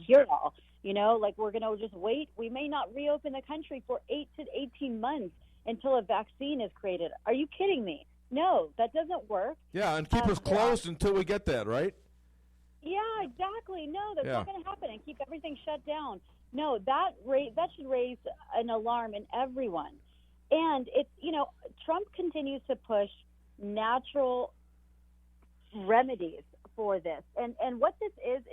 cure-all. Like, we're going to just wait. We may not reopen the country for 8 to 18 months until a vaccine is created. Are you kidding me? No, that doesn't work. Yeah, and keep us closed until we get that, right? Yeah, exactly. No, that's not going to happen, and keep everything shut down. No, that should raise an alarm in everyone. And it's, Trump continues to push natural remedies for this. And what this is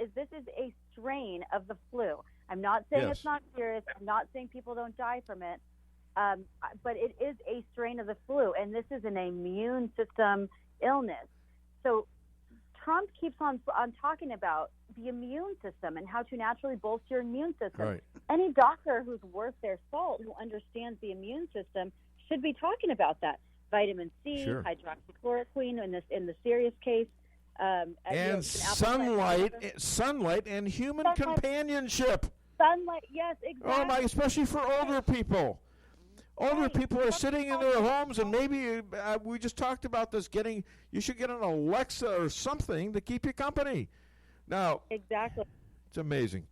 a strain of the flu. I'm not saying it's not serious. I'm not saying people don't die from it. But it is a strain of the flu, and this is an immune system illness. So Trump keeps on talking about the immune system and how to naturally bolster your immune system. Right. Any doctor who's worth their salt, who understands the immune system, should be talking about that. Vitamin C, hydroxychloroquine in the serious case, and sunlight and human companionship. Sunlight, yes, exactly. Oh my! Especially for older people. Older people are sitting in their homes, and maybe we just talked about this. You should get an Alexa or something to keep you company. Now, exactly, it's amazing.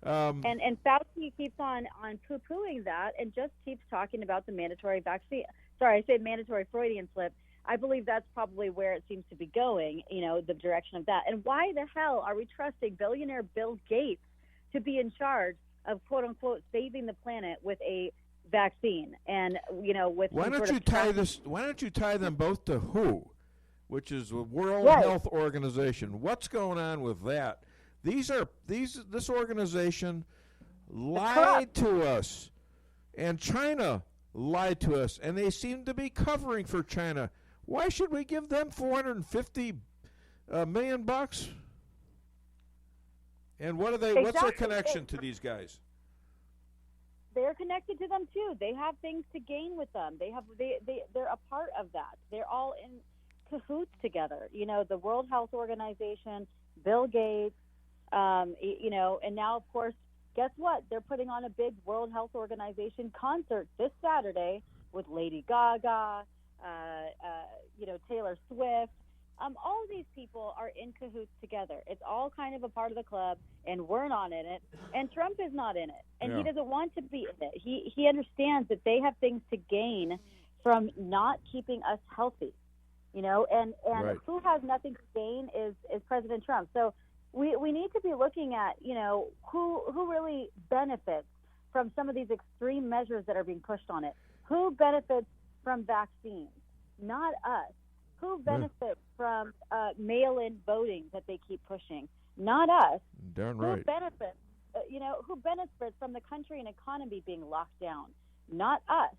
And Fauci keeps on poo-pooing that, and just keeps talking about the mandatory vaccine. Sorry, I said mandatory Freudian slip. I believe that's probably where it seems to be going. The direction of that. And why the hell are we trusting billionaire Bill Gates to be in charge of quote unquote saving the planet with a vaccine? And with why don't you tie them both to WHO, which is the World Health Organization? What's going on with that? This organization lied to us, and China lied to us, and they seem to be covering for China. Why should we give them $450 million bucks? And what are they? Exactly. What's their connection to these guys? Their they're connected to them too. They have things to gain with them. They're a part of that. They're all in cahoots together. You know, the World Health Organization, Bill Gates, you know, and now of course, guess what? They're putting on a big World Health Organization concert this Saturday with Lady Gaga, you know, Taylor Swift. All of these people are in cahoots together. It's all kind of a part of the club, and we're not in it. And Trump is not in it, and he doesn't want to be in it. He understands that they have things to gain from not keeping us healthy, you know. And who has nothing to gain is President Trump. So we need to be looking at, you know, who really benefits from some of these extreme measures that are being pushed on it. Who benefits from vaccines? Not us. Who benefits from mail-in voting that they keep pushing? Not us. Darn right. Who benefits? Who benefits from the country and economy being locked down? Not us.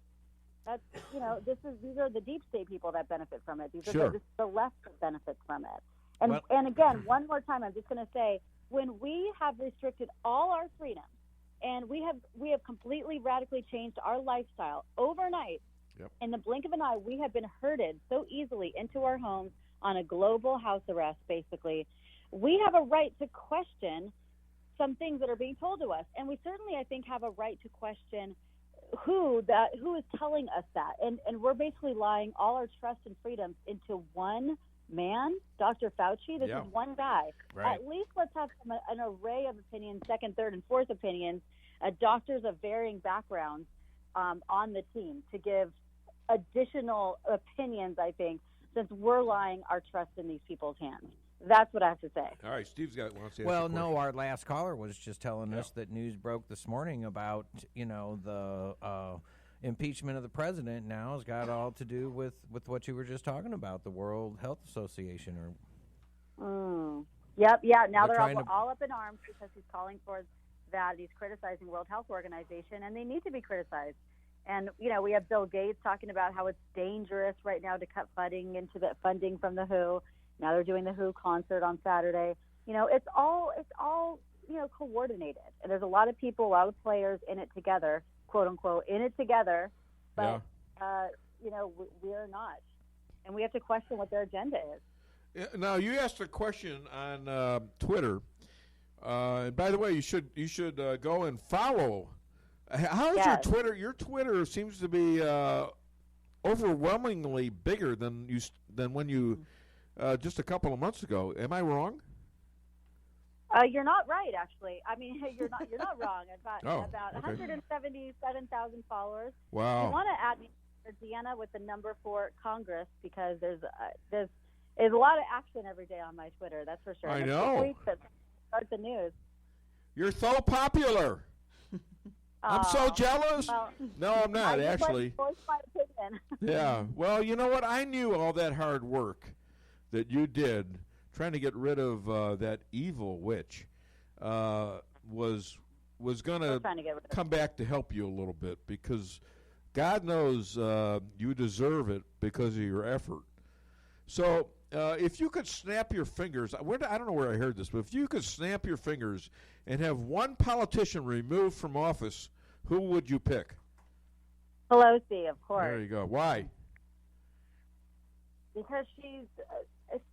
That's, you know, these are the deep state people that benefit from it. This is the left that benefits from it. And again, one more time, I'm just going to say, when we have restricted all our freedoms, and we have completely radically changed our lifestyle overnight. Yep. In the blink of an eye, we have been herded so easily into our homes on a global house arrest, basically. We have a right to question some things that are being told to us. And we certainly, I think, have a right to question who is telling us that. And we're basically lying all our trust and freedoms into one man, Dr. Fauci. This is one guy. Right. At least let's have an array of opinions, second, third, and fourth opinions, doctors of varying backgrounds on the team to give additional opinions, I think, since we're lying our trust in these people's hands. That's what I have to say. All right, Steve's wants to ask Well, no, our last caller was just telling us that news broke this morning about, you know, the impeachment of the president now has got all to do with what you were just talking about, the World Health Association. Yep, yeah. Now they're all up in arms because he's calling for that. He's criticizing World Health Organization, and they need to be criticized. And, you know, we have Bill Gates talking about how it's dangerous right now to cut funding from the WHO. Now they're doing the WHO concert on Saturday. You know, it's all you know, coordinated. And there's a lot of people, a lot of players in it together, quote unquote, in it together. But, you know, we're not. And we have to question what their agenda is. Now, you asked a question on Twitter. And by the way, you should go and follow. How is your Twitter? Your Twitter seems to be overwhelmingly bigger than when you just a couple of months ago. Am I wrong? You're not right, actually. I mean, you're not wrong. About 177,000 followers. Wow. You want to add me to DeAnna with the number for Congress because there's a lot of action every day on my Twitter. That's for sure. I know. Tweets that start the news. You're so popular. I'm so jealous. Well, no, I'm not, actually. Voice my opinion. Yeah. Well, you know what? I knew all that hard work that you did trying to get rid of that evil witch was going to come back to help you a little bit because God knows you deserve it because of your effort. So if you could snap your fingers, I don't know where I heard this, but if you could snap your fingers and have one politician removed from office, who would you pick? Pelosi, of course. There you go. Why? Because she's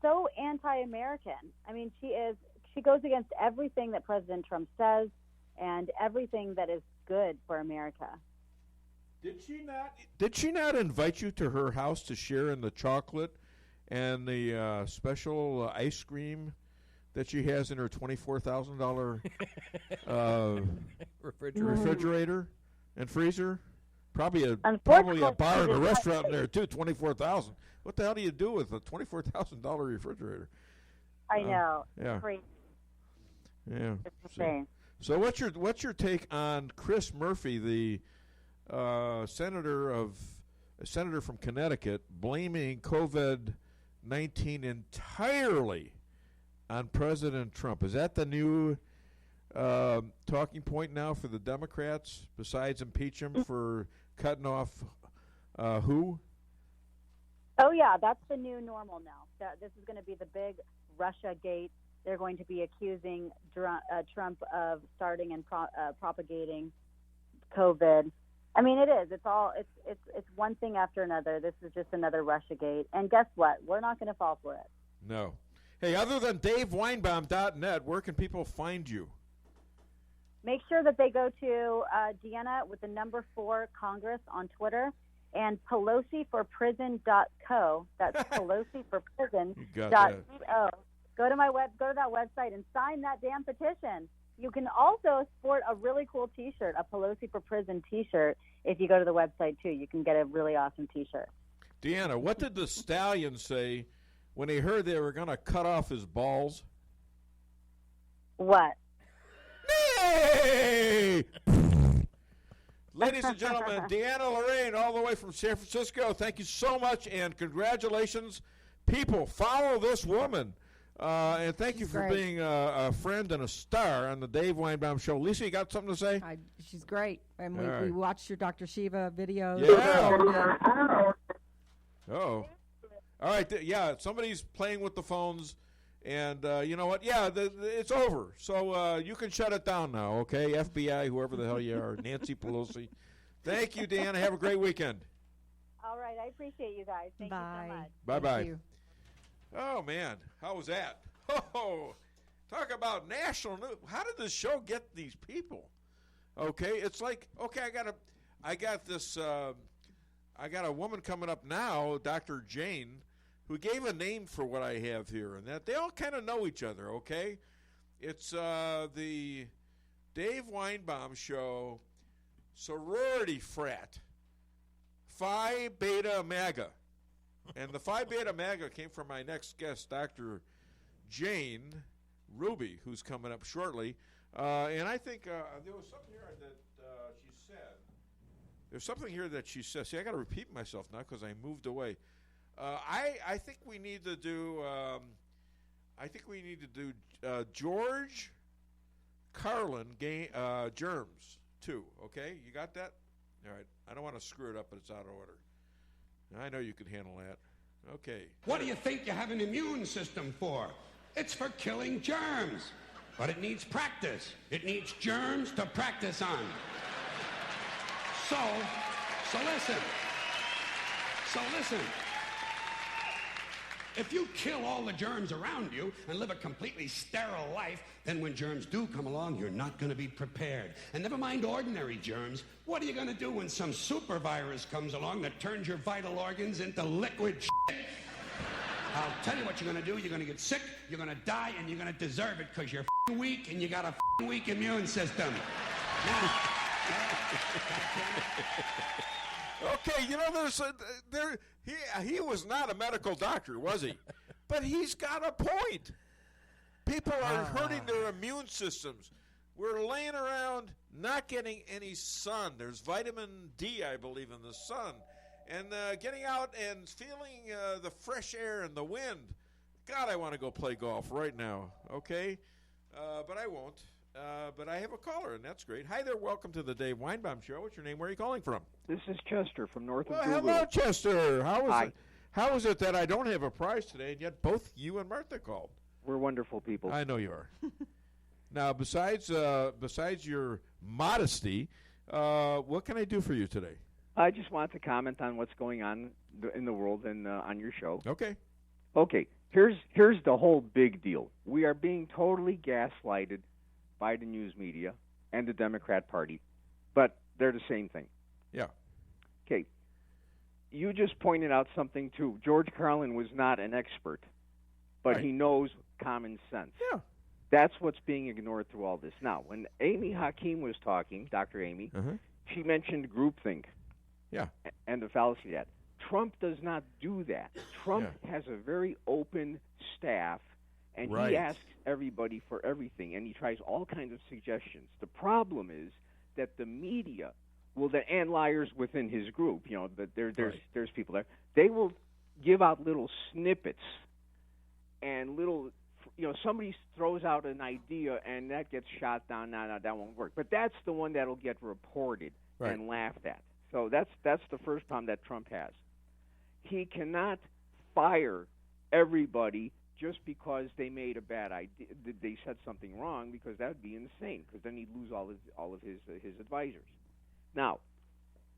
so anti-American. I mean, she goes against everything that President Trump says and everything that is good for America. Did she not invite you to her house to share in the chocolate and the special ice cream that she has in her $24,000 refrigerator and freezer? Probably a bar and a restaurant in there too. $24,000. What the hell do you do with a $24,000 refrigerator? I know. Yeah. Crazy. Yeah. It's insane. So what's your take on Chris Murphy, the senator from Connecticut, blaming COVID-19 entirely on President Trump? Is that the new talking point now for the Democrats, besides impeach him for cutting off who? Oh, yeah, that's the new normal now. This is going to be the big Russia gate. They're going to be accusing Trump of starting and propagating COVID. I mean, it is. It's one thing after another. This is just another Russiagate. And guess what? We're not going to fall for it. No. Hey, other than DaveWeinbaum.net, where can people find you? Make sure that they go to DeAnna with the number 4 Congress on Twitter and PelosiForPrison.co. That's PelosiForPrison.co. Go to that website and sign that damn petition. You can also sport a really cool T-shirt, a Pelosi for Prison T-shirt. If you go to the website too, you can get a really awesome T-shirt. DeAnna, what did the stallion say when he heard they were going to cut off his balls? What? Hey! Ladies and gentlemen, DeAnna Lorraine, all the way from San Francisco, thank you so much, and congratulations. People, follow this woman. And thank you for being a friend and a star on the Dave Weinbaum Show. Lisa, you got something to say? She's great. And we watched your Dr. Shiva videos. Yeah. Oh. All right. Somebody's playing with the phones. And you know what? Yeah, it's over. So you can shut it down now, okay? FBI, whoever the hell you are, Nancy Pelosi. Thank you, DeAnna. Have a great weekend. All right. I appreciate you guys. Thank you so much. Bye-bye. Oh, man. How was that? Oh, talk about national news. How did this show get these people? Okay, it's like, okay, I got a woman coming up now, Dr. Jane, who gave a name for what I have here, and that they all kind of know each other, okay? It's the Dave Weinbaum Show sorority frat, Phi Beta MAGA. And the Phi Beta MAGA came from my next guest, Dr. Jane Ruby, who's coming up shortly. And I think there was something here that she said. There's something here that she says. See, I got to repeat myself now because I moved away. I think we need to do. George Carlin germs too. Okay, you got that? All right. I don't want to screw it up, but it's out of order. I know you can handle that. Okay. What do you think you have an immune system for? It's for killing germs. But it needs practice. It needs germs to practice on. So listen. If you kill all the germs around you and live a completely sterile life, then when germs do come along, you're not going to be prepared. And never mind ordinary germs, what are you going to do when some super virus comes along that turns your vital organs into liquid shit? I'll tell you what you're going to do. You're going to get sick, you're going to die, and you're going to deserve it because you're weak and you got a weak immune system. Now, okay, you know, he was not a medical doctor, was he? But he's got a point. People are hurting their immune systems. We're laying around not getting any sun. There's vitamin D, I believe, in the sun. And getting out and feeling the fresh air and the wind. God, I want to go play golf right now, okay? But I won't. But I have a caller, and that's great. Hi there. Welcome to the Dave Weinbaum Show. What's your name? Where are you calling from? This is Chester from north of Google. Hello, Chester. How is it that I don't have a prize today, and yet both you and Martha called? We're wonderful people. I know you are. Now, besides your modesty, what can I do for you today? I just want to comment on what's going on in the world and on your show. Okay. Okay. Here's the whole big deal. We are being totally gaslighted by the news media and the Democrat Party, but they're the same thing. Yeah. Okay. You just pointed out something, too. George Carlin was not an expert, but he knows common sense. Yeah. That's what's being ignored through all this. Now, when Amy Hakim was talking, Dr. Amy, she mentioned groupthink. Yeah. And the fallacy of that. Trump does not do that. Trump has a very open staff, and he asks everybody for everything, and he tries all kinds of suggestions. The problem is that the media and liars within his group, you know, there's people there, they will give out little snippets and little, you know, somebody throws out an idea and that gets shot down. No, that won't work. But that's the one that'll get reported and laughed at. So that's the first problem that Trump has. He cannot fire everybody just because they made a bad idea, they said something wrong, because that would be insane, because then he'd lose all of his advisors. Now,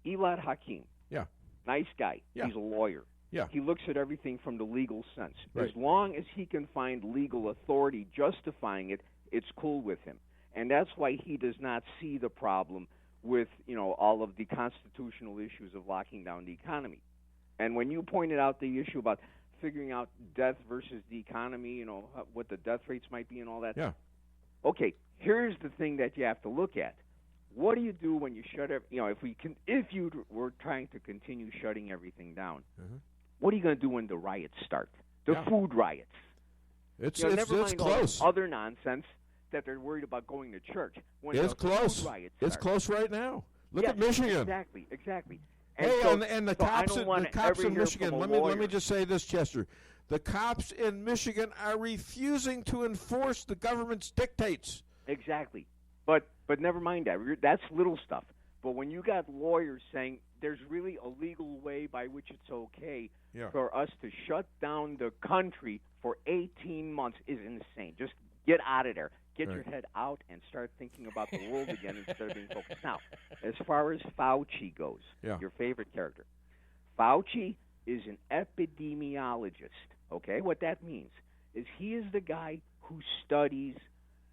Elad Hakim. Yeah. Nice guy. Yeah. He's a lawyer. Yeah. He looks at everything from the legal sense. Right. As long as he can find legal authority justifying it, it's cool with him. And that's why he does not see the problem with, all of the constitutional issues of locking down the economy. And when you pointed out the issue about figuring out death versus the economy, what the death rates might be and all that. Yeah. Okay, here's the thing that you have to look at. What do you do when you shut if you were trying to continue shutting everything down? Mm-hmm. What are you going to do when the riots start? The food riots. It's never mind close. All other nonsense that they're worried about going to church. When It's the close. Food riots It's start. close right now. Look Yes, at Michigan. Exactly. And the cops, I don't the cops ever in hear Michigan. from a Let lawyer. me just say this, Chester. The cops in Michigan are refusing to enforce the government's dictates. Exactly. But never mind that. That's little stuff. But when you got lawyers saying there's really a legal way by which it's okay for us to shut down the country for 18 months is insane. Just get out of there. Get your head out and start thinking about the world again instead of being focused. Now, as far as Fauci goes, your favorite character, Fauci is an epidemiologist. Okay? What that means is he is the guy who studies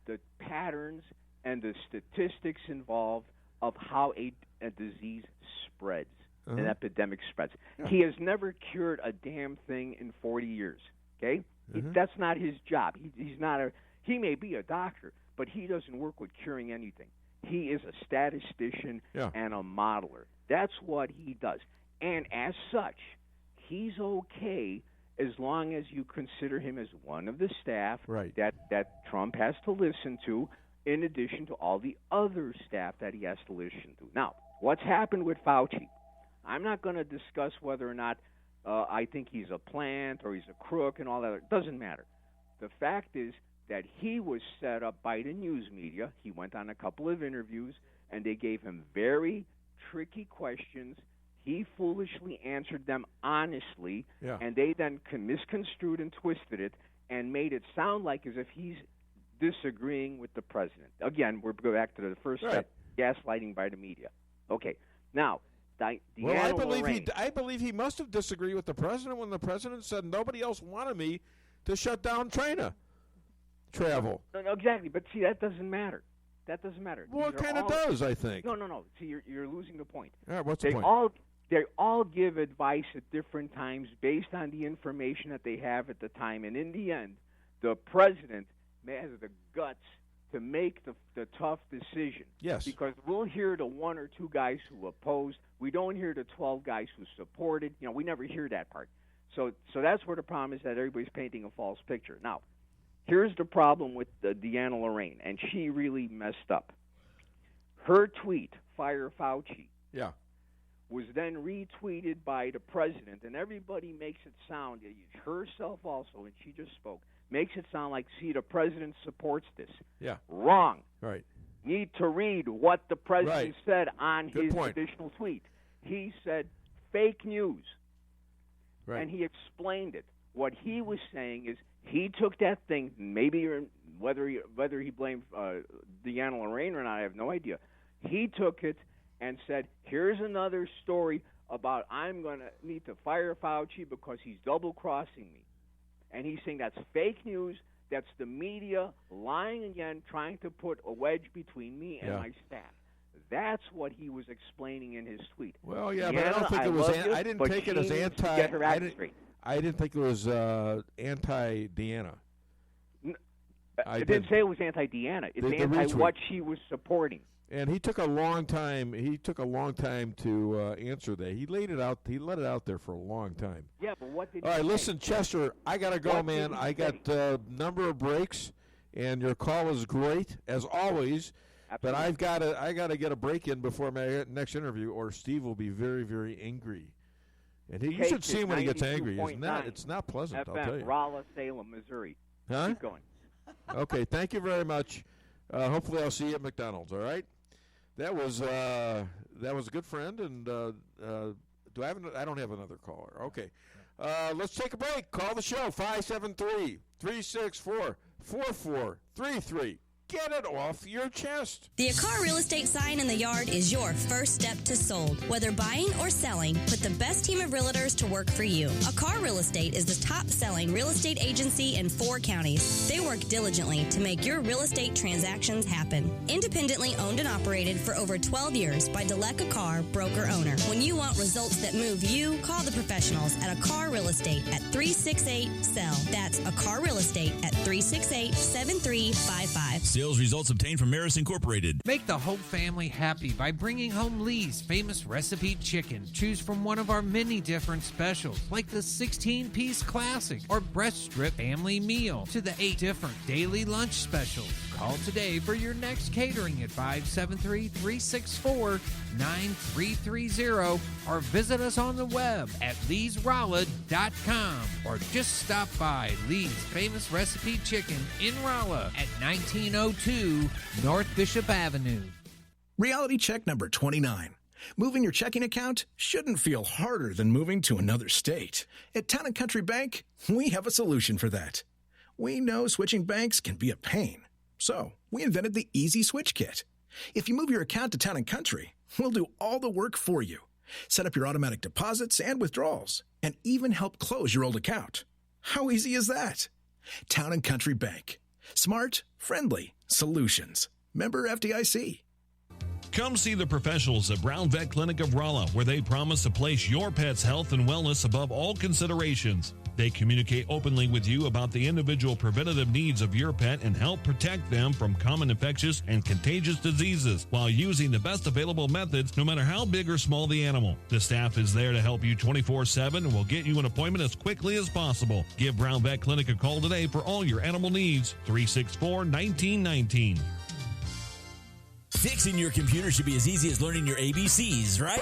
the patterns and the statistics involved of how a disease spreads, an epidemic spreads. He has never cured a damn thing in 40 years. Okay? That's not his job. He's not a... He may be a doctor, but he doesn't work with curing anything. He is a statistician and a modeler. That's what he does. And as such, he's okay as long as you consider him as one of the staff that Trump has to listen to, in addition to all the other staff that he has to listen to. Now, what's happened with Fauci? I'm not going to discuss whether or not I think he's a plant or he's a crook and all that. It doesn't matter. The fact is that he was set up by the news media. He went on a couple of interviews, and they gave him very tricky questions. He foolishly answered them honestly, and they then misconstrued and twisted it and made it sound like as if he's disagreeing with the president. Again, we're going back to the first step, gaslighting by the media. Okay, now, DeAnna I believe he must have disagreed with the president when the president said nobody else wanted me to shut down China travel. No, exactly, but see, that doesn't matter. That doesn't matter. Well, it kind of does, I think. No. See, you're losing the point. What's the point? They all give advice at different times based on the information that they have at the time, and in the end, the president has the guts to make the tough decision. Yes. Because we'll hear the one or two guys who opposed. We don't hear the 12 guys who supported. We never hear that part. So that's where the problem is, that everybody's painting a false picture. Now, here's the problem with DeAnna Lorraine, and she really messed up. Her tweet, Fire Fauci, was then retweeted by the president, and everybody makes it sound, herself also, and she just spoke, makes it sound like, see, the president supports this. Yeah. Wrong. Right. Need to read what the president said on Good his point. additional tweet. He said fake news. Right. And he explained it. What he was saying is he took that thing, maybe whether he blamed DeAnna Lorraine or not, I have no idea. He took it and said, here's another story about I'm going to need to fire Fauci because he's double-crossing me. And he's saying that's fake news. That's the media lying again, trying to put a wedge between me and my staff. That's what he was explaining in his tweet. Well, yeah, DeAnna, but I don't think it was. I didn't but take it she as needs to anti. get her act straight. I didn't think it was anti-DeAnna. I didn't say it was anti-DeAnna. It's anti what she was supporting. And he took a long time. He took a long time to answer that. He laid it out. He let it out there for a long time. Yeah, but what did? All right, he listen, say? Chester. I gotta go, What man. did he I got a number of breaks, and your call is great as always. Absolutely. But I gotta get a break in before my next interview, or Steve will be very, very angry. And you should see him when he gets angry. It's not pleasant. FM, I'll tell you. Rolla, Salem, Missouri. Huh? Keep going. Okay, thank you very much. Hopefully, I'll see you at McDonald's. All right. That was a good friend, and do I have? I don't have another caller. Okay, let's take a break. Call the show 573-364-4433. Get it off your chest. The Akar Real Estate sign in the yard is your first step to sold. Whether buying or selling, put the best team of realtors to work for you. Akar Real Estate is the top-selling real estate agency in 4 counties. They work diligently to make your real estate transactions happen. Independently owned and operated for over 12 years by Delek Akar, broker-owner. When you want results that move you, call the professionals at Akar Real Estate at 368-SELL. That's Akar Real Estate at 368-7355. Sales results obtained from Maris Incorporated. Make the whole family happy by bringing home Lee's famous recipe chicken. Choose from one of our many different specials, like the 16-piece classic or breast strip family meal, to the 8 different daily lunch specials. Call today for your next catering at 573-364-9330 or visit us on the web at leesrolla.com or just stop by Lee's Famous Recipe Chicken in Rolla at 1902 North Bishop Avenue. Reality check number 29. Moving your checking account shouldn't feel harder than moving to another state. At Town & Country Bank, we have a solution for that. We know switching banks can be a pain. So, we invented the Easy Switch Kit. If you move your account to Town & Country, we'll do all the work for you. Set up your automatic deposits and withdrawals, and even help close your old account. How easy is that? Town & Country Bank. Smart, friendly solutions. Member FDIC. Come see the professionals at Brown Vet Clinic of Rolla, where they promise to place your pet's health and wellness above all considerations. They communicate openly with you about the individual preventative needs of your pet and help protect them from common infectious and contagious diseases while using the best available methods, no matter how big or small the animal. The staff is there to help you 24/7 and will get you an appointment as quickly as possible. Give Brown Vet Clinic a call today for all your animal needs. 364-1919. Fixing your computer should be as easy as learning your ABCs, right?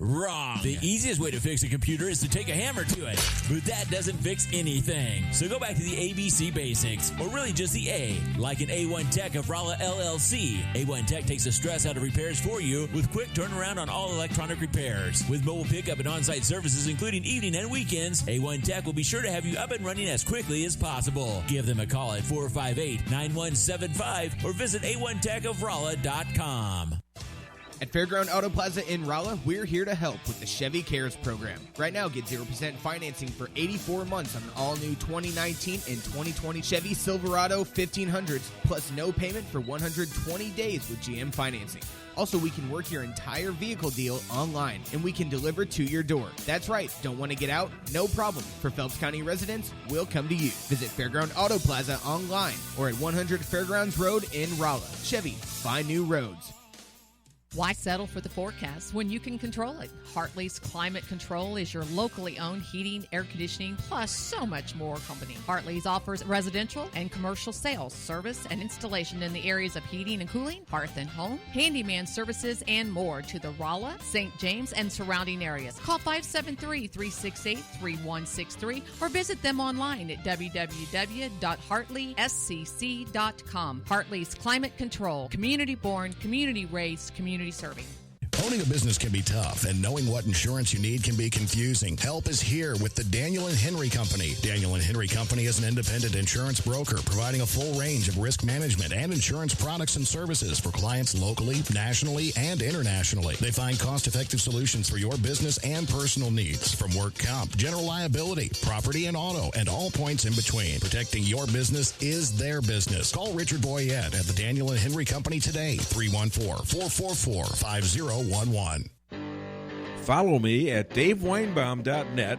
Wrong. The easiest way to fix a computer is to take a hammer to it, but that doesn't fix anything. So go back to the ABC basics, or really just the A, like an A1 Tech of Rolla LLC. A1 Tech takes the stress out of repairs for you with quick turnaround on all electronic repairs. With mobile pickup and on-site services, including evening and weekends, A1 Tech will be sure to have you up and running as quickly as possible. Give them a call at 458-9175 or visit A1TechofRolla.com. At Fairground Auto Plaza in Rolla, we're here to help with the Chevy Cares program. Right now, get 0% financing for 84 months on an all-new 2019 and 2020 Chevy Silverado 1500s, plus no payment for 120 days with GM financing. Also, we can work your entire vehicle deal online, and we can deliver to your door. That's right. Don't want to get out? No problem. For Phelps County residents, we'll come to you. Visit Fairground Auto Plaza online or at 100 Fairgrounds Road in Rolla. Chevy, find new roads. Why settle for the forecast when you can control it? Hartley's Climate Control is your locally owned heating, air conditioning, plus so much more company. Hartley's offers residential and commercial sales, service, and installation in the areas of heating and cooling, hearth and home, handyman services, and more to the Rolla, St. James, and surrounding areas. Call 573-368-3163 or visit them online at www.hartleyscc.com. Hartley's Climate Control, community-born, community-raised, community serving. Owning a business can be tough, and knowing what insurance you need can be confusing. Help is here with the Daniel & Henry Company. Daniel & Henry Company is an independent insurance broker providing a full range of risk management and insurance products and services for clients locally, nationally, and internationally. They find cost-effective solutions for your business and personal needs, from work comp, general liability, property and auto, and all points in between. Protecting your business is their business. Call Richard Boyette at the Daniel & Henry Company today, 314-444-5011. Follow me at DaveWeinbaum.net,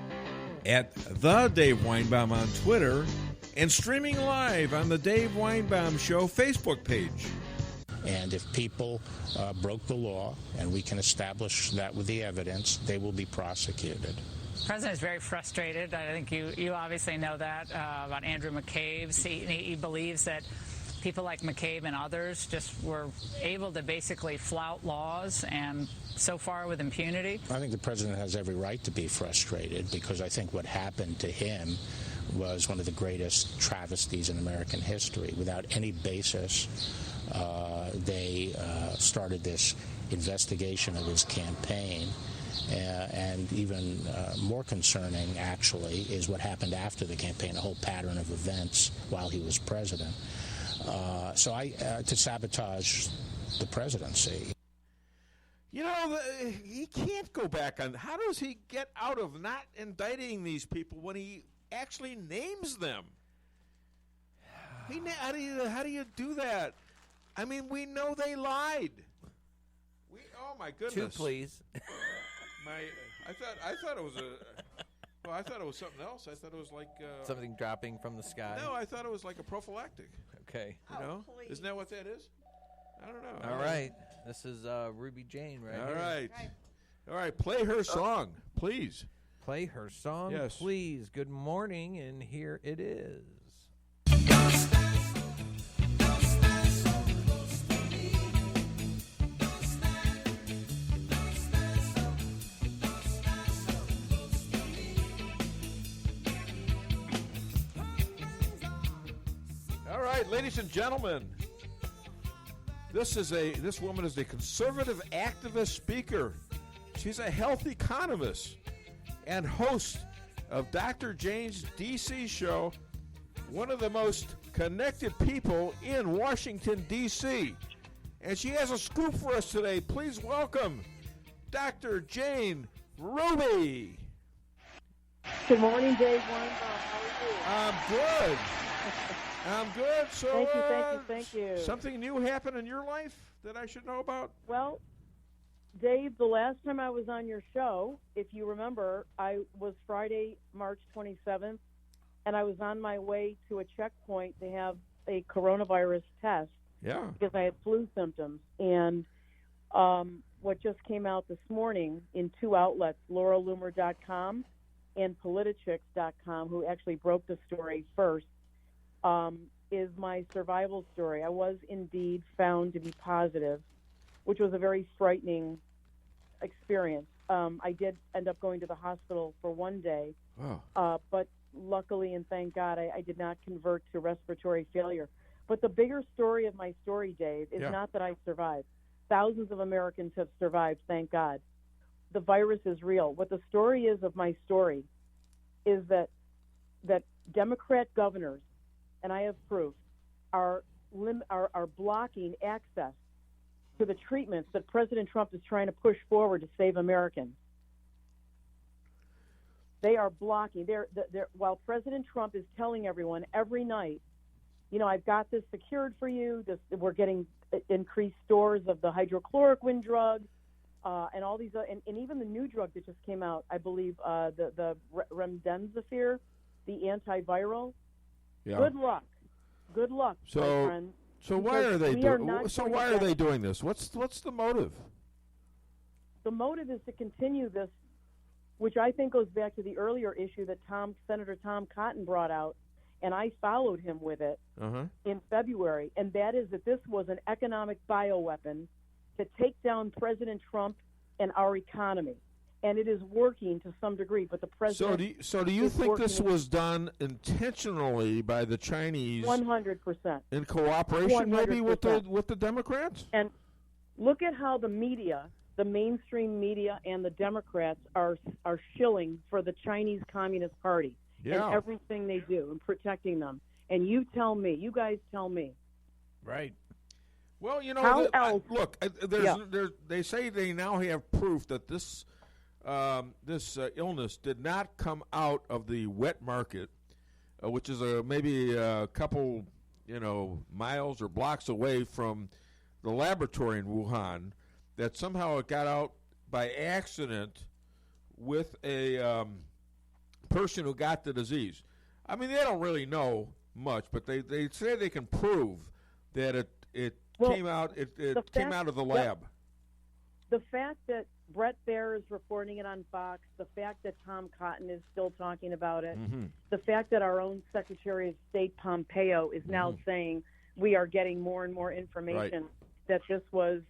at The Dave Weinbaum on Twitter, and streaming live on the Dave Weinbaum Show Facebook page. And if people broke the law, and we can establish that with the evidence, they will be prosecuted. The president is very frustrated. I think you obviously know that about Andrew McCabe. He believes that people like McCabe and others just were able to basically flout laws, and so far with impunity. I think the president has every right to be frustrated, because I think what happened to him was one of the greatest travesties in American history. Without any basis, they started this investigation of his campaign. And even more concerning, actually, is what happened after the campaign, a whole pattern of events while he was president. To sabotage the presidency. You know, he can't go back on. How does he get out of not indicting these people when he actually names them? How do you do that? I mean, we know they lied. Oh my goodness! 2, please. I thought it was I thought it was something else. I thought it was like something dropping from the sky. No, I thought it was like a prophylactic. Okay. You know, isn't that what that is? I don't know. All right, this is Ruby Jane, right? All right. Play her song, please. Play her song, yes. Please. Good morning, and here it is. All right, ladies and gentlemen, this woman is a conservative activist speaker. She's a health economist and host of Dr. Jane's DC show, one of the most connected people in Washington, D.C. And she has a scoop for us today. Please welcome Dr. Jane Ruby. Good morning, Dave Weinbaum. How are you? I'm good. I'm good. So, thank you. Something new happened in your life that I should know about? Well, Dave, the last time I was on your show, if you remember, I was Friday, March 27th, and I was on my way to a checkpoint to have a coronavirus test. Yeah. Because I had flu symptoms. And what just came out this morning in 2 outlets, LauraLoomer.com and Politichicks.com, who actually broke the story first, is my survival story. I was indeed found to be positive, which was a very frightening experience. I did end up going to the hospital for 1 day, but luckily and thank God I did not convert to respiratory failure. But the bigger story of my story, Dave, is not that I survived. Thousands of Americans have survived, thank God. The virus is real. What the story is of my story is that Democrat governors, and I have proof, are blocking access to the treatments that President Trump is trying to push forward to save Americans. They are blocking. While President Trump is telling everyone every night, I've got this secured for you. We're getting increased stores of the hydrochloroquine drug and all these, and even the new drug that just came out, I believe, the remdesivir, the antiviral. Yeah. Good luck, my friend. So why are they why are they doing this? What's the motive? The motive is to continue this, which I think goes back to the earlier issue that Senator Tom Cotton brought out, and I followed him with it in February, and that is that this was an economic bioweapon to take down President Trump and our economy. And it is working to some degree, but the president. So do you think this was done intentionally by the Chinese? 100%. In cooperation, 100%. Maybe with the Democrats. And look at how the media, the mainstream media, and the Democrats are shilling for the Chinese Communist Party and everything they do and protecting them. And you guys tell me. Right. Well, how else? Look, they say they now have proof that this illness did not come out of the wet market, which is maybe a couple, miles or blocks away from the laboratory in Wuhan, that somehow it got out by accident with a person who got the disease. I mean, they don't really know much, but they say they can prove that it came out of the lab. The fact that Brett Baer is reporting it on Fox, the fact that Tom Cotton is still talking about it, the fact that our own Secretary of State Pompeo is now saying we are getting more and more information that this was,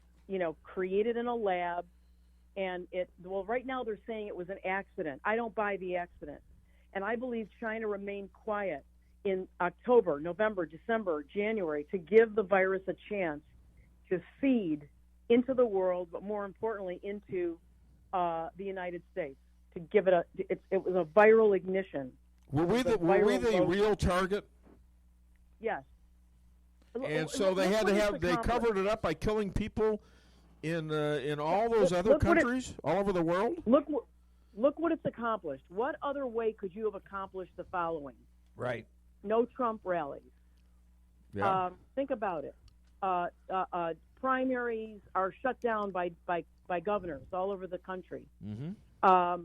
created in a lab, and right now they're saying it was an accident. I don't buy the accident. And I believe China remained quiet in October, November, December, January to give the virus a chance to seed into the world, but more importantly, into the United States, to give it it was a viral ignition. Were we the real target? Yes. And so they had to have. They covered it up by killing people in all those other countries all over the world. Look what it's accomplished. What other way could you have accomplished the following? Right. No Trump rallies. Yeah. Think about it. Primaries are shut down by governors all over the country. Mm-hmm.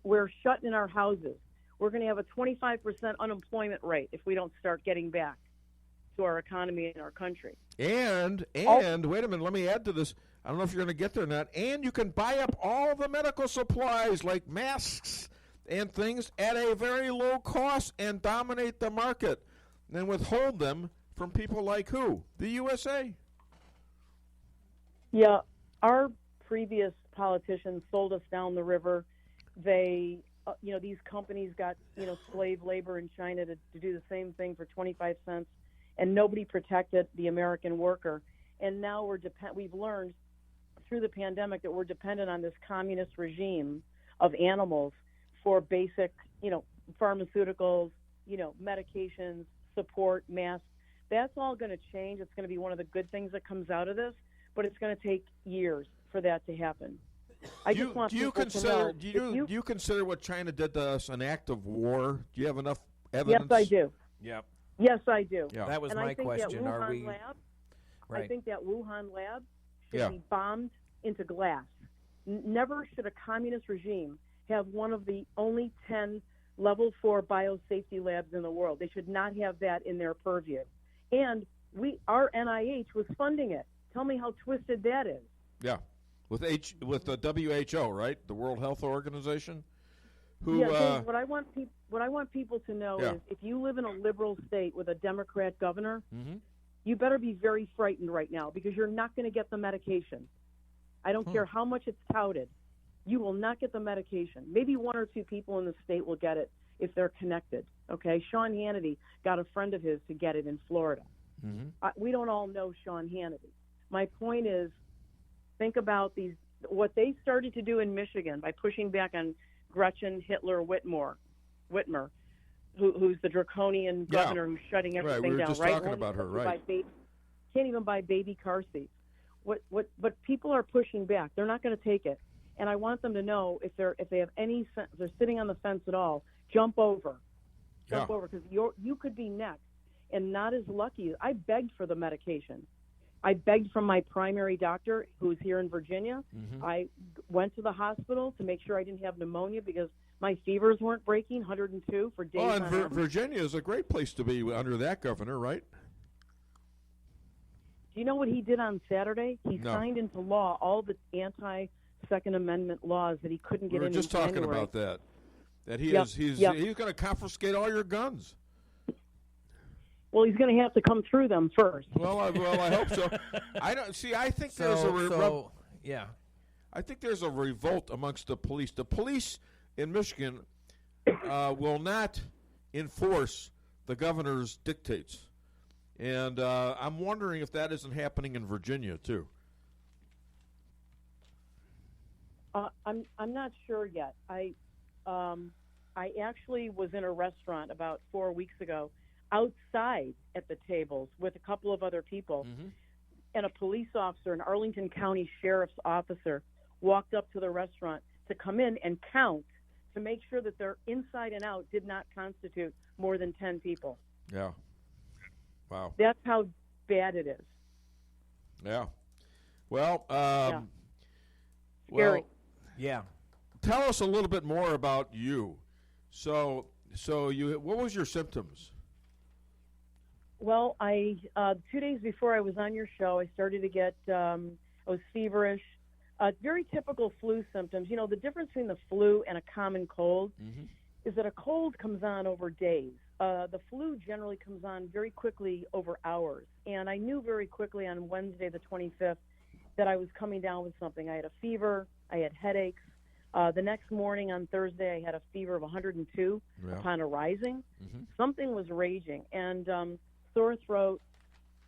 We're shut in our houses. We're going to have a 25% unemployment rate if we don't start getting back to our economy and our country. And wait a minute, let me add to this. I don't know if you're going to get there or not. And you can buy up all the medical supplies like masks and things at a very low cost and dominate the market and withhold them from people like who? The USA. Yeah, our previous politicians sold us down the river. They, these companies got, slave labor in China to do the same thing for 25 cents, and nobody protected the American worker. And now we've learned through the pandemic that we're dependent on this communist regime of animals for basic, pharmaceuticals, medications, support, masks. That's all going to change. It's going to be one of the good things that comes out of this, but it's going to take years for that to happen. Do you consider what China did to us an act of war? Do you have enough evidence? Yes, I do. Yep. Yes, I do. Yeah. That was and my question. Are we? I think that Wuhan lab should be bombed into glass. Never should a communist regime have one of the only 10 level 4 biosafety labs in the world. They should not have that in their purview. And our NIH was funding it. Tell me how twisted that is. Yeah, with the WHO, right? The World Health Organization. Dave, what I want people to know is if you live in a liberal state with a Democrat governor, you better be very frightened right now because you're not going to get the medication. I don't care how much it's touted. You will not get the medication. Maybe 1 or 2 people in the state will get it if they're connected. Okay, Sean Hannity got a friend of his to get it in Florida. We don't all know Sean Hannity. My point is, think about what they started to do in Michigan by pushing back on Gretchen Whitmer, who's the draconian governor who's shutting everything down. We were just talking about her, right? Can't even buy baby car seats. But people are pushing back. They're not going to take it. And I want them to know if they're sitting on the fence at all, jump over because you could be next and not as lucky. I begged for the medication. I begged from my primary doctor, who's here in Virginia. I went to the hospital to make sure I didn't have pneumonia because my fevers weren't breaking, 102 for days. Oh, and Virginia is a great place to be under that governor, right? Do you know what he did on Saturday? He signed into law all the anti-Second Amendment laws that he couldn't get in. We were just talking about that. That he's going to confiscate all your guns. Well, he's going to have to come through them first. Well, I hope so. I don't see. I think there's I think there's a revolt amongst the police. The police in Michigan will not enforce the governor's dictates, and I'm wondering if that isn't happening in Virginia too. I'm not sure yet. I actually was in a restaurant about 4 weeks ago, outside at the tables with a couple of other people, and a police officer, an Arlington County Sheriff's officer, walked up to the restaurant to come in and count to make sure that their inside and out did not constitute more than 10 people. Yeah. Wow. That's how bad it is. Yeah. Well, Scary. Yeah. Tell us a little bit more about you. So what was your symptoms? Well, I 2 days before I was on your show, I started to get, I was feverish, very typical flu symptoms. You know, the difference between the flu and a common cold is that a cold comes on over days. The flu generally comes on very quickly over hours. And I knew very quickly on Wednesday, the 25th, that I was coming down with something. I had a fever. I had headaches. The next morning on Thursday, I had a fever of 102 upon arising. Something was raging. And sore throat.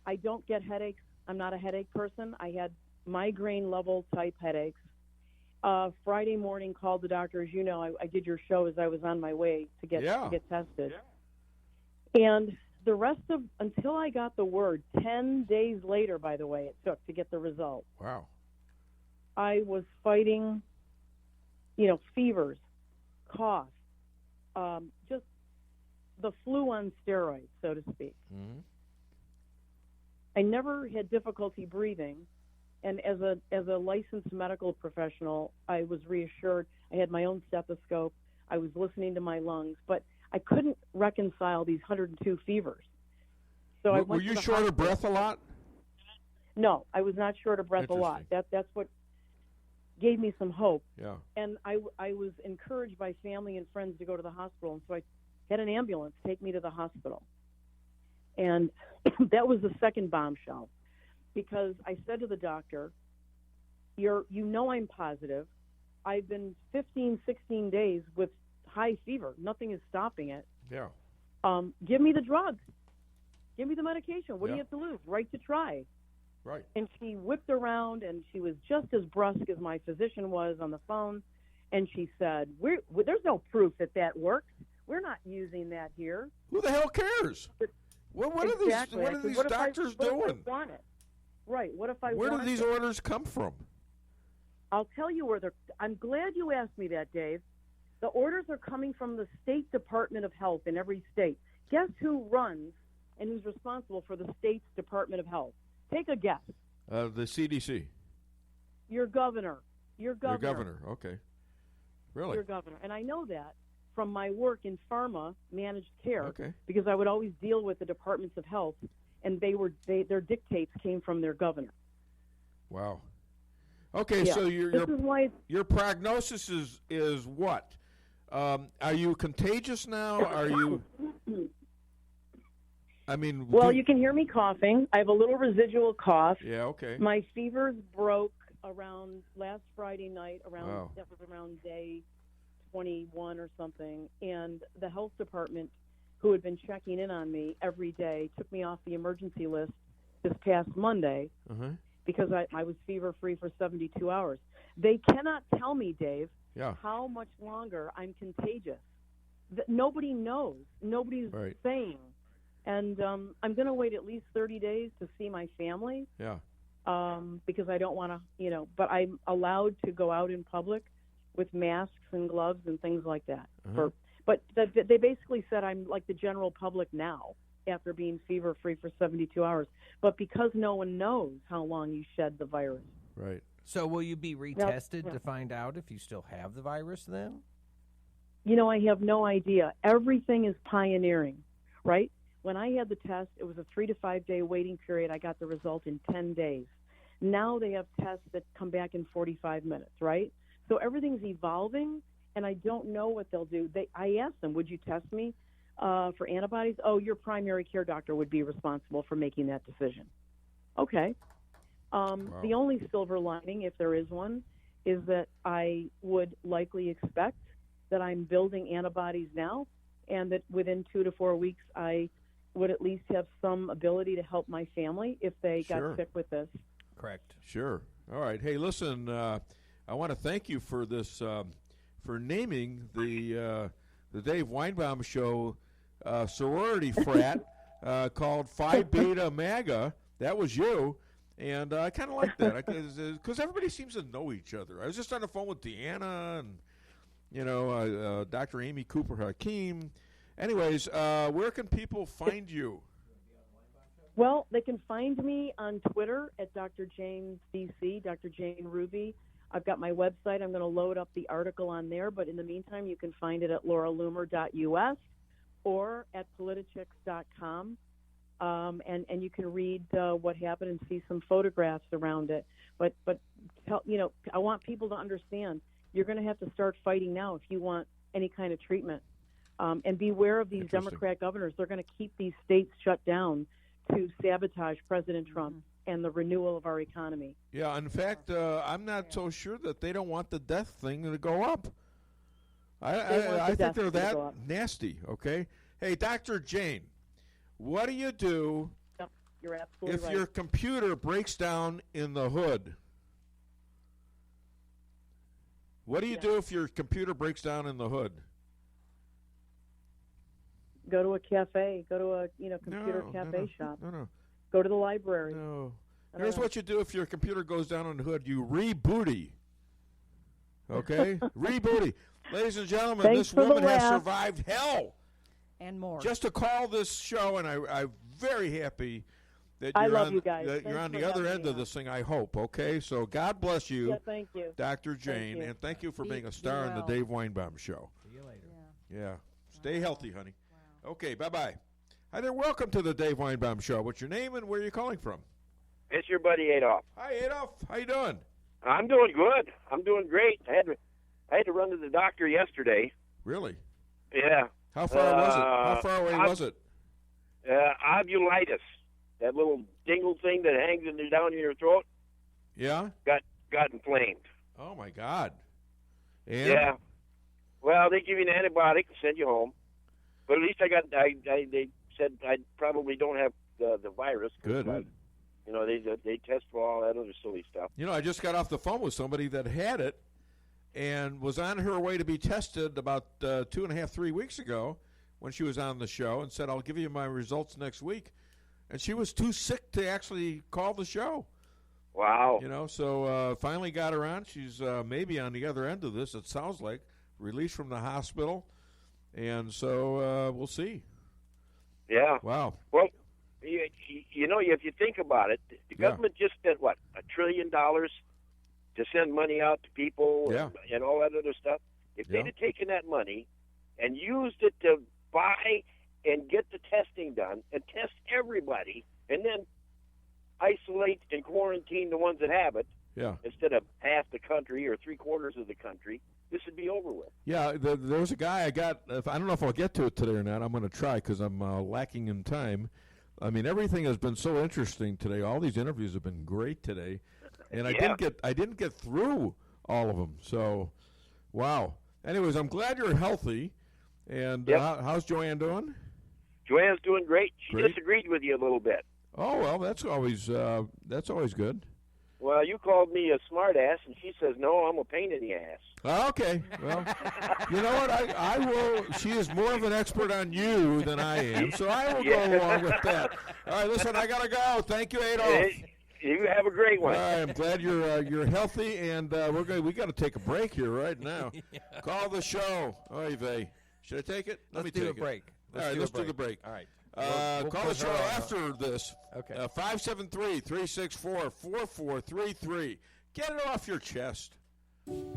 I don't get headaches. I'm not a headache person. I had migraine level type headaches. Friday morning, called the doctor. As you know, I did your show as I was on my way to get tested. And the rest of, until I got the word, 10 days later, by the way, it took to get the result. Wow. I was fighting, fevers, cough, just the flu on steroids, so to speak. Mm-hmm. I never had difficulty breathing, and as a licensed medical professional, I was reassured. I had my own stethoscope. I was listening to my lungs, but I couldn't reconcile these 102 fevers. So I went were to you the short hospital. of breath a lot? No, I was not short of breath a lot. That's what gave me some hope. Yeah. And I was encouraged by family and friends to go to the hospital, and so I had an ambulance take me to the hospital. And that was the second bombshell, because I said to the doctor, I'm positive. I've been 15, 16 days with high fever. Nothing is stopping it. Yeah. Give me the drug. Give me the medication. What do you have to lose? Right to try. Right. And she whipped around, and she was just as brusque as my physician was on the phone. And she said, there's no proof that works. We're not using that here. Who the hell cares? What Exactly. are these doctors doing? What if I want it? Right. What if I Where want do these it? orders come from? I'll tell you where they're. I'm glad you asked me that, Dave. The orders are coming from the State Department of Health in every state. Guess who runs and who's responsible for the state's Department of Health? Take a guess. The CDC. Your governor. Your governor. Okay. Really? Your governor. And I know that from my work in pharma managed care, okay, because I would always deal with the departments of health, and their dictates came from their governor. Wow. Okay, yeah. so your prognosis is what? Are you contagious now? Are you? I mean, well, you can hear me coughing. I have a little residual cough. Yeah. Okay. My fevers broke around last Friday night. That was around day 21 or something, and the health department, who had been checking in on me every day, took me off the emergency list this past Monday because I was fever-free for 72 hours. They cannot tell me, Dave, how much longer I'm contagious. Nobody knows. Nobody's saying. And I'm going to wait at least 30 days to see my family. Yeah. Because I don't want to, but I'm allowed to go out in public with masks and gloves and things like that. But they basically said I'm like the general public now after being fever-free for 72 hours. But because no one knows how long you shed the virus. Right. So will you be retested to find out if you still have the virus then? I have no idea. Everything is pioneering, right? When I had the test, it was a 3 to 5 day waiting period. I got the result in 10 days. Now they have tests that come back in 45 minutes, right? So everything's evolving, and I don't know what they'll do. I asked them, would you test me for antibodies? Oh, your primary care doctor would be responsible for making that decision. Okay. The only silver lining, if there is one, is that I would likely expect that I'm building antibodies now, and that within 2 to 4 weeks I would at least have some ability to help my family if they got sick with this. Correct. Sure. All right. Hey, listen, I want to thank you for this, for naming the Dave Weinbaum Show sorority frat called Phi Beta MAGA. That was you. And I kind of like that because everybody seems to know each other. I was just on the phone with DeAnna and, Dr. Amy Cooper Hakim. Anyways, where can people find you? Well, they can find me on Twitter at Dr. Jane DC, Dr. Jane Ruby. I've got my website. I'm going to load up the article on there, but in the meantime, you can find it at lauraloomer.us or at politichicks.com, and you can read what happened and see some photographs around it. But I want people to understand you're going to have to start fighting now if you want any kind of treatment. And beware of these Democrat governors. They're going to keep these states shut down to sabotage President Trump and the renewal of our economy. Yeah, in fact, I'm not so sure that they don't want the death thing to go up. I think they're that nasty, okay? Hey, Dr. Jane, what do you do You're absolutely if your computer breaks down in the hood? What do you do if your computer breaks down in the hood? go to a cafe. Go to a computer cafe shop. No. Go to the library. No. Here's what you do if your computer goes down on the hood. You rebooty. Okay? Rebooty. Ladies and gentlemen, this woman has survived hell. And more. Just to call this show, and I'm very happy that I you're love on, you guys. that you're on the other end of this thing, I hope. Okay? So God bless you. Yeah, thank you. Dr. Jane, and thank you for being a star in the Dave Weinbaum Show. See you later. Yeah. Stay healthy, honey. Wow. Okay, bye-bye. Hi there. Welcome to the Dave Weinbaum Show. What's your name and where are you calling from? It's your buddy Adolf. Hi, Adolf. How you doing? I'm doing good. I'm doing great. I had to run to the doctor yesterday. Really? Yeah. How far was it? How far away was it? Ovulitis. That little dingle thing that hangs down in your throat. Yeah? Got inflamed. Oh, my God. And? Yeah. Well, they give you an antibiotic and send you home. But at least they said I probably don't have the virus. Good. They test for all that other silly stuff. I just got off the phone with somebody that had it and was on her way to be tested about 2.5, 3 weeks ago when she was on the show and said, I'll give you my results next week. And she was too sick to actually call the show. Wow. So finally got her on. She's maybe on the other end of this, it sounds like, released from the hospital. And so we'll see. Yeah. Wow. Well, if you think about it, the government just spent, $1 trillion to send money out to people and all that other stuff. If they'd have taken that money and used it to buy and get the testing done and test everybody and then isolate and quarantine the ones that have it instead of half the country or 3/4 of the country, this would be over with. Yeah, there was a guy I got. I don't know if I'll get to it today or not. I'm going to try because I'm lacking in time. I mean, everything has been so interesting today. All these interviews have been great today, and I didn't get through all of them. So, wow. Anyways, I'm glad you're healthy. And how's Joanne doing? Joanne's doing great. She disagreed with you a little bit. Oh well, that's always good. Well, you called me a smart ass, and she says, no, I'm a pain in the ass. Okay. Well, you know what? I will. She is more of an expert on you than I am, so I will go along with that. All right, listen, I got to go. Thank you, Adolf. You have a great one. All right, I'm glad you're healthy, and we got to take a break here right now. Call the show. Oy vey. Should I take it? Let's do a break. All right, let's do the break. All right. We'll call the show after this. Okay. 573-364-4433. Get it off your chest.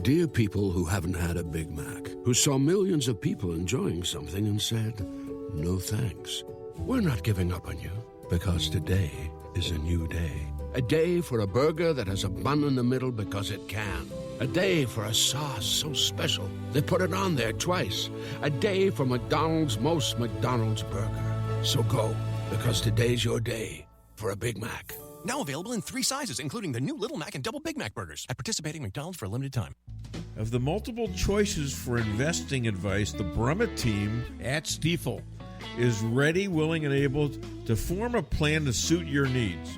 Dear people who haven't had a Big Mac, who saw millions of people enjoying something and said, no thanks. We're not giving up on you because today is a new day. A day for a burger that has a bun in the middle because it can. A day for a sauce so special they put it on there twice. A day for McDonald's most McDonald's burger. So go, because today's your day for a Big Mac. Now available in 3 sizes, including the new Little Mac and Double Big Mac burgers at participating McDonald's for a limited time. Of the multiple choices for investing advice, the Brummett team at Stifel is ready, willing, and able to form a plan to suit your needs.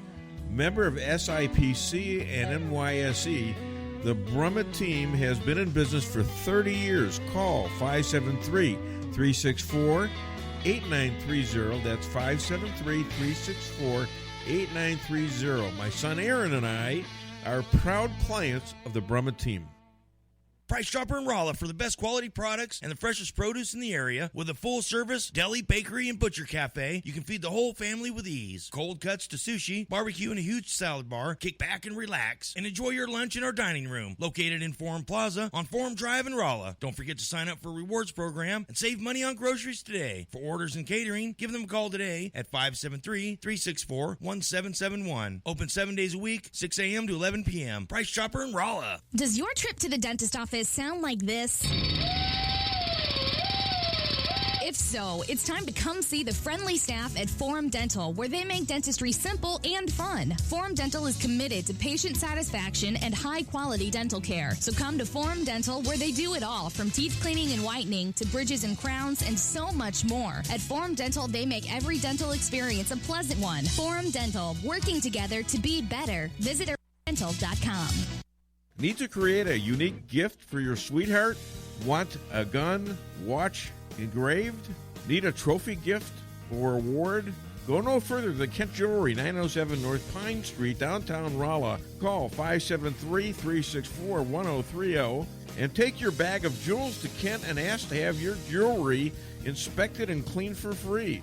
Member of SIPC and NYSE, the Brummett team has been in business for 30 years. Call 573-364-8930. That's 573-364-8930. My son Aaron and I are proud clients of the Brummett team. Price Chopper in Rolla for the best quality products and the freshest produce in the area. With a full-service deli, bakery, and butcher cafe, you can feed the whole family with ease. Cold cuts to sushi, barbecue, and a huge salad bar. Kick back and relax, and enjoy your lunch in our dining room, located in Forum Plaza on Forum Drive in Rolla. Don't forget to sign up for a rewards program and save money on groceries today. For orders and catering, give them a call today at 573-364-1771. Open 7 days a week, 6 a.m. to 11 p.m. Price Chopper in Rolla. Does your trip to the dentist office sound like this? If so, it's time to come see the friendly staff at Forum Dental, where they make dentistry simple and fun. Forum Dental is committed to patient satisfaction and high-quality dental care. So come to Forum Dental, where they do it all, from teeth cleaning and whitening to bridges and crowns and so much more. At Forum Dental, they make every dental experience a pleasant one. Forum Dental, working together to be better. Visit dental.com. Need to create a unique gift for your sweetheart? Want a gun, watch engraved? Need a trophy gift or award? Go no further than Kent Jewelry, 907 North Pine Street, downtown Rolla. Call 573-364-1030 and take your bag of jewels to Kent and ask to have your jewelry inspected and cleaned for free.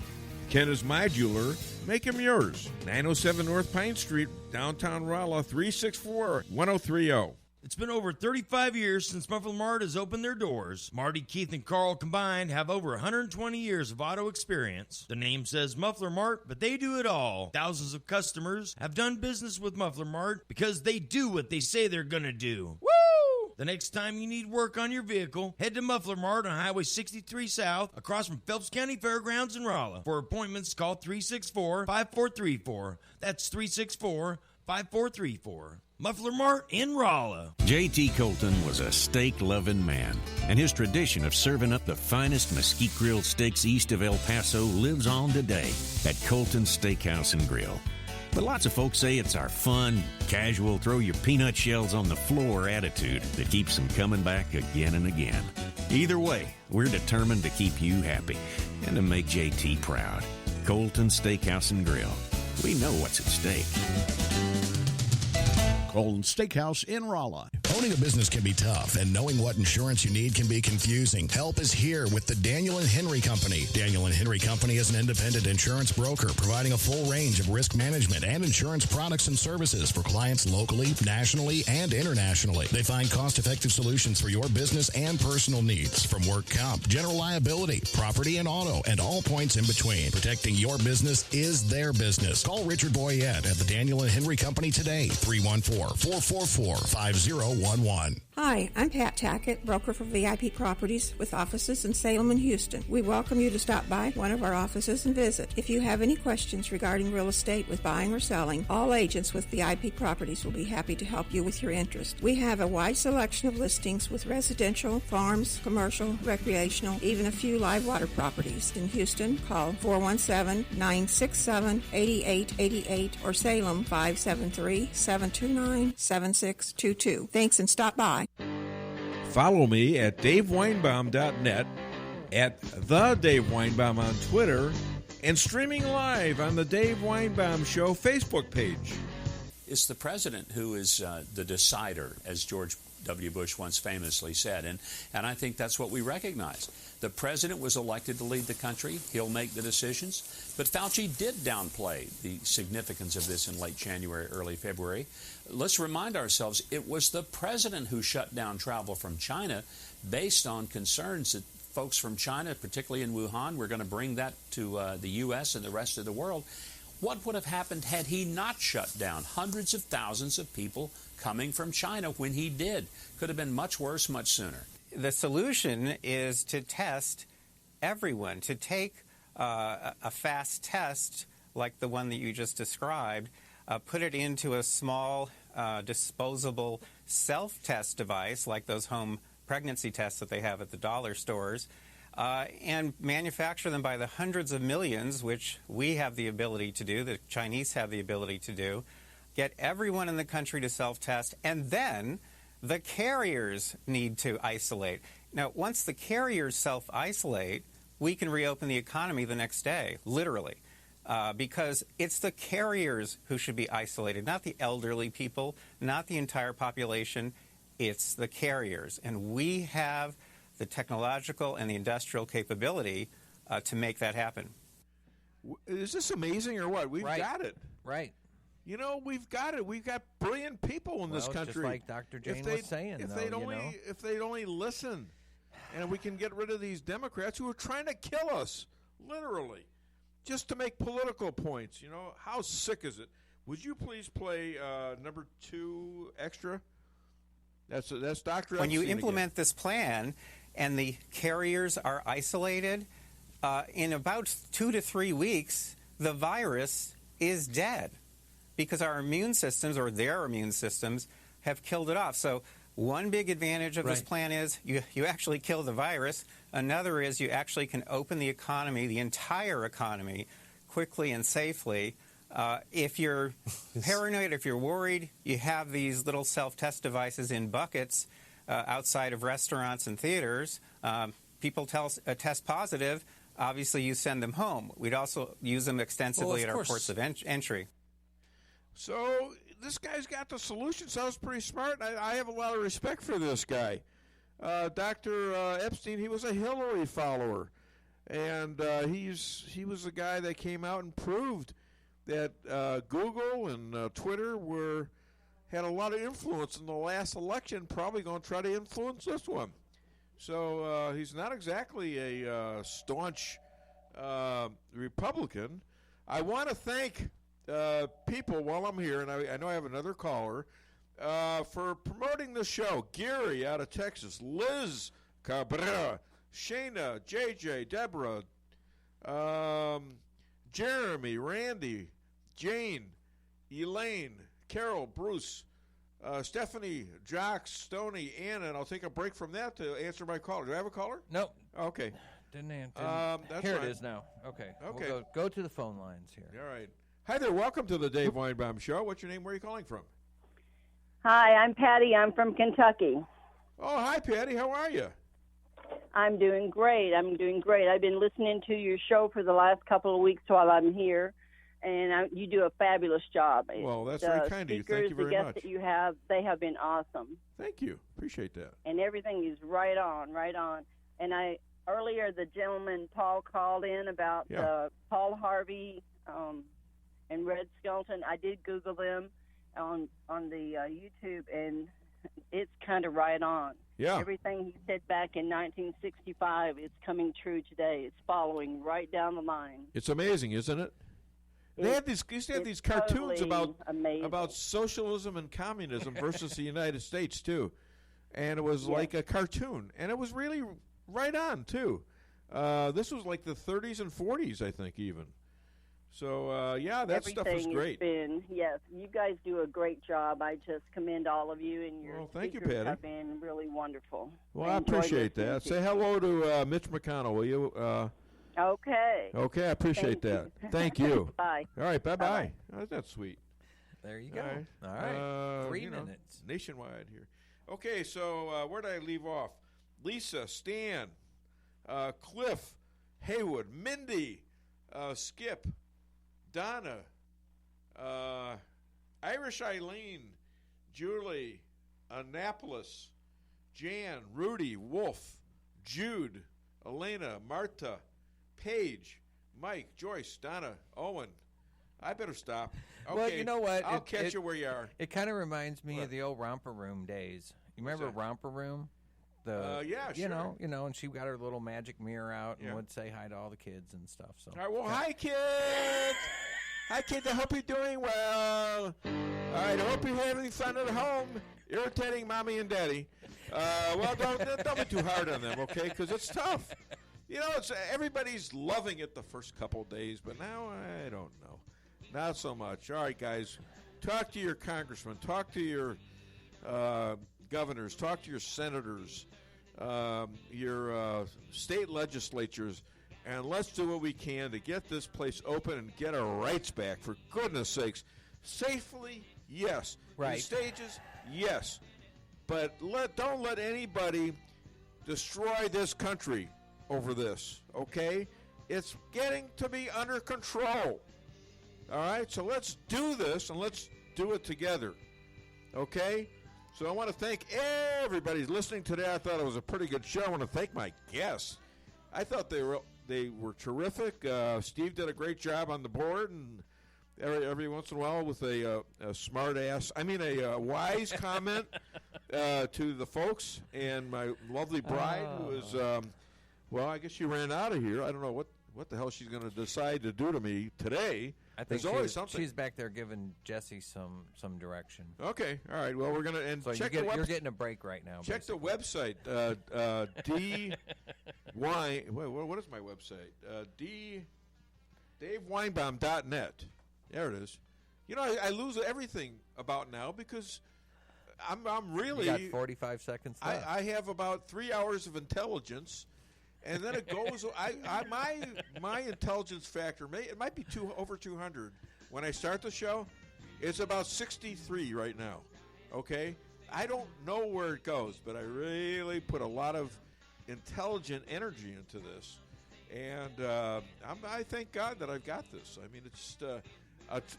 Kent is my jeweler. Make him yours. 907 North Pine Street, downtown Rolla, 364-1030. It's been over 35 years since Muffler Mart has opened their doors. Marty, Keith, and Carl combined have over 120 years of auto experience. The name says Muffler Mart, but they do it all. Thousands of customers have done business with Muffler Mart because they do what they say they're going to do. Woo! The next time you need work on your vehicle, head to Muffler Mart on Highway 63 South, across from Phelps County Fairgrounds in Rolla. For appointments, call 364-5434. That's 364-5434. Muffler Mart in Rolla. J.T. Colton was a steak-loving man, and his tradition of serving up the finest mesquite grilled steaks east of El Paso lives on today at Colton's Steakhouse and Grill. But lots of folks say it's our fun, casual, throw your peanut shells on the floor attitude that keeps them coming back again and again. Either way, we're determined to keep you happy and to make JT proud. Colton's Steakhouse and Grill. We know what's at stake. Colton's Steakhouse in Rolla. Owning a business can be tough, and knowing what insurance you need can be confusing. Help is here with the Daniel & Henry Company. Daniel & Henry Company is an independent insurance broker providing a full range of risk management and insurance products and services for clients locally, nationally, and internationally. They find cost-effective solutions for your business and personal needs, from work comp, general liability, property and auto, and all points in between. Protecting your business is their business. Call Richard Boyette at the Daniel & Henry Company today, 314-444-5011. Hi, I'm Pat Tackett, broker for VIP Properties with offices in Salem and Houston. We welcome you to stop by one of our offices and visit. If you have any questions regarding real estate with buying or selling, all agents with VIP Properties will be happy to help you with your interest. We have a wide selection of listings with residential, farms, commercial, recreational, even a few live water properties. In Houston, call 417-967-8888 or Salem 573-729-7622. Thanks and stop by. Follow me at DaveWeinbaum.net, at The Dave Weinbaum on Twitter, and streaming live on the Dave Weinbaum Show Facebook page. It's the president who is the decider, as George W. Bush once famously said, and I think that's what we recognize. The president was elected to lead the country. He'll make the decisions. But Fauci did downplay the significance of this in late January, early February. Let's remind ourselves it was the president who shut down travel from China based on concerns that folks from China, particularly in Wuhan, were going to bring that to the U.S. and the rest of the world. What would have happened had he not shut down? Hundreds of thousands of people coming from China when he did. Could have been much worse, much sooner. The solution is to test everyone, to take a fast test like the one that you just described, put it into a small disposable self-test device like those home pregnancy tests that they have at the dollar stores, and manufacture them by the hundreds of millions, which we have the ability to do, the Chinese have the ability to do, get everyone in the country to self-test, and then the carriers need to isolate. Now, once the carriers self-isolate, we can reopen the economy the next day, literally, because it's the carriers who should be isolated, not the elderly people, not the entire population. It's the carriers. And we have the technological and the industrial capability to make that happen. Is this amazing or what? We've got it. Right. You know, we've got it. We've got brilliant people in this country. Just like Dr. Jane was saying, if they'd only listen, and we can get rid of these Democrats who are trying to kill us, literally, just to make political points. You know, how sick is it? Would you please play number 2 extra? That's Dr. When you implement this plan and the carriers are isolated, in about 2 to 3 weeks, the virus is dead because our immune systems, or their immune systems, have killed it off. So one big advantage of this plan is you actually kill the virus. Another is you actually can open the economy, the entire economy, quickly and safely If you're paranoid, if you're worried, you have these little self-test devices in buckets outside of restaurants and theaters. People test positive. Obviously, you send them home. We'd also use them extensively at our ports of entry. So this guy's got the solution. Sounds pretty smart. I have a lot of respect for this guy. Dr. Epstein, he was a Hillary follower. And he was the guy that came out and proved that Google and Twitter had a lot of influence in the last election, probably going to try to influence this one. So he's not exactly a staunch Republican. I want to thank people while I'm here, and I know I have another caller, for promoting the show. Gary out of Texas, Liz Cabrera, Shayna, JJ, Deborah, Jeremy, Randy, Jane, Elaine, Carol, Bruce, Stephanie, Jocks, Stoney, Anna, and I'll take a break from that to answer my caller. Do I have a caller? Nope. Okay. Didn't answer. That's here fine. it is now. Okay. Okay. We'll go to the phone lines here. All right. Hi there. Welcome to the Dave Weinbaum Show. What's your name? Where are you calling from? Hi, I'm Patty. I'm from Kentucky. Oh, hi, Patty. How are you? I'm doing great. I've been listening to your show for the last couple of weeks while I'm here, and you do a fabulous job. Well, that's very kind of you. Thank you very much. The guests much. that you have, they have been awesome. Thank you. Appreciate that. And everything is right on. And earlier the gentleman Paul called in about Paul Harvey and Red Skelton. I did Google them on the YouTube, and it's kind of right on. Yeah. Everything he said back in 1965 is coming true today. It's following right down the line. It's amazing, isn't it? They used to have these cartoons totally about socialism and communism versus the United States too, and it was like a cartoon, and it was really right on too. This was like the 30s and 40s, I think, even. So that stuff was great. Yes, you guys do a great job. I just commend all of you, and your thank you, speakers Patty. have been really wonderful. Well, I appreciate that. Say hello to Mitch McConnell, will you? Okay. Okay, I appreciate that. Thank you. Bye. All right, bye-bye. Oh, that's sweet. There you go. All right. 3 minutes. Nationwide here. Okay, so where did I leave off? Lisa, Stan, Cliff, Haywood, Mindy, Skip, Donna, Irish Eileen, Julie, Annapolis, Jan, Rudy, Wolf, Jude, Elena, Marta, Paige, Mike, Joyce, Donna, Owen. I better stop. Okay, well, you know what? I'll catch you where you are. It kind of reminds me of the old Romper Room days. You remember Romper Room? Yeah, sure. You know, and she got her little magic mirror out and would say hi to all the kids and stuff. So, all right, well, hi, kids. Hi, kids. I hope you're doing well. All right, I hope you're having fun at home, irritating mommy and daddy. Well, don't be too hard on them, okay? Because it's tough. You know, everybody's loving it the first couple of days, but now I don't know. Not so much. All right, guys, talk to your congressman, talk to your governors, talk to your senators, your state legislatures, and let's do what we can to get this place open and get our rights back, for goodness sakes. Safely, yes. Right. In stages, yes. But don't let anybody destroy this country over this, okay? It's getting to be under control. All right? So let's do this, and let's do it together, okay? So I want to thank everybody listening today. I thought it was a pretty good show. I want to thank my guests. I thought they were terrific. Steve did a great job on the board, and every once in a while with a wise comment to the folks. And my lovely bride, who is, I guess she ran out of here. I don't know what the hell she's going to decide to do to me today. I think There's always something. She's back there giving Jesse some direction. Okay, all right. Well, we're going to So check you're getting a break right now. Check basically. the website. What is my website? DaveWeinbaum.net. There it is. You know, I lose everything about now because I'm really. You got 45 seconds left. I have about 3 hours of intelligence, and then it goes. My intelligence factor it might be over 200, when I start the show, it's about 63 right now. Okay? I don't know where it goes, but I really put a lot of intelligent energy into this. And I thank God that I've got this. I mean,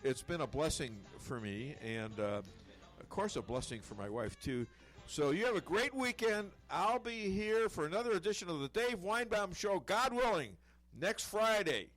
it's been a blessing for me, and of course a blessing for my wife too. So you have a great weekend. I'll be here for another edition of the Dave Weinbaum Show, God willing, next Friday.